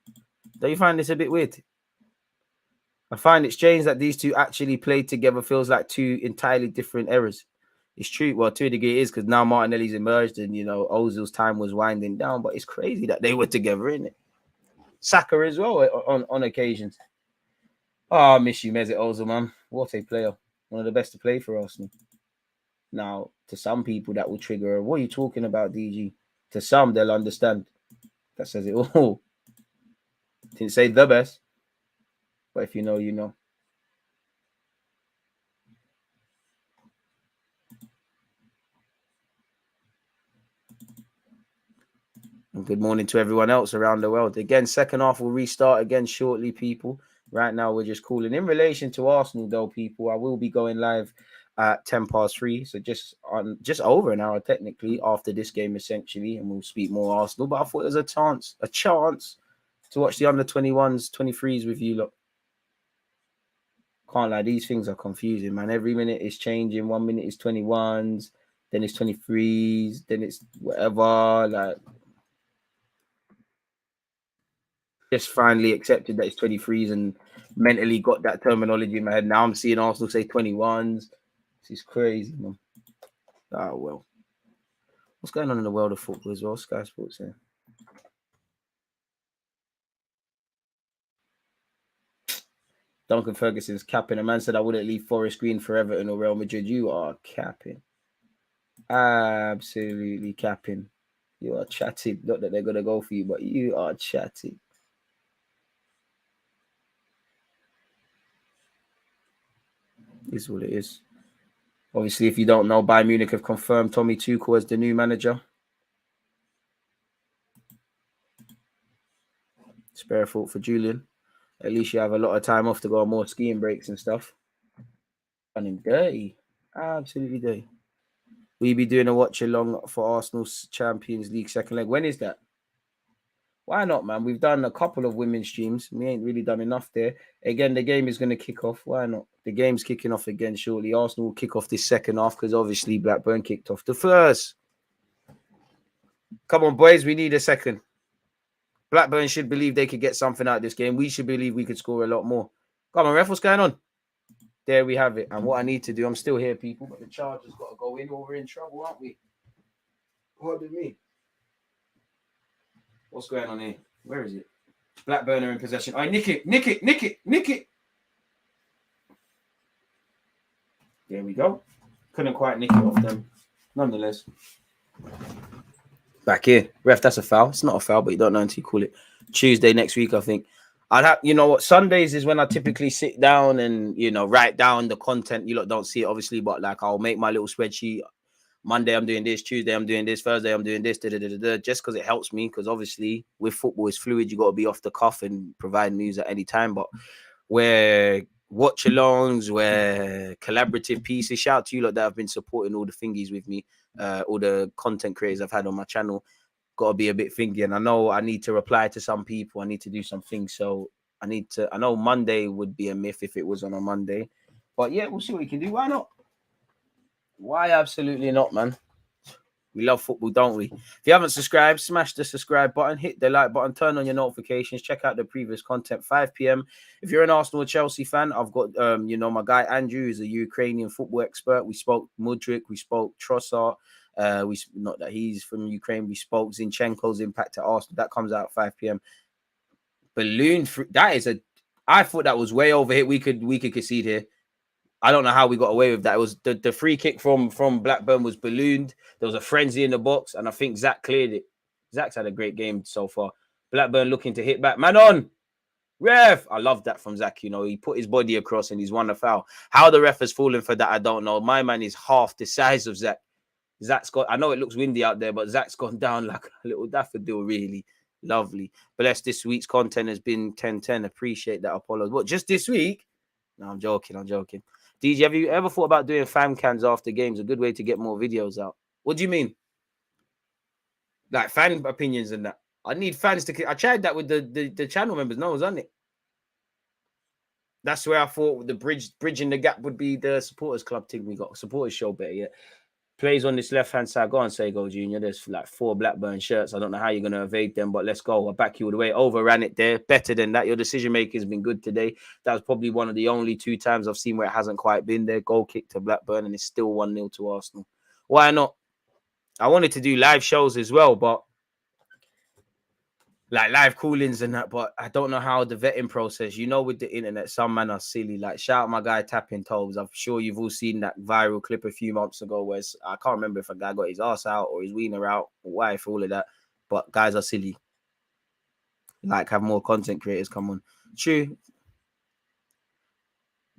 Don't you find this a bit weird? I find it strange that these two actually played together feels like two entirely different eras. It's true. Well, to a degree it is because now Martinelli's emerged and, you know, Ozil's time was winding down. But it's crazy that they were together, isn't it? Saka as well on occasions. Oh, I miss you, Mesut Ozil, man. What a player. One of the best to play for Arsenal. Now, to some people that will trigger, what are you talking about, DG? To some, they'll understand. That says it all. Didn't say the best. But if you know, you know. And good morning to everyone else around the world. Again, second half will restart again shortly, people. Right now, we're just calling. In relation to Arsenal, though, people, I will be going live at 3:10. So just over an hour, technically, after this game, essentially. And we'll speak more Arsenal. But I thought there's a chance to watch the under-21s, 23s with you, look. Can't lie, these things are confusing, man. Every minute is changing. 1 minute is 21s, then it's 23s, then it's whatever. Like, just finally accepted that it's 23s and mentally got that terminology in my head. Now I'm seeing Arsenal say 21s. This is crazy, man. Oh, well. What's going on in the world of football as well? Sky Sports here. Duncan Ferguson's capping. A man said I wouldn't leave Forest Green for Everton or Real Madrid. You are capping. Absolutely capping. You are chatting. Not that they're going to go for you, but you are chatting. Is what it is. Obviously, if you don't know, Bayern Munich have confirmed Tommy Tuchel as the new manager. Spare thought for Julian. At least you have a lot of time off to go on more skiing breaks and stuff. And him dirty. Absolutely dirty. We'll be doing a watch along for Arsenal's Champions League second leg. When is that? Why not, man? We've done a couple of women's streams. We ain't really done enough there. Again, the game is going to kick off. Why not? The game's kicking off again shortly. Arsenal will kick off this second half because obviously Blackburn kicked off the first. Come on, boys. We need a second. Blackburn should believe they could get something out of this game. We should believe we could score a lot more. Come on, ref, what's going on? There we have it. And what I need to do, I'm still here, people, but the charger's got to go in or we're in trouble, aren't we? Pardon me. What's going on here? Where is it? Blackburn are in possession. I nick it. There we go. Couldn't quite nick it off them. Nonetheless. Back here. Ref, that's a foul. It's not a foul, but you don't know until you call it. Tuesday next week, I think. I'd have, you know what, Sundays is when I typically sit down and, you know, write down the content. You lot don't see it, obviously, but like I'll make my little spreadsheet. Monday, I'm doing this. Tuesday, I'm doing this. Thursday, I'm doing this. Just because it helps me. Because obviously, with football, it's fluid. You got to be off the cuff and provide news at any time. But where watch-alongs, where collaborative pieces, shout out to you lot that have been supporting all the thingies with me, all the content creators I've had on my channel. Got to be a bit thingy. And I know I need to reply to some people. I need to do some things. So I know Monday would be a myth if it was on a Monday. But yeah, we'll see what we can do. Why not? Why absolutely not, man? We love football, don't we? If you haven't subscribed, smash the subscribe button, hit the like button, turn on your notifications, check out the previous content, 5 p.m. If you're an Arsenal or Chelsea fan, I've got, my guy Andrew is a Ukrainian football expert. We spoke Mudryk, we spoke Trossard. Not that he's from Ukraine. We spoke Zinchenko's impact at Arsenal. That comes out at 5 p.m. Balloon, that is I thought that was way over here. We could concede here. I don't know how we got away with that. It was the free kick from Blackburn was ballooned. There was a frenzy in the box, and I think Zach cleared it. Zach's had a great game so far. Blackburn looking to hit back. Man on! Ref! I love that from Zach. You know, he put his body across and he's won a foul. How the ref has fallen for that, I don't know. My man is half the size of Zach. Zach's got, I know it looks windy out there, but Zach's gone down like a little daffodil, really. Lovely. Bless this week's content has been 10-10. Appreciate that, Apollo. What, just this week? No, I'm joking. DJ, have you ever thought about doing fan cams after games? A good way to get more videos out. What do you mean? Like fan opinions and that? I need fans to... I tried that with the channel members. No one's on it. That's where I thought the bridging the gap would be the supporters club thing. We got supporters show better yet. Plays on this left-hand side. Go on, Sego Junior. There's like 4 Blackburn shirts. I don't know how you're going to evade them, but let's go. I'll back you all the way. Overran it there. Better than that. Your decision-making has been good today. That was probably one of the only 2 times I've seen where it hasn't quite been there. Goal kick to Blackburn, and it's still 1-0 to Arsenal. Why not? I wanted to do live shows as well, but like live call-ins and that, but I don't know how the vetting process, you know, with the internet, some men are silly. Like, shout out my guy Tapping Toes. I'm sure you've all seen that viral clip a few months ago where I can't remember if a guy got his ass out or his wiener out or wife, all of that. But guys are silly. Like, have more content creators come on. True.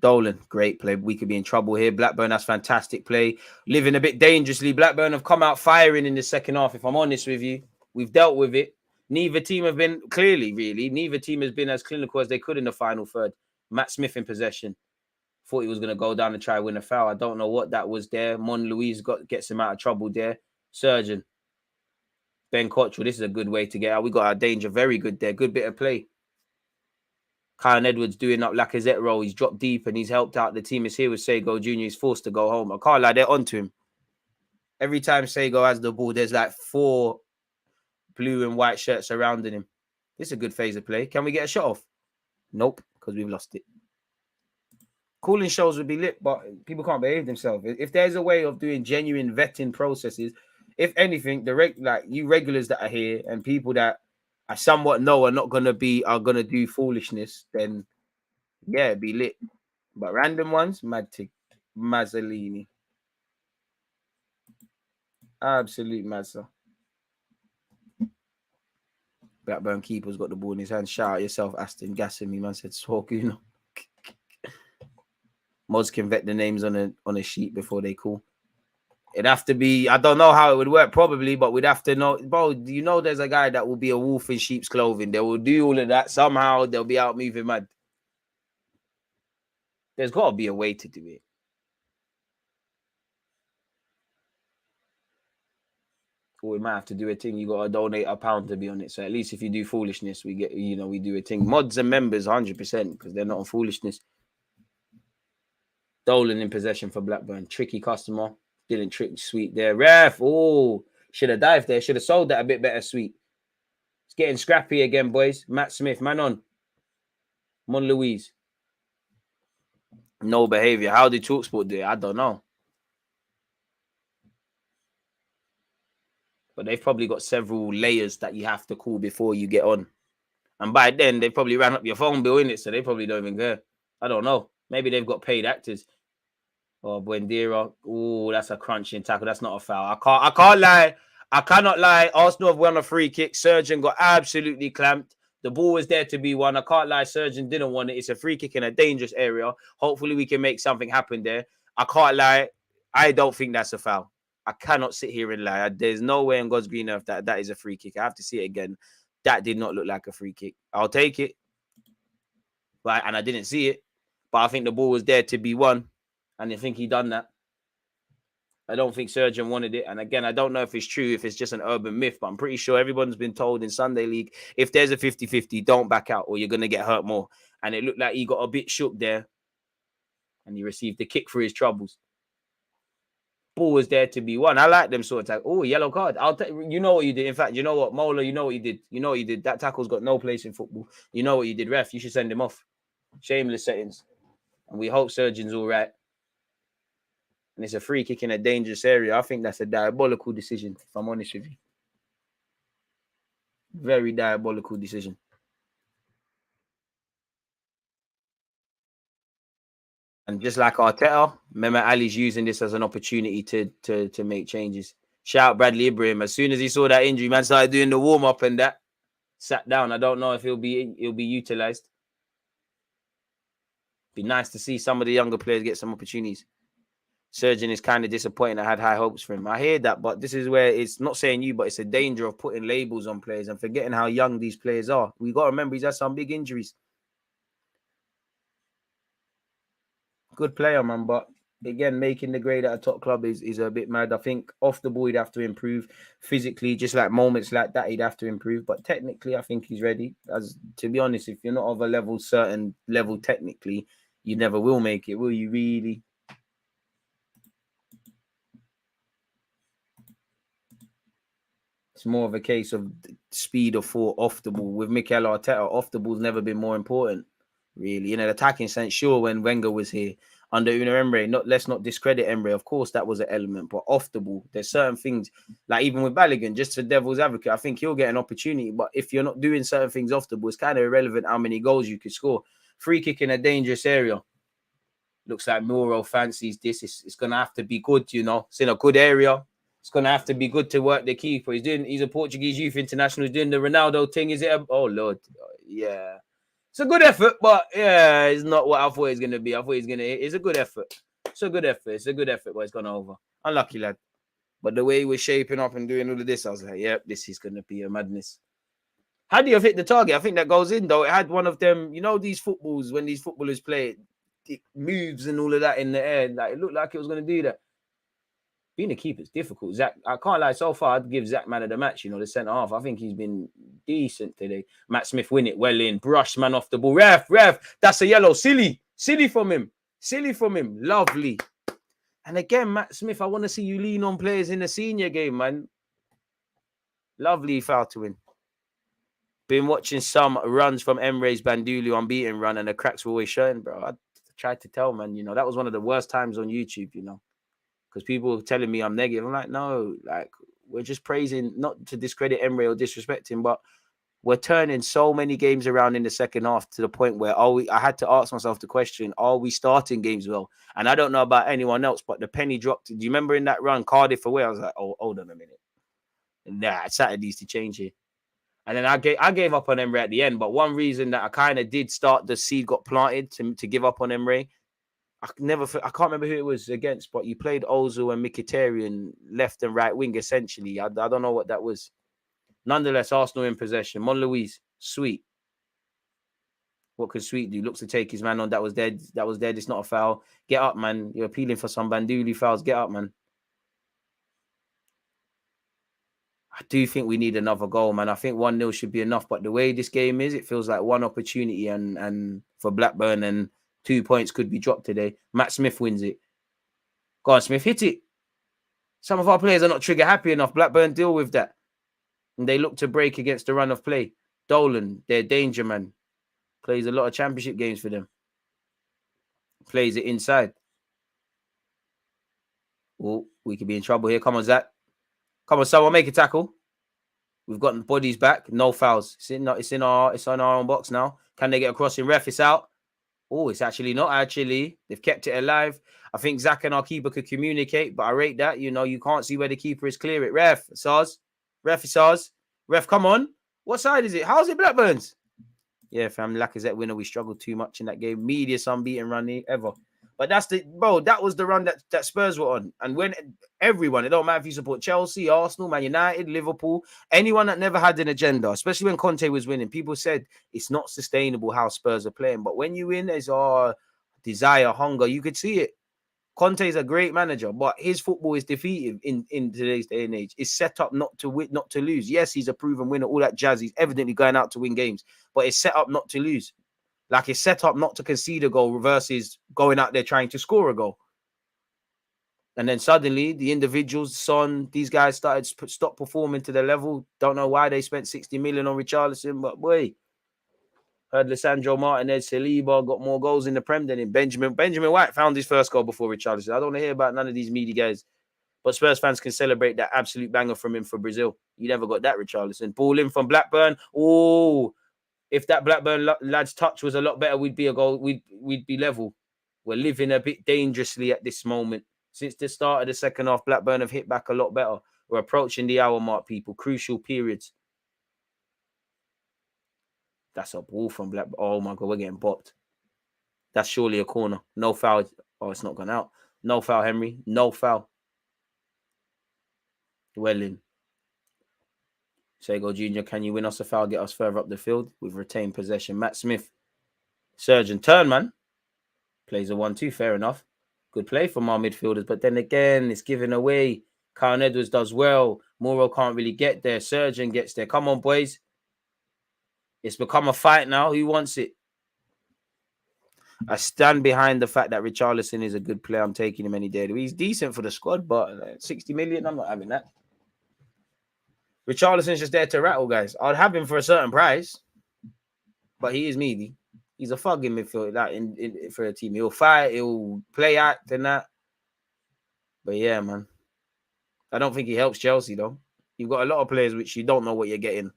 Dolan, great play. We could be in trouble here. Blackburn, that's fantastic play. Living a bit dangerously. Blackburn have come out firing in the second half, if I'm honest with you. We've dealt with it. Neither team have been, clearly, really, neither team has been as clinical as they could in the final third. Matt Smith in possession. Thought he was going to go down and try win a foul. I don't know what that was there. Mon Louise gets him out of trouble there. Surgeon. Ben Cottrell, this is a good way to get out. We got our danger very good there. Good bit of play. Kyle Edwards doing up Lacazette role. He's dropped deep and he's helped out. The team is here with Sego Jr. He's forced to go home. I can't lie, they're onto him. Every time Sego has the ball, there's like 4 blue and white shirts surrounding him. This is a good phase of play. Can we get a shot off? Nope, because we've lost it. Calling shows would be lit, but people can't behave themselves. If there's a way of doing genuine vetting processes, if anything, you regulars that are here and people that I somewhat know are gonna do foolishness, then yeah, be lit. But random ones, mad tick. Mazzolini. Absolute mad, sir. Blackburn keeper's got the ball in his hand. Shout out yourself, Aston. Gassing me, man. Said Swoguna. Mods can vet the names on a sheet before they call. It'd have to be, I don't know how it would work, probably, but we'd have to know. Bro, you know there's a guy that will be a wolf in sheep's clothing. They will do all of that. Somehow they'll be out moving mad. There's got to be a way to do it. Or we might have to do a thing. You got to donate £1 to be on it. So at least if you do foolishness, we get, we do a thing. Mods and members, 100%, because they're not on foolishness. Dolan in possession for Blackburn. Tricky customer. Didn't trick Sweet there. Ref. Oh, should have dived there. Should have sold that a bit better, Sweet. It's getting scrappy again, boys. Matt Smith, man on. Mon Louise. No behavior. How did TalkSport do it? I don't know. But they've probably got several layers that you have to call before you get on. And by then, they probably ran up your phone bill, innit? So they probably don't even care. I don't know. Maybe they've got paid actors. Oh, Buendira. Oh, that's a crunching tackle. That's not a foul. I can't lie. I cannot lie. Arsenal have won a free kick. Surgeon got absolutely clamped. The ball was there to be won. I can't lie. Surgeon didn't want it. It's a free kick in a dangerous area. Hopefully, we can make something happen there. I can't lie. I don't think that's a foul. I cannot sit here and lie. There's no way in God's green earth that is a free kick. I have to see it again. That did not look like a free kick. I'll take it. Right, and I didn't see it. But I think the ball was there to be won. And I think he done that. I don't think Surgeon wanted it. And again, I don't know if it's true, if it's just an urban myth, but I'm pretty sure everyone's been told in Sunday League, if there's a 50-50, don't back out or you're going to get hurt more. And it looked like he got a bit shook there. And he received the kick for his troubles. Ball was there to be won. I like them sort of tackles. Oh, yellow card. You know what you did. In fact, you know what, Mola, you know what you did. You know what you did. That tackle's got no place in football. You know what you did, ref. You should send him off. Shameless settings. And we hope Surgeon's all right. And it's a free kick in a dangerous area. I think that's a diabolical decision, if I'm honest with you. Very diabolical decision. And just like Arteta, Mehmet Ali's using this as an opportunity to make changes. Shout out Bradley Ibrahim. As soon as he saw that injury, man started doing the warm up and that. Sat down. I don't know if he'll be utilized. Be nice to see some of the younger players get some opportunities. Surgeon is kind of disappointing. I had high hopes for him. I hear that, but this is where it's not saying you, but it's a danger of putting labels on players and forgetting how young these players are. We got to remember he's had some big injuries. Good player, man, but again, making the grade at a top club is a bit mad. I think off the ball he'd have to improve physically, just like moments like that he'd have to improve. But technically, I think he's ready. As to be honest, if you're not of a certain level technically, you never will make it, will you? Really? It's more of a case of speed of thought off the ball. With Mikel Arteta, off the ball's never been more important, really. In an attacking sense, sure, when Wenger was here, under Unai Emery, let's not discredit Emery. Of course, that was an element, but off the ball, there's certain things, like even with Balogun, just for devil's advocate, I think he'll get an opportunity. But if you're not doing certain things off the ball, it's kind of irrelevant how many goals you could score. Free kick in a dangerous area. Looks like Muro fancies this. It's going to have to be good, you know. It's in a good area. It's going to have to be good to work the keeper. He's a Portuguese youth international. He's doing the Ronaldo thing. Is it? Oh, Lord. Yeah. It's a good effort, but yeah, it's not what I thought it was going to be. I thought it's a good effort. It's a good effort, but it's gone over. Unlucky, lad. But the way he was shaping up and doing all of this, I was like, yep, this is going to be a madness. Had he have hit the target? I think that goes in, though. It had one of them, you know, these footballs, when these footballers play, it moves and all of that in the air. Like, it looked like it was going to do that. Being a keeper is difficult. Zach, I can't lie. So far, I'd give Zach man of the match. You know, the centre half. I think he's been decent today. Matt Smith win it well in. Brush man off the ball. Ref. That's a yellow. Silly from him. Lovely. And again, Matt Smith, I want to see you lean on players in the senior game, man. Lovely foul to win. Been watching some runs from Emre's Bandulu unbeaten run, and the cracks were always showing, bro. I tried to tell, man. You know, that was one of the worst times on YouTube. You know. Because people were telling me I'm negative. I'm like, no, like, we're just praising, not to discredit Emery or disrespect him, but we're turning so many games around in the second half to the point where I had to ask myself the question, are we starting games well? And I don't know about anyone else, but the penny dropped. Do you remember in that run, Cardiff away? I was like, oh, hold on a minute. Nah, Saturday's to change here. And then I gave up on Emery at the end. But one reason that I kind of did start, the seed got planted to give up on Emery. I can't remember who it was against, but you played Ozil and Mkhitaryan left and right wing, essentially. I don't know what that was. Nonetheless, Arsenal in possession. Monlouise, Sweet. What could Sweet do? Looks to take his man on. That was dead. It's not a foul. Get up, man. You're appealing for some Banduli fouls. Get up, man. I do think we need another goal, man. I think 1-0 should be enough. But the way this game is, it feels like one opportunity and for Blackburn, and 2 points could be dropped today. Matt Smith wins it. Go on, Smith, hit it. Some of our players are not trigger happy enough. Blackburn deal with that. And they look to break against the run of play. Dolan, their danger man. Plays a lot of championship games for them. Plays it inside. Oh, we could be in trouble here. Come on, Zach. Come on, someone make a tackle. We've gotten bodies back. No fouls. It's on our own box now. Can they get across in ref? It's out. Oh, it's actually not actually. They've kept it alive. I think Zach and our keeper could communicate, but I rate that. You know, you can't see where the keeper is. Clear it. Ref, Sars. Ref, Sars. Ref, come on. What side is it? How's it Blackburn's? Yeah, fam, Lacazette winner. We struggled too much in that game. Media's unbeaten run ever. But that was the run that Spurs were on. And when everyone, it don't matter if you support Chelsea, Arsenal, Man United, Liverpool, anyone that never had an agenda, especially when Conte was winning, people said it's not sustainable how Spurs are playing. But when you win, there's desire, hunger. You could see it. Conte is a great manager, but his football is defeated in today's day and age. It's set up not to win, not to lose. Yes, he's a proven winner, all that jazz. He's evidently going out to win games, but it's set up not to lose. Like, it's set up not to concede a goal versus going out there trying to score a goal. And then suddenly the individuals, Son, these guys started to stop performing to the level. Don't know why they spent 60 million on Richarlison, but boy, heard Lisandro Martinez, Saliba got more goals in the Prem than him. Benjamin White found his first goal before Richarlison. I don't want to hear about none of these meaty guys. But Spurs fans can celebrate that absolute banger from him for Brazil. You never got that, Richarlison. Ball in from Blackburn. Oh, if that Blackburn lad's touch was a lot better, we'd be a goal. We'd be level. We're living a bit dangerously at this moment. Since the start of the second half, Blackburn have hit back a lot better. We're approaching the hour mark, people. Crucial periods. That's a ball from Blackburn. Oh, my God, we're getting bopped. That's surely a corner. No foul. Oh, it's not gone out. No foul, Henry. No foul. Well in. Sego Jr., can you win us a foul, get us further up the field? We've retained possession. Matt Smith. Surgeon turn, man. Plays a 1-2, fair enough. Good play from our midfielders, but then again, it's given away. Kyle Edwards does well. Moro can't really get there. Surgeon gets there. Come on, boys. It's become a fight now. Who wants it? I stand behind the fact that Richarlison is a good player. I'm taking him any day. He's decent for the squad, but 60 million, I'm not having that. Richarlison's just there to rattle, guys. I'd have him for a certain price, but he is meaty. He's a fucking midfielder that for a team. He'll fight, he'll play act and that. But yeah, man. I don't think he helps Chelsea, though. You've got a lot of players which you don't know what you're getting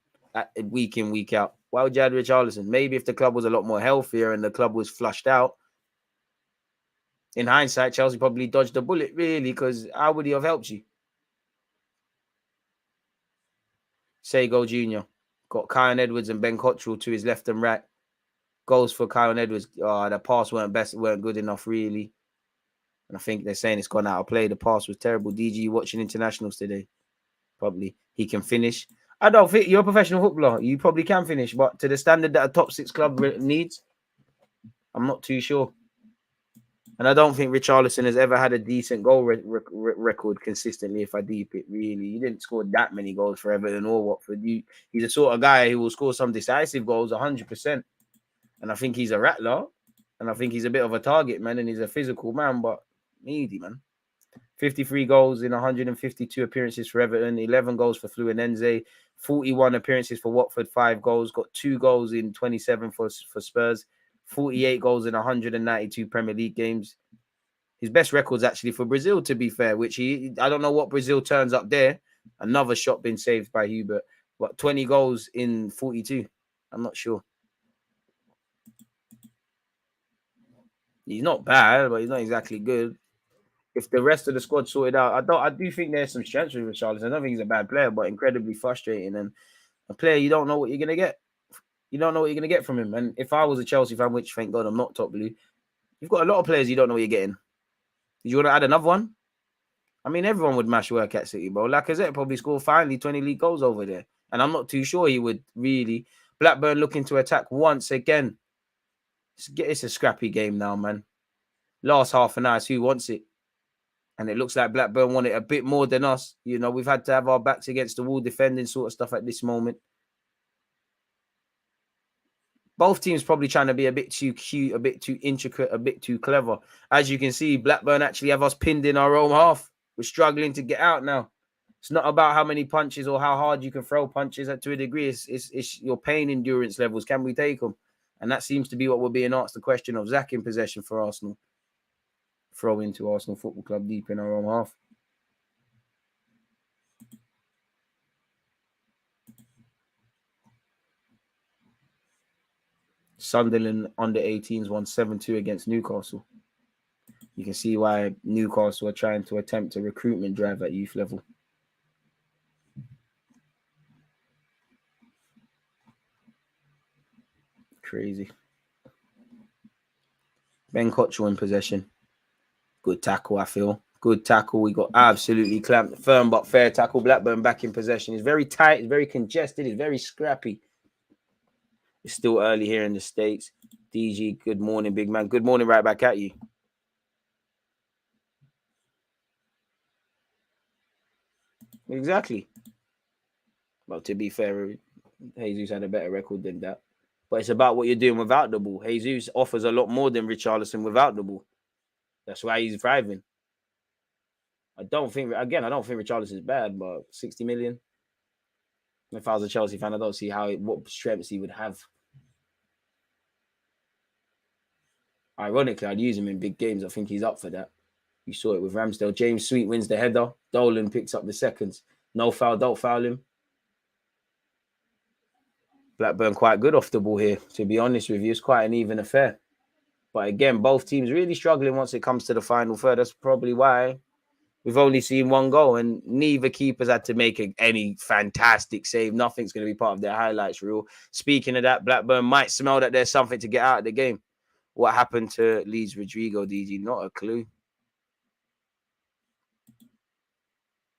week in, week out. Why would you add Richarlison? Maybe if the club was a lot more healthier and the club was flushed out. In hindsight, Chelsea probably dodged the bullet, really, because how would he have helped you? Sego Jr. Got Kyle Edwards and Ben Cottrell to his left and right. Goals for Kyle Edwards. The pass weren't good enough, really. And I think they're saying it's gone out of play. The pass was terrible. DG watching internationals today. Probably. He can finish. I don't think you're a professional footballer. You probably can finish, but to the standard that a top 6 club needs, I'm not too sure. And I don't think Richarlison has ever had a decent goal record consistently, if I deep it, really. He didn't score that many goals for Everton or Watford. He's the sort of guy who will score some decisive goals 100%. And I think he's a rattler. And I think he's a bit of a target man, and he's a physical man, but needy, man. 53 goals in 152 appearances for Everton, 11 goals for Fluminense, 41 appearances for Watford, 5 goals, got 2 goals in 27 for Spurs, 48 goals in 192 Premier League games. His best record's actually for Brazil, to be fair, which I don't know what Brazil turns up there. Another shot been saved by Hubert, but 20 goals in 42. I'm not sure. He's not bad, but he's not exactly good. If the rest of the squad sorted out, I do think there's some strengths with Richarlison. I don't think he's a bad player, but incredibly frustrating. And a player, you don't know what you're going to get. You don't know what you're going to get from him. And if I was a Chelsea fan, which thank God I'm not top blue, you've got a lot of players you don't know what you're getting. Did you want to add another one? I mean, everyone would mash work at City, bro. Lacazette probably scored finally 20 league goals over there. And I'm not too sure he would really. Blackburn looking to attack once again. It's a scrappy game now, man. Last half an hour, who wants it? And it looks like Blackburn want it a bit more than us. You know, we've had to have our backs against the wall defending sort of stuff at this moment. Both teams probably trying to be a bit too cute, a bit too intricate, a bit too clever. As you can see, Blackburn actually have us pinned in our own half. We're struggling to get out now. It's not about how many punches or how hard you can throw punches to a degree. It's your pain endurance levels. Can we take them? And that seems to be what we're being asked, the question of Zach in possession for Arsenal. Throw into Arsenal Football Club deep in our own half. Sunderland under 18s won 7-2 against Newcastle. You can see why Newcastle are trying to attempt a recruitment drive at youth level. Crazy. Ben Cottrell in possession. Good tackle, I feel. Good tackle. We got absolutely clamped. Firm but fair tackle. Blackburn back in possession. It's very tight. It's very congested. It's very scrappy. It's still early here in the States. DG, good morning, big man. Good morning right back at you. Exactly. Well, to be fair, Jesus had a better record than that. But it's about what you're doing without the ball. Jesus offers a lot more than Richarlison without the ball. That's why he's thriving. I don't think Richarlison is bad, but 60 million. If I was a Chelsea fan, I don't see what strengths he would have. Ironically, I'd use him in big games. I think he's up for that. You saw it with Ramsdale. James Sweet wins the header. Dolan picks up the seconds. No foul, don't foul him. Blackburn quite good off the ball here. To be honest with you, it's quite an even affair. But again, both teams really struggling once it comes to the final third. That's probably why we've only seen one goal, and neither keepers had to make any fantastic save. Nothing's going to be part of their highlights reel. Speaking of that, Blackburn might smell that there's something to get out of the game. What happened to Leeds Rodrigo, DG? Not a clue.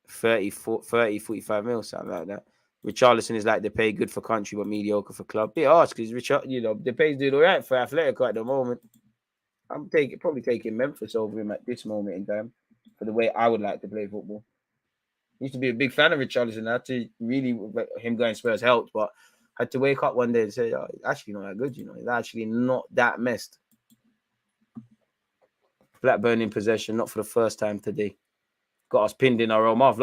30, 45 mil, something like that. Richarlison is like, they pay good for country, but mediocre for club. Bit harsh because Richard, the pay's doing all right for Atletico at the moment. I'm probably taking Memphis over him at this moment in time for the way I would like to play football. Used to be a big fan of Richarlison. I had to really, him going Spurs helped, but I had to wake up one day and say, oh, it's actually not that good, It's actually not that messed. Blackburn in possession, not for the first time today. Got us pinned in our own mouth.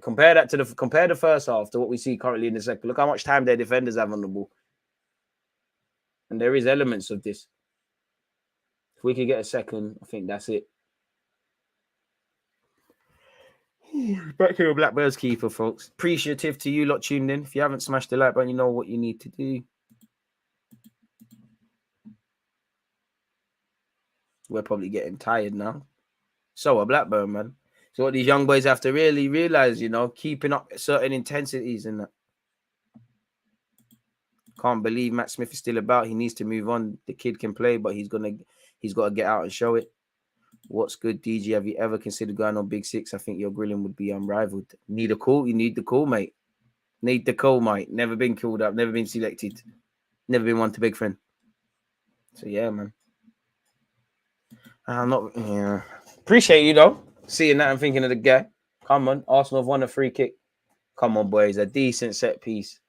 Compare the first half to what we see currently in the second. Look how much time their defenders have on the ball. And there is elements of this. If we could get a second, I think that's it. Back here with Blackbird's keeper, folks. Appreciative to you lot tuned in. If you haven't smashed the like button, you know what you need to do. We're probably getting tired now. So are Blackburn, man. So what these young boys have to really realize, keeping up certain intensities and that. Can't believe Matt Smith is still about. He needs to move on. The kid can play, but he's got to get out and show it. What's good, DG? Have you ever considered going on Big Six? I think your grilling would be unrivaled. Need a call? You need the call, mate. Need the call, mate. Never been called up. Never been selected. Never been one to big friend. So yeah, man. I'm not. Yeah. Appreciate you though. Seeing that and thinking of the guy. Come on, Arsenal have won a free kick. Come on, boys. A decent set piece.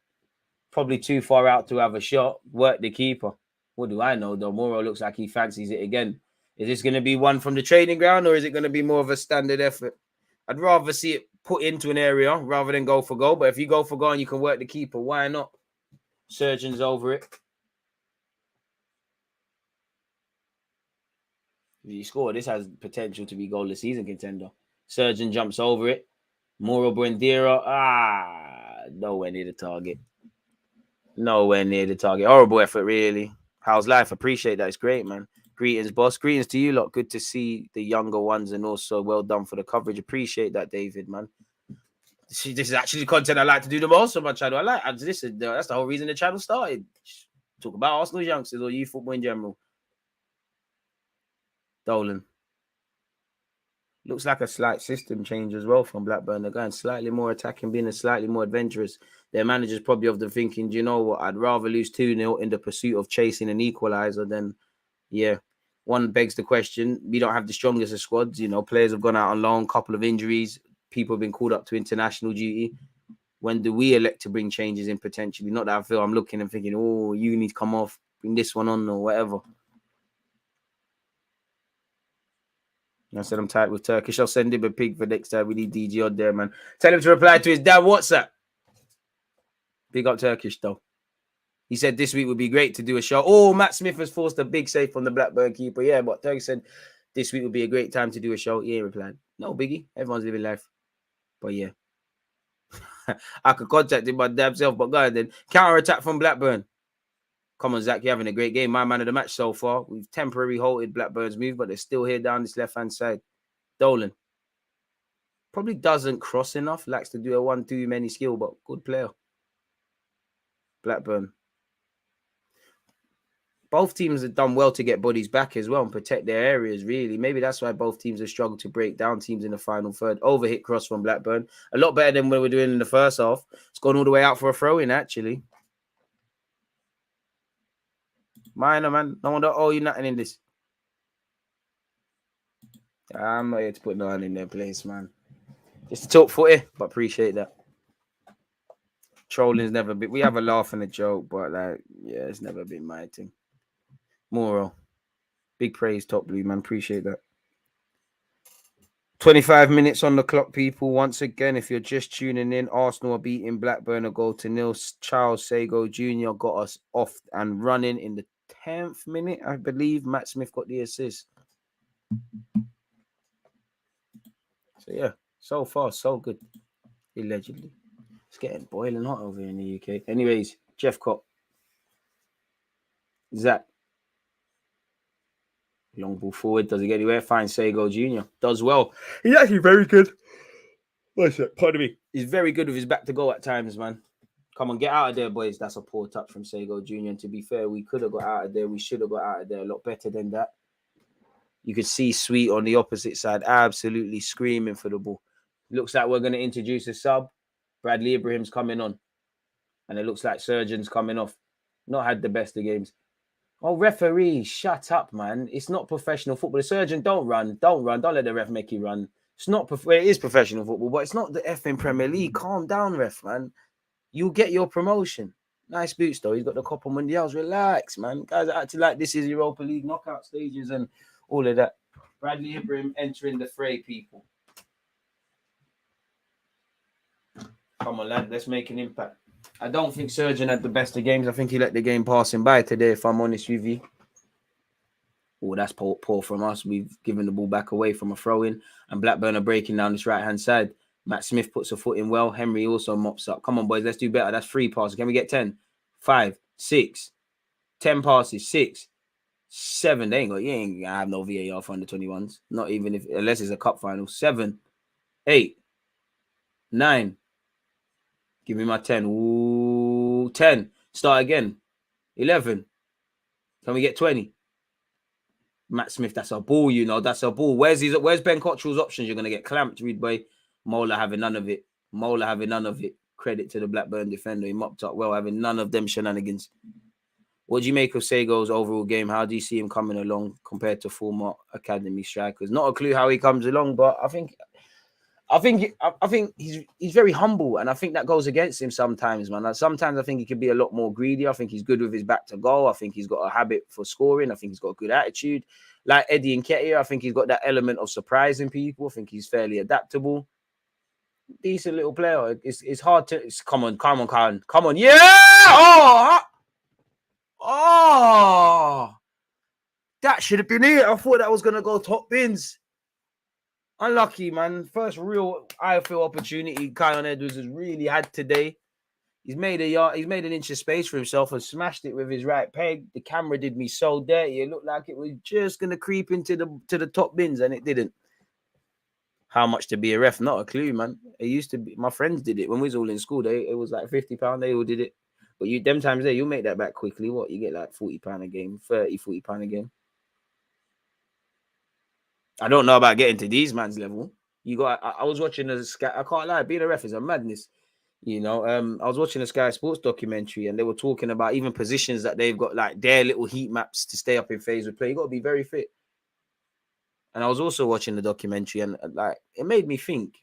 Probably too far out to have a shot. Work the keeper. What do I know, though? Moro looks like he fancies it again. Is this going to be one from the training ground, or is it going to be more of a standard effort? I'd rather see it put into an area rather than go for goal. But if you go for goal and you can work the keeper, why not? Surgeon's over it. If you score, this has potential to be goal of the season contender. Surgeon jumps over it. Moro Buendia. Nowhere near the target. Nowhere near the target. Horrible effort, really. How's life? Appreciate that. It's great, man. Greetings, boss. Greetings to you lot. Good to see the younger ones, and also well done for the coverage. Appreciate that, David, man. This is actually the content I like to do the most on my channel. That's the whole reason the channel started. Talk about Arsenal youngsters or youth football in general. Dolan. Looks like a slight system change as well from Blackburn. They're going slightly more attacking, being slightly more adventurous. Their manager's probably of the thinking, do you know what? I'd rather lose 2-0 in the pursuit of chasing an equaliser than, yeah. One begs the question, we don't have the strongest of squads. Players have gone out on loan, couple of injuries. People have been called up to international duty. When do we elect to bring changes in potentially? Not that I feel I'm looking and thinking, oh, you need to come off, bring this one on or whatever. I said I'm tight with Turkish. I'll send him a pig for next time. We need DG on there, man. Tell him to reply to his dad WhatsApp. Big up Turkish, though. He said this week would be great to do a show. Oh, Matt Smith has forced a big save from the Blackburn keeper. Yeah, but Turkish said this week would be a great time to do a show. He ain't replied. No biggie. Everyone's living life. But yeah. I could contact him by damn self, but go ahead then. Counter-attack from Blackburn. Come on, Zach, you're having a great game. My man of the match so far. We've temporarily halted Blackburn's move, but they're still here down this left-hand side. Dolan. Probably doesn't cross enough. Likes to do a 1-2 many skill, but good player. Blackburn. Both teams have done well to get bodies back as well and protect their areas, really. Maybe that's why both teams have struggled to break down teams in the final third. Overhit cross from Blackburn. A lot better than what we were doing in the first half. It's gone all the way out for a throw-in, actually. Minor, man. No wonder you nothing in this. I'm not here to put no one in their place, man. Just to talk footy, but appreciate that. Trolling's never been. We have a laugh and a joke, but it's never been my thing. Moro. Big praise, Top Blue, man. Appreciate that. 25 minutes on the clock, people. Once again, if you're just tuning in, Arsenal are beating Blackburn a goal to nil. Charles Sago Jr. got us off and running in the 10th minute, I believe. Matt Smith got the assist. So, yeah, so far, so good. Allegedly. It's getting boiling hot over here in the UK. Anyways, Jeff Cott. Zach. Long ball forward. Does he get anywhere? Finds Sego Jr. Does well. He's actually very good. What's that? Pardon me. He's very good with his back to goal at times, man. Come on, get out of there, boys. That's a poor touch from Sego Jr. And to be fair, we could have got out of there. We should have got out of there a lot better than that. You could see Sweet on the opposite side, absolutely screaming for the ball. Looks like we're going to introduce a sub. Bradley Ibrahim's coming on. And it looks like Surgeon's coming off. Not had the best of games. Oh, referee, shut up, man. It's not professional football. The Surgeon, don't run. Don't let the ref make you run. It's not, it is professional football, but it's not the effing Premier League. Calm down, ref, man. You'll get your promotion. Nice boots, though. He's got the Copa Mundials. Relax, man. Guys are acting like this is Europa League knockout stages and all of that. Bradley Ibrahim entering the fray, people. Come on, lad. Let's make an impact. I don't think Surgeon had the best of games. I think he let the game pass him by today, if I'm honest with you. Oh, that's poor from us. We've given the ball back away from a throw-in. And Blackburn are breaking down this right-hand side. Matt Smith puts a foot in well. Henry also mops up. Come on, boys. Let's do better. That's 3 passes. Can we get 10? 5, 6, 10 passes. 6, 7. You ain't gonna have no VAR for under 21s. Not even unless it's a cup final. 7, 8, 9. Give me my 10. Ooh, 10. Start again. 11. Can we get 20? Matt Smith, that's a ball, you know. That's a ball. Where's Ben Cottrell's options? You're going to get clamped, read by Mola having none of it. Credit to the Blackburn defender. He mopped up well, having none of them shenanigans. What do you make of Sego's overall game? How do you see him coming along compared to former academy strikers? Not a clue how he comes along, but I think he's very humble, and I think that goes against him sometimes, man. Sometimes I think he could be a lot more greedy. I think he's good with his back to goal. I think he's got a habit for scoring. I think he's got a good attitude. Like Eddie Nketiah, I think he's got that element of surprising people. I think he's fairly adaptable. Decent little player. It's hard to... Come on. Yeah! Oh! That should have been it. I thought that was going to go top bins. Unlucky, man. First real IFL opportunity Kion Edwards has really had today. He's made an inch of space for himself and smashed it with his right peg. The camera did me so dirty. It looked like it was just gonna creep into the top bins, and it didn't. How much to be a ref? Not a clue, man. It used to be. My friends did it when we was all in school. It was like £50. They all did it. But them times you'll make that back quickly. What? You get like £40 a game, £40 a game. I don't know about getting to these man's level. I was watching a Sky. I can't lie, being a ref is a madness. You know, I was watching a Sky Sports documentary, and they were talking about even positions that they've got like their little heat maps to stay up in phase with play. You got to be very fit. And I was also watching the documentary, and like it made me think: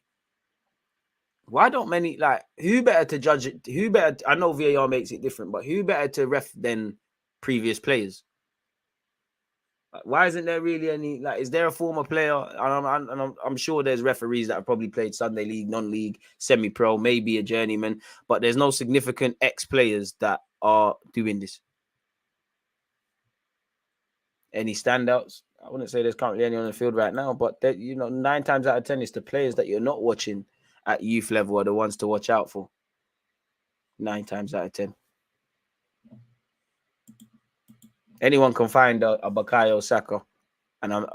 why don't many who better to judge it? Who better? I know VAR makes it different, but who better to ref than previous players? Why isn't there really any, is there a former player? I'm sure there's referees that have probably played Sunday League, non-league, semi-pro, maybe a journeyman, but there's no significant ex-players that are doing this. Any standouts? I wouldn't say there's currently any on the field right now, but 9 times out of 10, it's the players that you're not watching at youth level are the ones to watch out for. 9 times out of 10. Anyone can find a Bukayo Saka, and I'm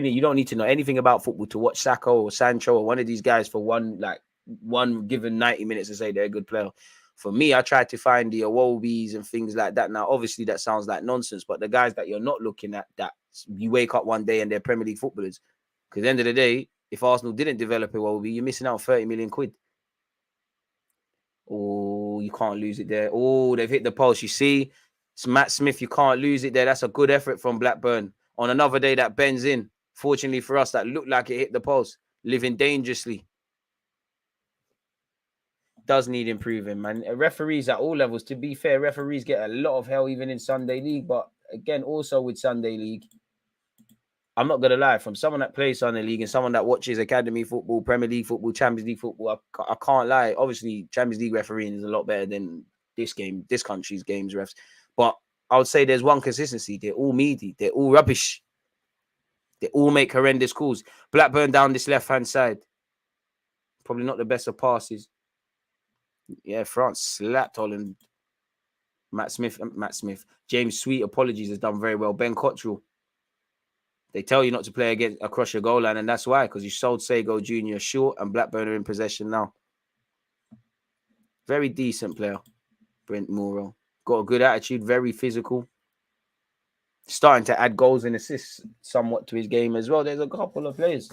you don't need to know anything about football to watch Saka or Sancho or one of these guys for one given 90 minutes to say they're a good player. For me, I tried to find the Iwobis and things like that. Now, obviously, that sounds like nonsense, but the guys that you're not looking at, that you wake up one day and they're Premier League footballers. Because at the end of the day, if Arsenal didn't develop Iwobi, you're missing out 30 million quid. Oh, you can't lose it there. Oh, they've hit the post. You see? It's Matt Smith, you can't lose it there. That's a good effort from Blackburn. On another day, that bends in. Fortunately for us, that looked like it hit the post. Living dangerously. Does need improving, man. Referees at all levels, to be fair, referees get a lot of hell even in Sunday League. But again, also with Sunday League, I'm not going to lie, from someone that plays Sunday League and someone that watches Academy football, Premier League football, Champions League football, I can't lie. Obviously, Champions League refereeing is a lot better than this country's games refs. But I would say there's one consistency. They're all meaty. They're all rubbish. They all make horrendous calls. Blackburn down this left-hand side. Probably not the best of passes. Yeah, France slapped Holland. Matt Smith. James Sweet, apologies, has done very well. Ben Cottrell. They tell you not to play across your goal line, and that's why, because you sold Sego Jr. short and Blackburn are in possession now. Very decent player, Brent Morrow. Got a good attitude, very physical. Starting to add goals and assists somewhat to his game as well. There's a couple of players.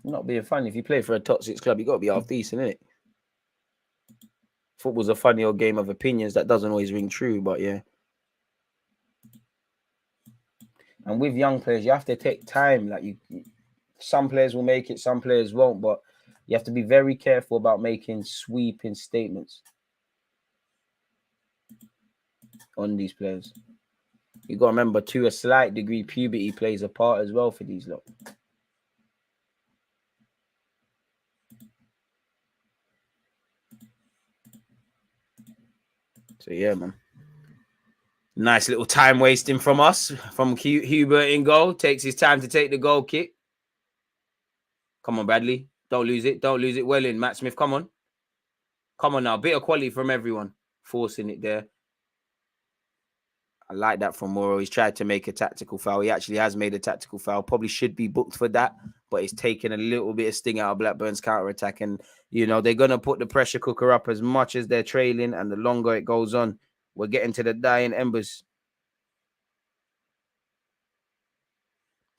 Not being funny, if you play for a top 6 club, you got to be half decent, innit? Football's a funny old game of opinions that doesn't always ring true, but yeah. And with young players, you have to take time. Like some players will make it, some players won't, but you have to be very careful about making sweeping statements on these players. You got to remember, to a slight degree, puberty plays a part as well for these lot. So yeah, man. Nice little time wasting from us, from Hubert in goal. Takes his time to take the goal kick. Come on, Bradley. Don't lose it. Don't lose it. Well in, Matt Smith. Come on. Come on now. Bit of quality from everyone. Forcing it there. I like that from Morrow. He's tried to make a tactical foul. He actually has made a tactical foul. Probably should be booked for that, but it's taken a little bit of sting out of Blackburn's counter-attack. And, you know, they're going to put the pressure cooker up as much as they're trailing, and the longer it goes on, we're getting to the dying embers.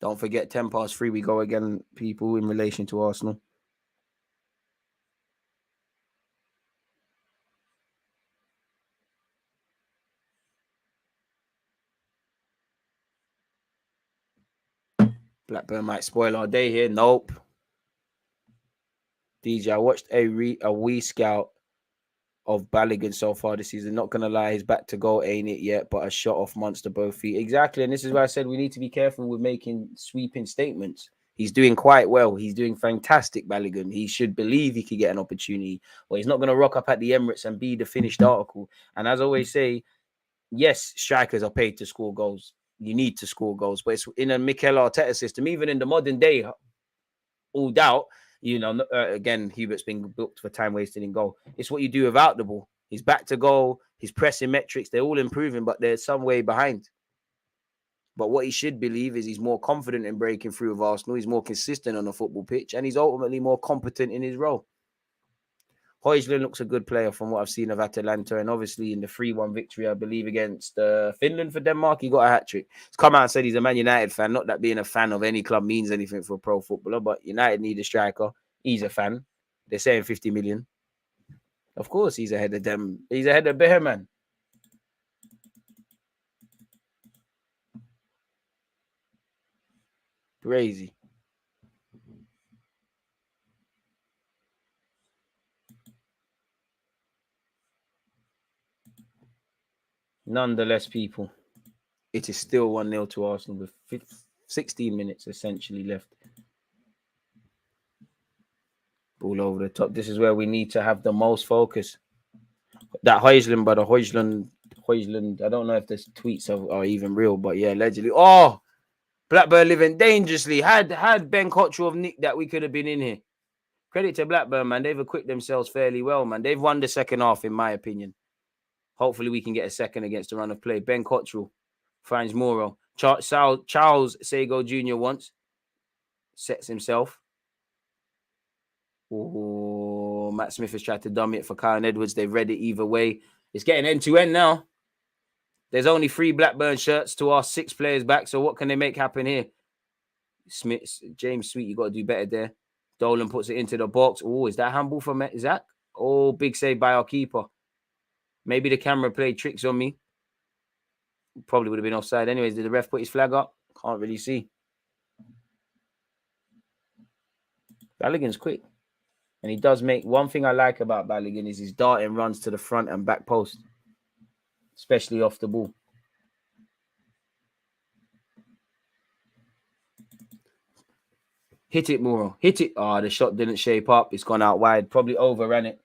Don't forget, 3:10 we go again, people, in relation to Arsenal. Blackburn might spoil our day here. Nope. DJ, I watched a wee scout of Balogun so far this season. Not going to lie, he's back to goal, ain't it yet? But a shot off monster both feet. Exactly. And this is why I said we need to be careful with making sweeping statements. He's doing quite well. He's doing fantastic, Balogun. He should believe he could get an opportunity. But he's not going to rock up at the Emirates and be the finished article. And as I always say, yes, strikers are paid to score goals. You need to score goals, but it's in a Mikel Arteta system, even in the modern day, all doubt, you know, again, Hubert's been booked for time wasting in goal. It's what you do without the ball. He's back to goal. His pressing metrics, they're all improving, but they're some way behind. But what he should believe is he's more confident in breaking through with Arsenal. He's more consistent on the football pitch, and he's ultimately more competent in his role. Højlund looks a good player from what I've seen of Atalanta, and obviously in the 3-1 victory, I believe, against Finland for Denmark, he got a hat-trick. He's come out and said he's a Man United fan. Not that being a fan of any club means anything for a pro footballer, but United need a striker. He's a fan. They're saying 50 million. Of course, he's ahead of them. He's ahead of Beherman. Crazy. Nonetheless, people, it is still 1-0 to Arsenal with 16 minutes essentially left. Ball over the top. This is where we need to have the most focus. That Højlund, but Højlund, I don't know if the tweets are even real, but yeah, allegedly. Oh, Blackburn living dangerously. Had Ben Cottrell of Nick that we could have been in here. Credit to Blackburn, man. They've equipped themselves fairly well, man. They've won the second half, in my opinion. Hopefully, we can get a second against the run of play. Ben Cottrell finds Morrow. Charles Sego Jr. once sets himself. Oh, Matt Smith has tried to dummy it for Kyle Edwards. They've read it either way. It's getting end-to-end now. There's only 3 Blackburn shirts to our 6 players back. So what can they make happen here? James Sweet, you got to do better there. Dolan puts it into the box. Oh, is that handball for Zach? Oh, big save by our keeper. Maybe the camera played tricks on me. Probably would have been offside anyways. Did the ref put his flag up? Can't really see. Balogun's quick. And he does make... One thing I like about Balogun is his darting runs to the front and back post. Especially off the ball. Hit it, Morrow. Hit it. Oh, the shot didn't shape up. It's gone out wide. Probably overran it.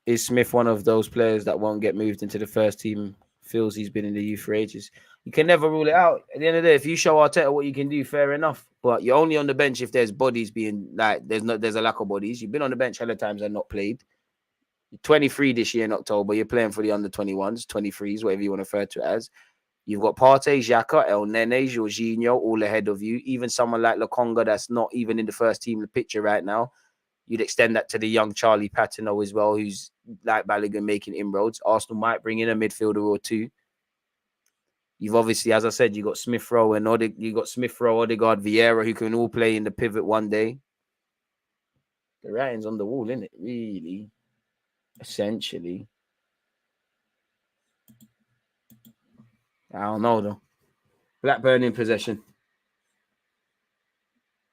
Is Smith one of those players that won't get moved into the first team Feels he's been in the youth for ages. You can never rule it out. At the end of the day, if you show Arteta what you can do, fair enough. But you're only on the bench if there's bodies being like there's a lack of bodies. You've been on the bench hella times and not played. You're 23 this year in October. You're playing for the under 21s, 23s, whatever you want to refer to it as. You've got Partey, Xhaka, El Nene, Jorginho all ahead of you. Even someone like Lokonga that's not even in the first team in the picture right now. You'd extend that to the young Charlie Patino as well, who's like Balogun making inroads. Arsenal might bring in a midfielder or two. You've obviously, as I said, you got Smith Rowe and Odegaard, Vieira, who can all play in the pivot one day. The writing's on the wall, isn't it? Really, essentially. I don't know though. Blackburn in possession.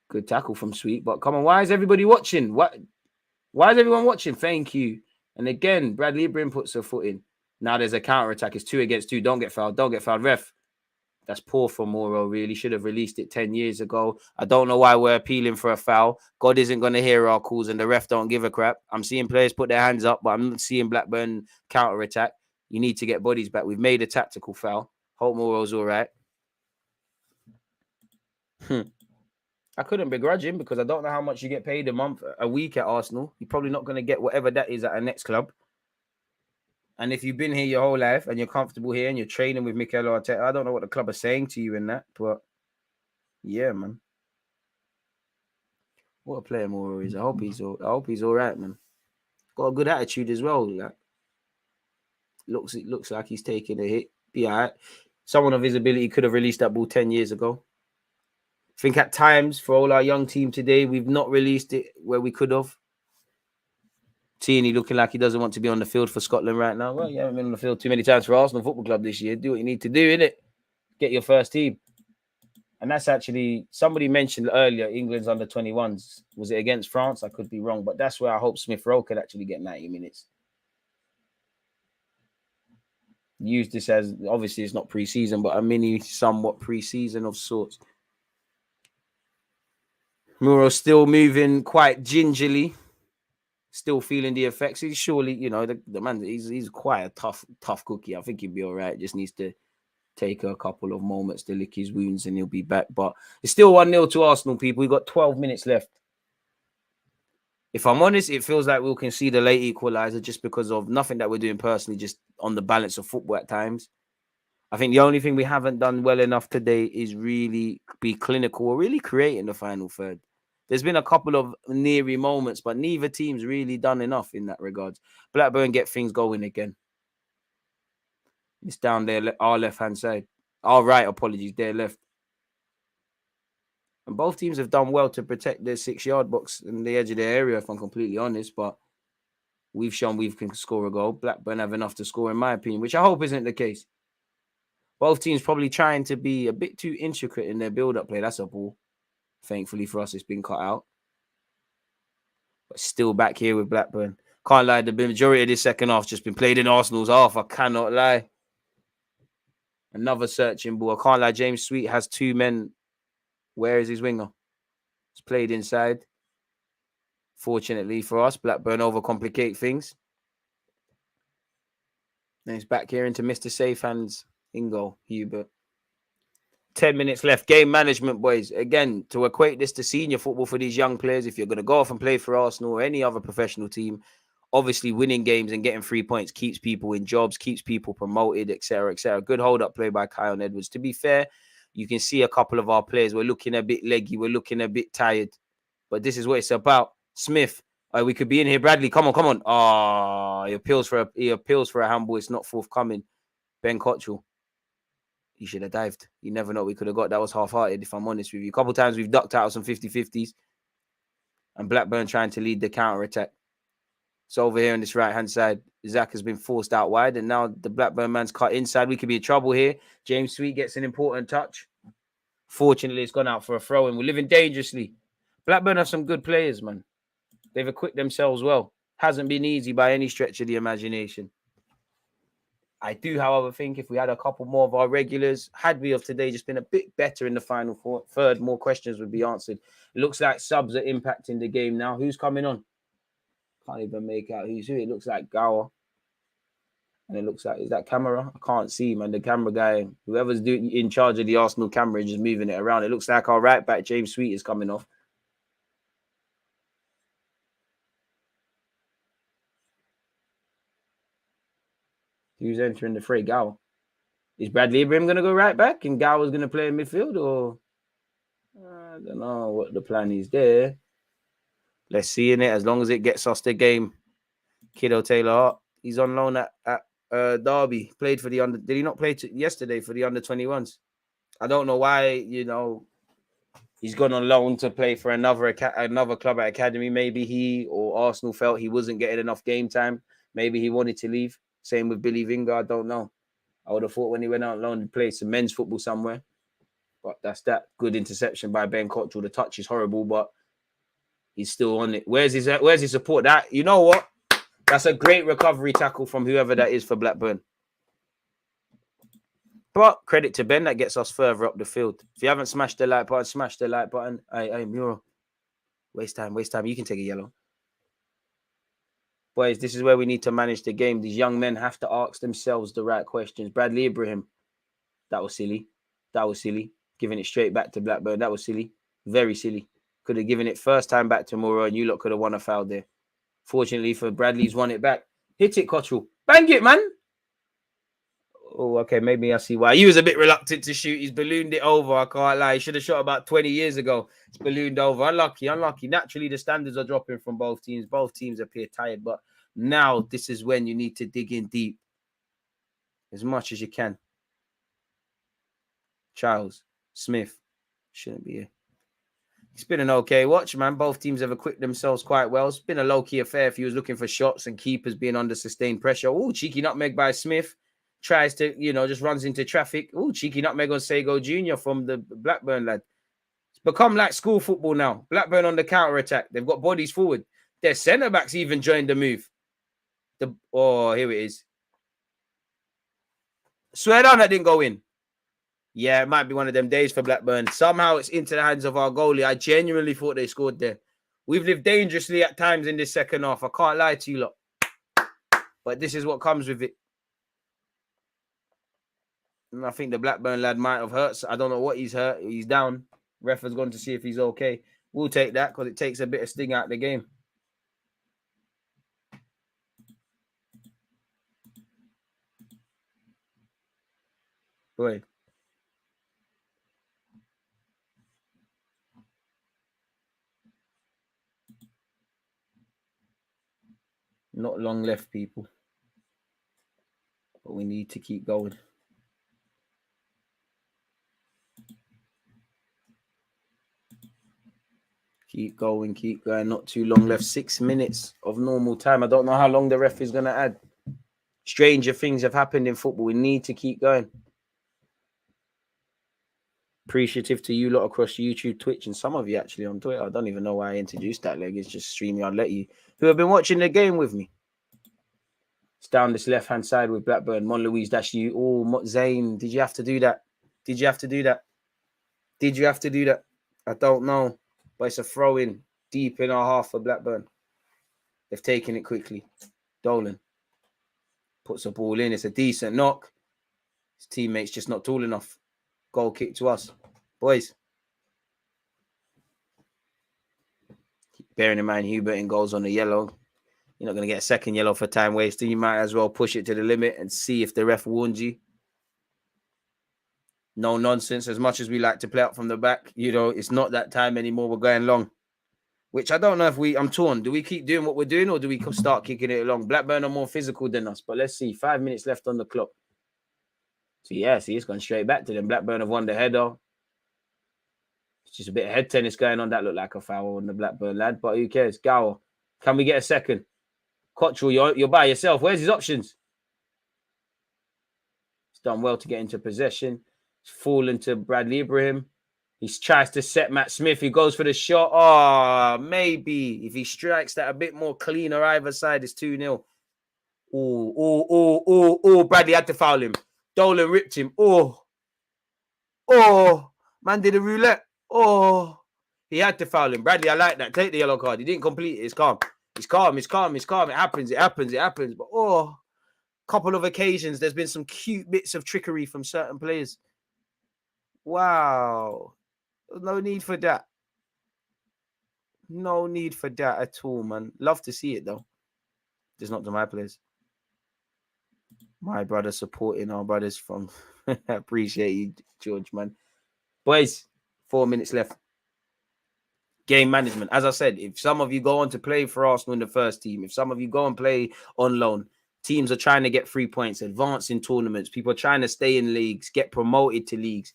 Good tackle from Sweet, but come on, why is everybody watching? Why is everyone watching? Thank you. And again, Bradley Ibrahim puts her foot in. Now there's a counter attack. It's 2 against 2. Don't get fouled. Don't get fouled. Ref. That's poor from Moro, really. Should have released it 10 years ago. I don't know why we're appealing for a foul. God isn't going to hear our calls and the ref don't give a crap. I'm seeing players put their hands up, but I'm not seeing Blackburn counter attack. You need to get bodies back. We've made a tactical foul. Hope Moro's all right. I couldn't begrudge him because I don't know how much you get paid a week at Arsenal. You're probably not going to get whatever that is at a next club. And if you've been here your whole life and you're comfortable here and you're training with Mikel Arteta, I don't know what the club are saying to you in that, but yeah, man. What a player Moro is. I hope he's all right, man. Got a good attitude as well. Like, it looks like he's taking a hit. Be all right. Someone of his ability could have released that ball 10 years ago. I think at times for all our young team today, we've not released it where we could have. Tierney looking like he doesn't want to be on the field for Scotland right now. Well, you haven't been on the field too many times for Arsenal Football Club this year. Do what you need to do, innit? Get your first team. And that's actually, somebody mentioned earlier, England's under 21s. Was it against France? I could be wrong, but that's where I hope Smith Rowe could actually get 90 minutes. Use this as, obviously it's not pre-season, but a mini somewhat pre-season of sorts. Muro still moving quite gingerly. Still feeling the effects. He's surely, the man, he's quite a tough cookie. I think he'll be all right. Just needs to take a couple of moments to lick his wounds and he'll be back. But it's still 1-0 to Arsenal, people. We've got 12 minutes left. If I'm honest, it feels like we'll concede a late equalizer just because of nothing that we're doing personally, just on the balance of football at times. I think the only thing we haven't done well enough today is really be clinical or really create in the final third. There's been a couple of neary moments, but neither team's really done enough in that regard. Blackburn get things going again. It's down there, our left-hand side. Our right, apologies, their left. And both teams have done well to protect their 6-yard box and the edge of their area, if I'm completely honest. But we've shown we can score a goal. Blackburn have enough to score, in my opinion, which I hope isn't the case. Both teams probably trying to be a bit too intricate in their build-up play. That's a ball. Thankfully for us, it's been cut out. But still back here with Blackburn. Can't lie, the majority of this second half just been played in Arsenal's half. I cannot lie. Another searching ball. I can't lie, James Sweet has 2 men. Where is his winger? It's played inside. Fortunately for us, Blackburn overcomplicate things. And it's back here into Mr. Safe Hands in goal, Hubert. 10 minutes left. Game management, boys. Again, to equate this to senior football for these young players, if you're going to go off and play for Arsenal or any other professional team, obviously winning games and getting 3 points keeps people in jobs, keeps people promoted, etc., etc. Good hold-up play by Kyle Edwards. To be fair, you can see a couple of our players. We're looking a bit leggy. We're looking a bit tired. But this is what it's about. Smith, we could be in here. Bradley, come on. He appeals for a handball. It's not forthcoming. Ben Cottrell. He should have dived. You never know what we could have got. That was half-hearted, if I'm honest with you. A couple of times we've ducked out of some 50-50s. And Blackburn trying to lead the counter-attack. So over here on this right-hand side, Zach has been forced out wide. And now the Blackburn man's cut inside. We could be in trouble here. James Sweet gets an important touch. Fortunately, it's gone out for a throw. And we're living dangerously. Blackburn have some good players, man. They've equipped themselves well. Hasn't been easy by any stretch of the imagination. I do, however, think if we had a couple more of our regulars, had we of today just been a bit better in the final third, more questions would be answered. It looks like subs are impacting the game now. Who's coming on? Can't even make out who's who. It looks like Gower. And it looks like, is that camera? I can't see, man. The camera guy, whoever's in charge of the Arsenal camera, is just moving it around. It looks like our right back, James Sweet, is coming off. Who's entering the fray? Gow. Is Bradley Ibrahim going to go right back and Gow is going to play in midfield? Or I don't know what the plan is there. Let's see in it. As long as it gets us the game. Kiddo Taylor, he's on loan at Derby. Played for the under. Did he not play yesterday for the under-21s? I don't know why, he's gone on loan to play for another club at academy. Maybe he or Arsenal felt he wasn't getting enough game time. Maybe he wanted to leave. Same with Billy Vinger. I don't know. I would have thought when he went out on loan to play some men's football somewhere. But that's that. Good interception by Ben Cottrell. The touch is horrible, but he's still on it. Where's his support? That, you know what? That's a great recovery tackle from whoever that is for Blackburn. But credit to Ben, that gets us further up the field. If you haven't smashed the like button, smash the like button. Hey, Muro. Waste time. You can take a yellow. Boys, this is where we need to manage the game. These young men have to ask themselves the right questions. Bradley Ibrahim. That was silly. Giving it straight back to Blackburn. That was silly. Very silly. Could have given it first time back to Muro and you lot could have won a foul there. Fortunately for Bradley, he's won it back. Hit it, Cottrell. Bang it, man. Oh, okay. Maybe I see why. He was a bit reluctant to shoot. He's ballooned it over. I can't lie. He should have shot about 20 years ago. It's ballooned over. Unlucky. Naturally, the standards are dropping from both teams. Both teams appear tired. But now this is when you need to dig in deep as much as you can. Charles Smith shouldn't be here. It's been an okay watch, man. Both teams have equipped themselves quite well. It's been a low-key affair if he was looking for shots and keepers being under sustained pressure. Oh, cheeky nutmeg by Smith. Tries to, just runs into traffic. Oh, cheeky nutmeg on Sego Jr. from the Blackburn lad. It's become like school football now. Blackburn on the counter-attack. They've got bodies forward. Their centre-backs even joined the move. Here it is. Swear down that didn't go in. Yeah, it might be one of them days for Blackburn. Somehow it's into the hands of our goalie. I genuinely thought they scored there. We've lived dangerously at times in this second half. I can't lie to you lot. But this is what comes with it. And I think the Blackburn lad might have hurt. I don't know what he's hurt. He's down. Ref has gone to see if he's okay. We'll take that because it takes a bit of sting out of the game. Boy. Not long left, people. But we need to keep going. Keep going. Not too long left. 6 minutes of normal time. I don't know how long the ref is going to add. Stranger things have happened in football. We need to keep going. Appreciative to you lot across YouTube, Twitch, and some of you actually on Twitter. I don't even know why I introduced that leg. It's just StreamYard let you, who have been watching the game with me. It's down this left-hand side with Blackburn. Mon Louise, that's you. Oh, Zane, did you have to do that? I don't know. But it's a throw-in deep in our half for Blackburn. They've taken it quickly. Dolan puts a ball in. It's a decent knock. His teammate's just not tall enough. Goal kick to us. Boys. Bearing in mind, Hubert in goals on the yellow. You're not going to get a second yellow for time wasting. You might as well push it to the limit and see if the ref warns you. No nonsense. As much as we like to play up from the back, it's not that time anymore. We're going long. Which I don't know if I'm torn. Do we keep doing what we're doing or do we start kicking it along? Blackburn are more physical than us. But let's see. 5 minutes left on the clock. So, it's gone straight back to them. Blackburn have won the header. It's just a bit of head tennis going on. That looked like a foul on the Blackburn lad. But who cares? Gower. Can we get a second? Cottrell, you're by yourself. Where's his options? He's done well to get into possession. He's fallen to Bradley Ibrahim. He tries to set Matt Smith. He goes for the shot. Oh, maybe. If he strikes that a bit more cleaner either side, it's 2-0. Oh, Bradley had to foul him. Dolan ripped him. Oh, man did a roulette. Oh, he had to foul him. Bradley, I like that. Take the yellow card. He didn't complete it. It's calm. It's calm. It happens. But couple of occasions, there's been some cute bits of trickery from certain players. Wow. No need for that. No need for that at all, man. Love to see it, though. Just not to my players. My brother supporting our brothers from... Appreciate you, George, man. Boys, 4 minutes left. Game management. As I said, if some of you go on to play for Arsenal in the first team, if some of you go and play on loan, teams are trying to get 3 points, advance in tournaments. People are trying to stay in leagues, get promoted to leagues.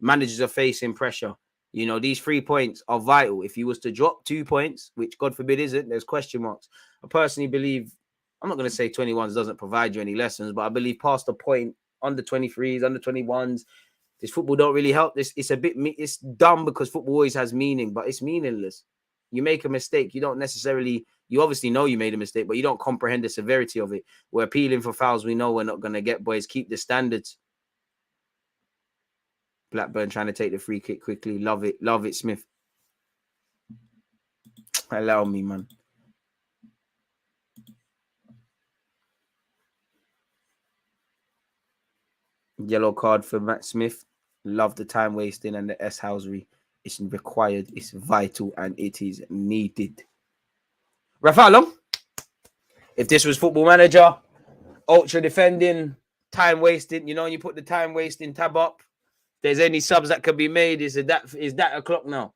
Managers are facing pressure. You know, these 3 points are vital. If you was to drop 2 points, which God forbid isn't, there's question marks. I personally believe, I'm not going to say 21s doesn't provide you any lessons, but I believe past the point, under 23s, under 21s, this football don't really help. It's a bit, it's dumb because football always has meaning, but it's meaningless. You make a mistake, you don't necessarily, you obviously know you made a mistake, but you don't comprehend the severity of it. We're appealing for fouls we know we're not going to get, boys. Keep the standards. Blackburn trying to take the free kick quickly. Love it, Smith. Allow me, man. Yellow card for Matt Smith. Love the time wasting and the S-housery. It's required, it's vital, and it is needed. Rafael, if this was Football Manager, ultra defending, time wasting, you know, you put the time wasting tab up. There's any subs that could be made. Is that a clock now?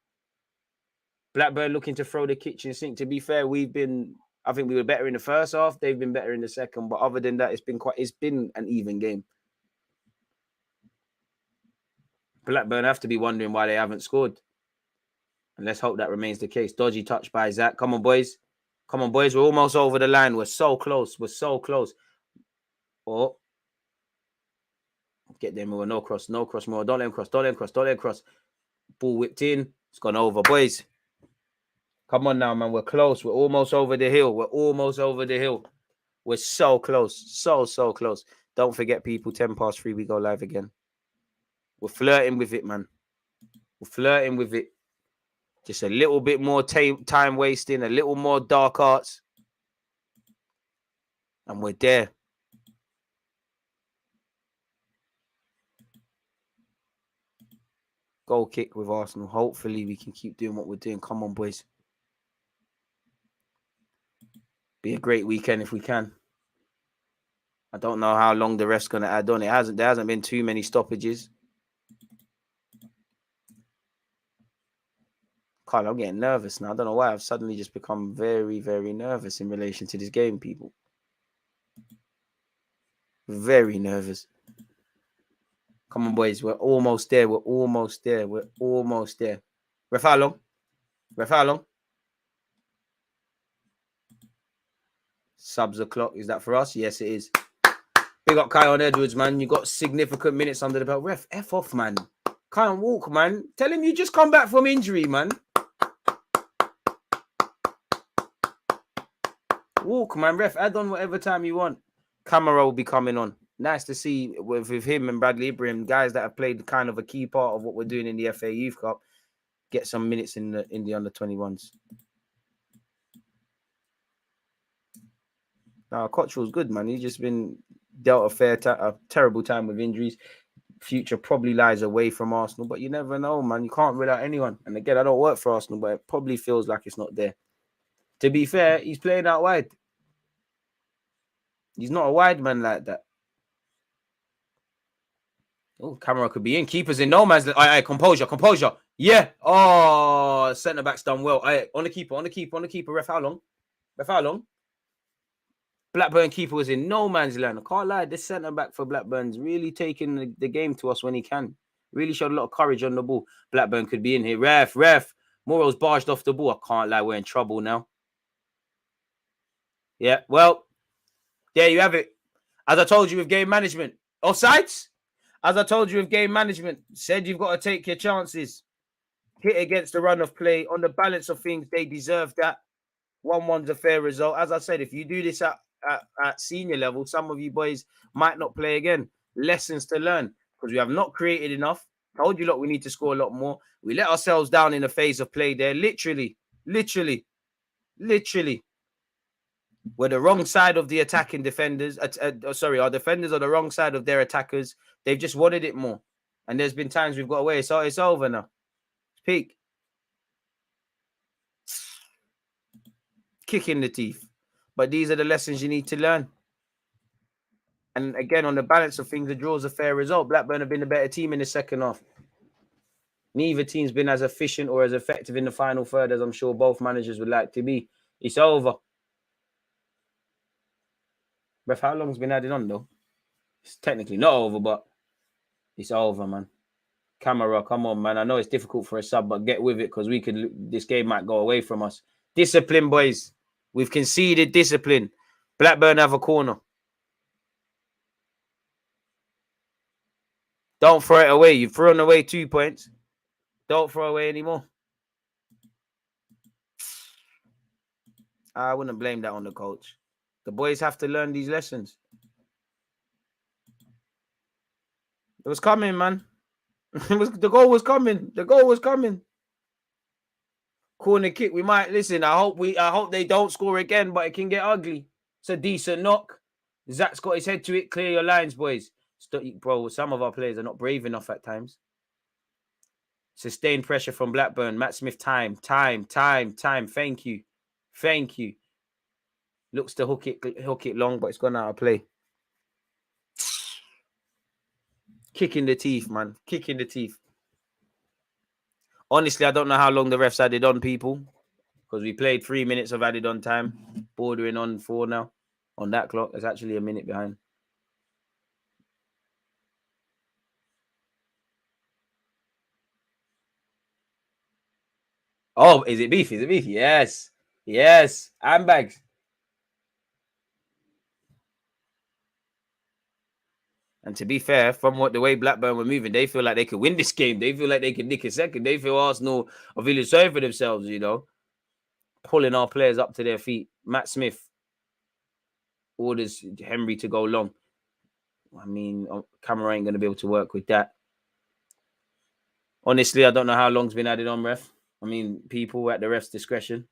Blackburn looking to throw the kitchen sink. To be fair, I think we were better in the first half. They've been better in the second. But other than that, it's been an even game. Blackburn have to be wondering why they haven't scored. And let's hope that remains the case. Dodgy touch by Zach. Come on, boys. Come on, boys. We're almost over the line. We're so close. We're so close. Oh. Get them more. No cross. No cross more. Don't let him cross. Don't let him cross. Don't let him cross. Ball whipped in. It's gone over. Boys. Come on now, man. We're close. We're almost over the hill. We're almost over the hill. We're so close. So close. Don't forget, people. 10 past 3. We go live again. We're flirting with it, man. We're flirting with it. Just a little bit more time wasting, a little more dark arts. And we're there. Goal kick with Arsenal. Hopefully we can keep doing what we're doing. Come on, boys. Be a great weekend if we can. I don't know how long the ref's going to add on. There hasn't been too many stoppages. Carl, I'm getting nervous now. I don't know why. I've suddenly just become very, very nervous in relation to this game, people. Very nervous. Come on, boys. We're almost there. We're almost there. We're almost there. Ref, how long? Ref, how long? Subs o'clock. Is that for us? Yes, it is. Big up Kyle Edwards, man. You got significant minutes under the belt. Ref, F off, man. Can't walk, man. Tell him you just come back from injury, man. Walk, man. Ref, add on whatever time you want. Camera will be coming on. Nice to see with him and Bradley Ibrahim, guys that have played kind of a key part of what we're doing in the FA Youth Cup, get some minutes in the under 21s. Now, Cottrell's good, man. He's just been dealt a terrible time with injuries. Future probably lies away from Arsenal, but you never know, man. You can't rule out anyone. And again, I don't work for Arsenal, but it probably feels like it's not there. To be fair, he's playing out wide. He's not a wide man like that. Oh, camera could be in. Keeper's in no man's. Composure. Yeah. Oh, centre back's done well. On the keeper. Ref, how long? Blackburn keeper was in no man's land. I can't lie. This centre back for Blackburn's really taking the game to us when he can. Really showed a lot of courage on the ball. Blackburn could be in here. Ref. Morrow's barged off the ball. I can't lie. We're in trouble now. Yeah. Well, there you have it. As I told you with game management. Offsides? As I told you with game management, said you've got to take your chances. Hit against the run of play. On the balance of things, they deserve that. 1-1's a fair result. As I said, if you do this at senior level, some of you boys might not play again. Lessons to learn because we have not created enough. Told you, look, we need to score a lot more. We let ourselves down in the phase of play there. Literally. We're the wrong side of the attacking defenders. Our defenders are the wrong side of their attackers. They've just wanted it more. And there's been times we've got away. So it's over now. It's peak. Kick in the teeth. But these are the lessons you need to learn. And again, on the balance of things, the draw's a fair result. Blackburn have been the better team in the second half. Neither team's been as efficient or as effective in the final third as I'm sure both managers would like to be. It's over. Ref, how long's been added on though? It's technically not over, but it's over, man. Camera, come on, man. I know it's difficult for a sub, but get with it because this game might go away from us. Discipline, boys. We've conceded discipline. Blackburn have a corner. Don't throw it away. You've thrown away 2 points. Don't throw away anymore. I wouldn't blame that on the coach. The boys have to learn these lessons. It was coming, man. The goal was coming. The goal was coming. Corner kick. We might listen. I hope they don't score again, but it can get ugly. It's a decent knock. Zach's got his head to it. Clear your lines, boys. Bro, some of our players are not brave enough at times. Sustained pressure from Blackburn. Matt Smith, time. Thank you. Looks to hook it long, but it's gone out of play. Kick in the teeth, man. Kick in the teeth. Honestly, I don't know how long the refs added on, people, because we played 3 minutes of added on time, bordering on 4 now. On that clock, it's actually a minute behind. Oh, is it beef? Is it beef? Yes. Handbags. And to be fair, from the way Blackburn were moving, they feel like they could win this game. They feel like they could nick a second. They feel Arsenal are feeling sorry for themselves, you know. Pulling our players up to their feet. Matt Smith orders Henry to go long. I mean, camera ain't going to be able to work with that. Honestly, I don't know how long's been added on, ref. I mean, people at the ref's discretion.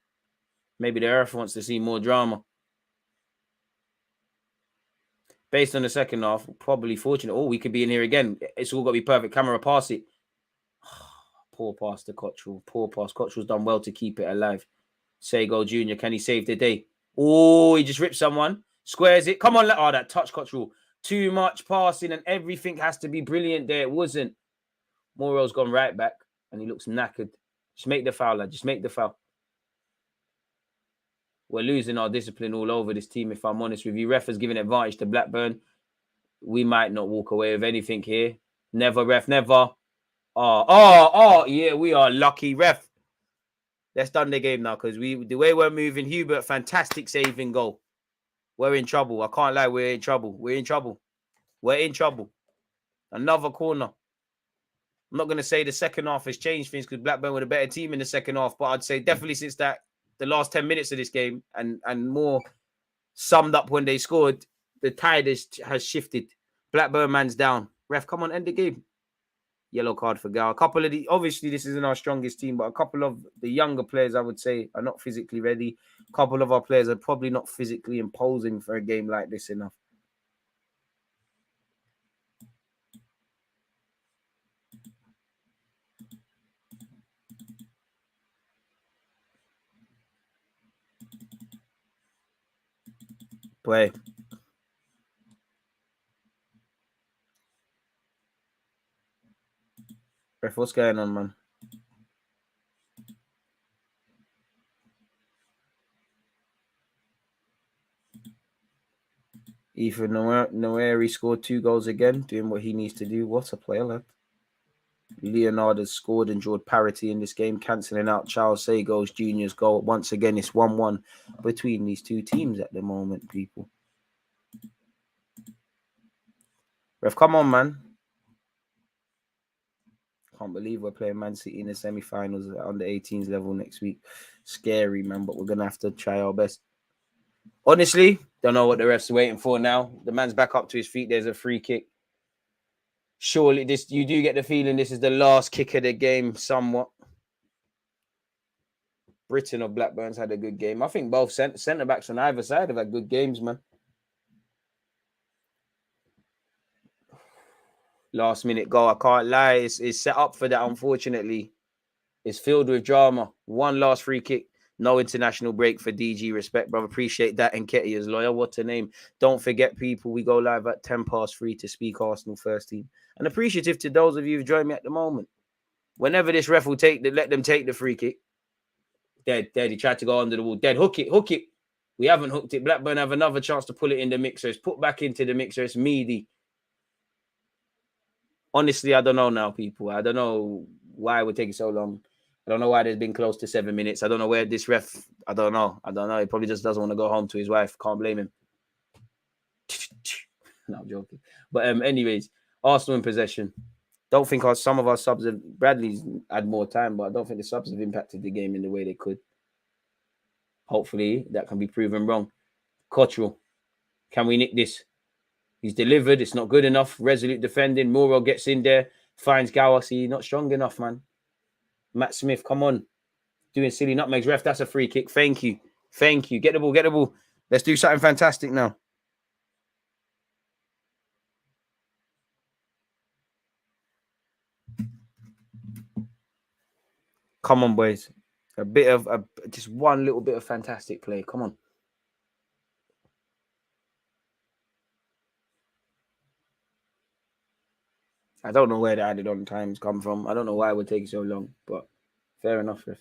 Maybe the ref wants to see more drama. Based on the second half, probably fortunate. Oh, we could be in here again. It's all got to be perfect. Camera, pass it. Poor pass to Cottrell. Poor pass. Cottrell's done well to keep it alive. Sego Jr., can he save the day? Oh, he just ripped someone. Squares it. Come on. Oh, that touch, Cottrell. Too much passing and everything has to be brilliant there. It wasn't. Morel's gone right back and he looks knackered. Just make the foul, lad. Just make the foul. We're losing our discipline all over this team, if I'm honest with you. Ref has given advantage to Blackburn. We might not walk away with anything here. Never, ref, never. Yeah, we are lucky, ref. Let's done the game now because the way we're moving, Hubert, fantastic saving goal. We're in trouble. I can't lie, we're in trouble. We're in trouble. Another corner. I'm not going to say the second half has changed things because Blackburn were the better team in the second half, but I'd say definitely since the last 10 minutes of this game and more summed up when they scored, the tide has shifted. Blackburn man's down. Ref, come on, end the game. Yellow card for Gal. A couple of obviously this isn't our strongest team, but a couple of the younger players, I would say, are not physically ready. A couple of our players are probably not physically imposing for a game like this enough. Play. Ref, what's going on, man? Ethan Noeri scored 2 goals again, doing what he needs to do. What a player, lad. Leonard has scored and drawn parity in this game, cancelling out Charles Sego's Jr.'s goal. Once again, it's 1-1 between these two teams at the moment, people. Ref, come on, man. Can't believe we're playing Man City in the semi-finals at under 18s level next week. Scary, man, but we're going to have to try our best. Honestly, don't know what the ref's waiting for now. The man's back up to his feet. There's a free kick. Surely you do get the feeling this is the last kick of the game somewhat. Britain or Blackburn's had a good game. I think both centre backs on either side have had good games, man. Last minute goal, I can't lie. It's set up for that, unfortunately. It's filled with drama. One last free kick. No international break for DG. Respect, brother. Appreciate that. And Ketty is loyal. What a name. Don't forget, people, we go live at 3:10 to speak Arsenal first team. And appreciative to those of you who've joined me at the moment. Whenever this ref will let them take the free kick. Dead. He tried to go under the wall. Dead. Hook it. We haven't hooked it. Blackburn have another chance to pull it in the mixer. It's put back into the mixer. It's meaty. Honestly, I don't know now, people. I don't know why it would take so long. I don't know why there's been close to 7 minutes. I don't know where this ref... I don't know. He probably just doesn't want to go home to his wife. Can't blame him. No, I'm joking. But anyways, Arsenal in possession. Don't think some of our subs have... Bradley's had more time, but I don't think the subs have impacted the game in the way they could. Hopefully, that can be proven wrong. Cottrell. Can we nick this? He's delivered. It's not good enough. Resolute defending. Muro gets in there. Finds Gower. See, not strong enough, man. Matt Smith, come on. Doing silly nutmegs. Ref, that's a free kick. Thank you. Get the ball. Let's do something fantastic now. Come on, boys. Just one little bit of fantastic play. Come on. I don't know where the added on times come from. I don't know why it would take so long, but fair enough, ref.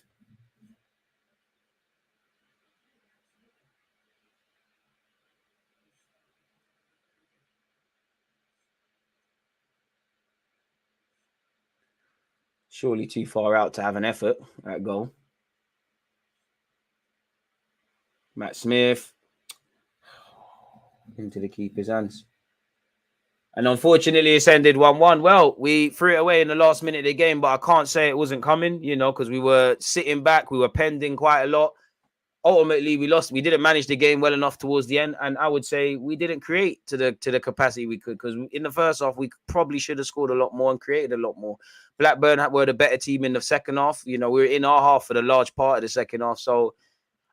Surely too far out to have an effort at goal. Matt Smith into the keeper's hands. And unfortunately, it's ended 1-1. Well, we threw it away in the last minute of the game, but I can't say it wasn't coming, because we were sitting back. We were pending quite a lot. Ultimately, we lost. We didn't manage the game well enough towards the end. And I would say we didn't create to the capacity we could, because in the first half, we probably should have scored a lot more and created a lot more. Blackburn were the better team in the second half. We were in our half for the large part of the second half. So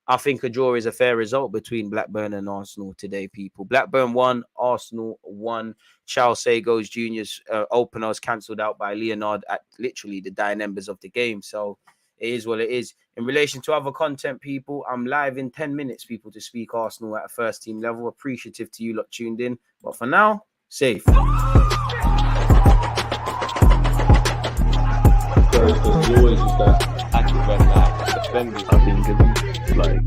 I think a draw is a fair result between Blackburn and Arsenal today, people. Blackburn 1, Arsenal 1. Charles Sago's Jr.'s opener was cancelled out by Leonard at literally the dying embers of the game. So it is what it is. In relation to other content, people, I'm live in 10 minutes, people, to speak Arsenal at a first team level. Appreciative to you lot tuned in. But for now, safe. There's always just that active red flag defending. I think it's like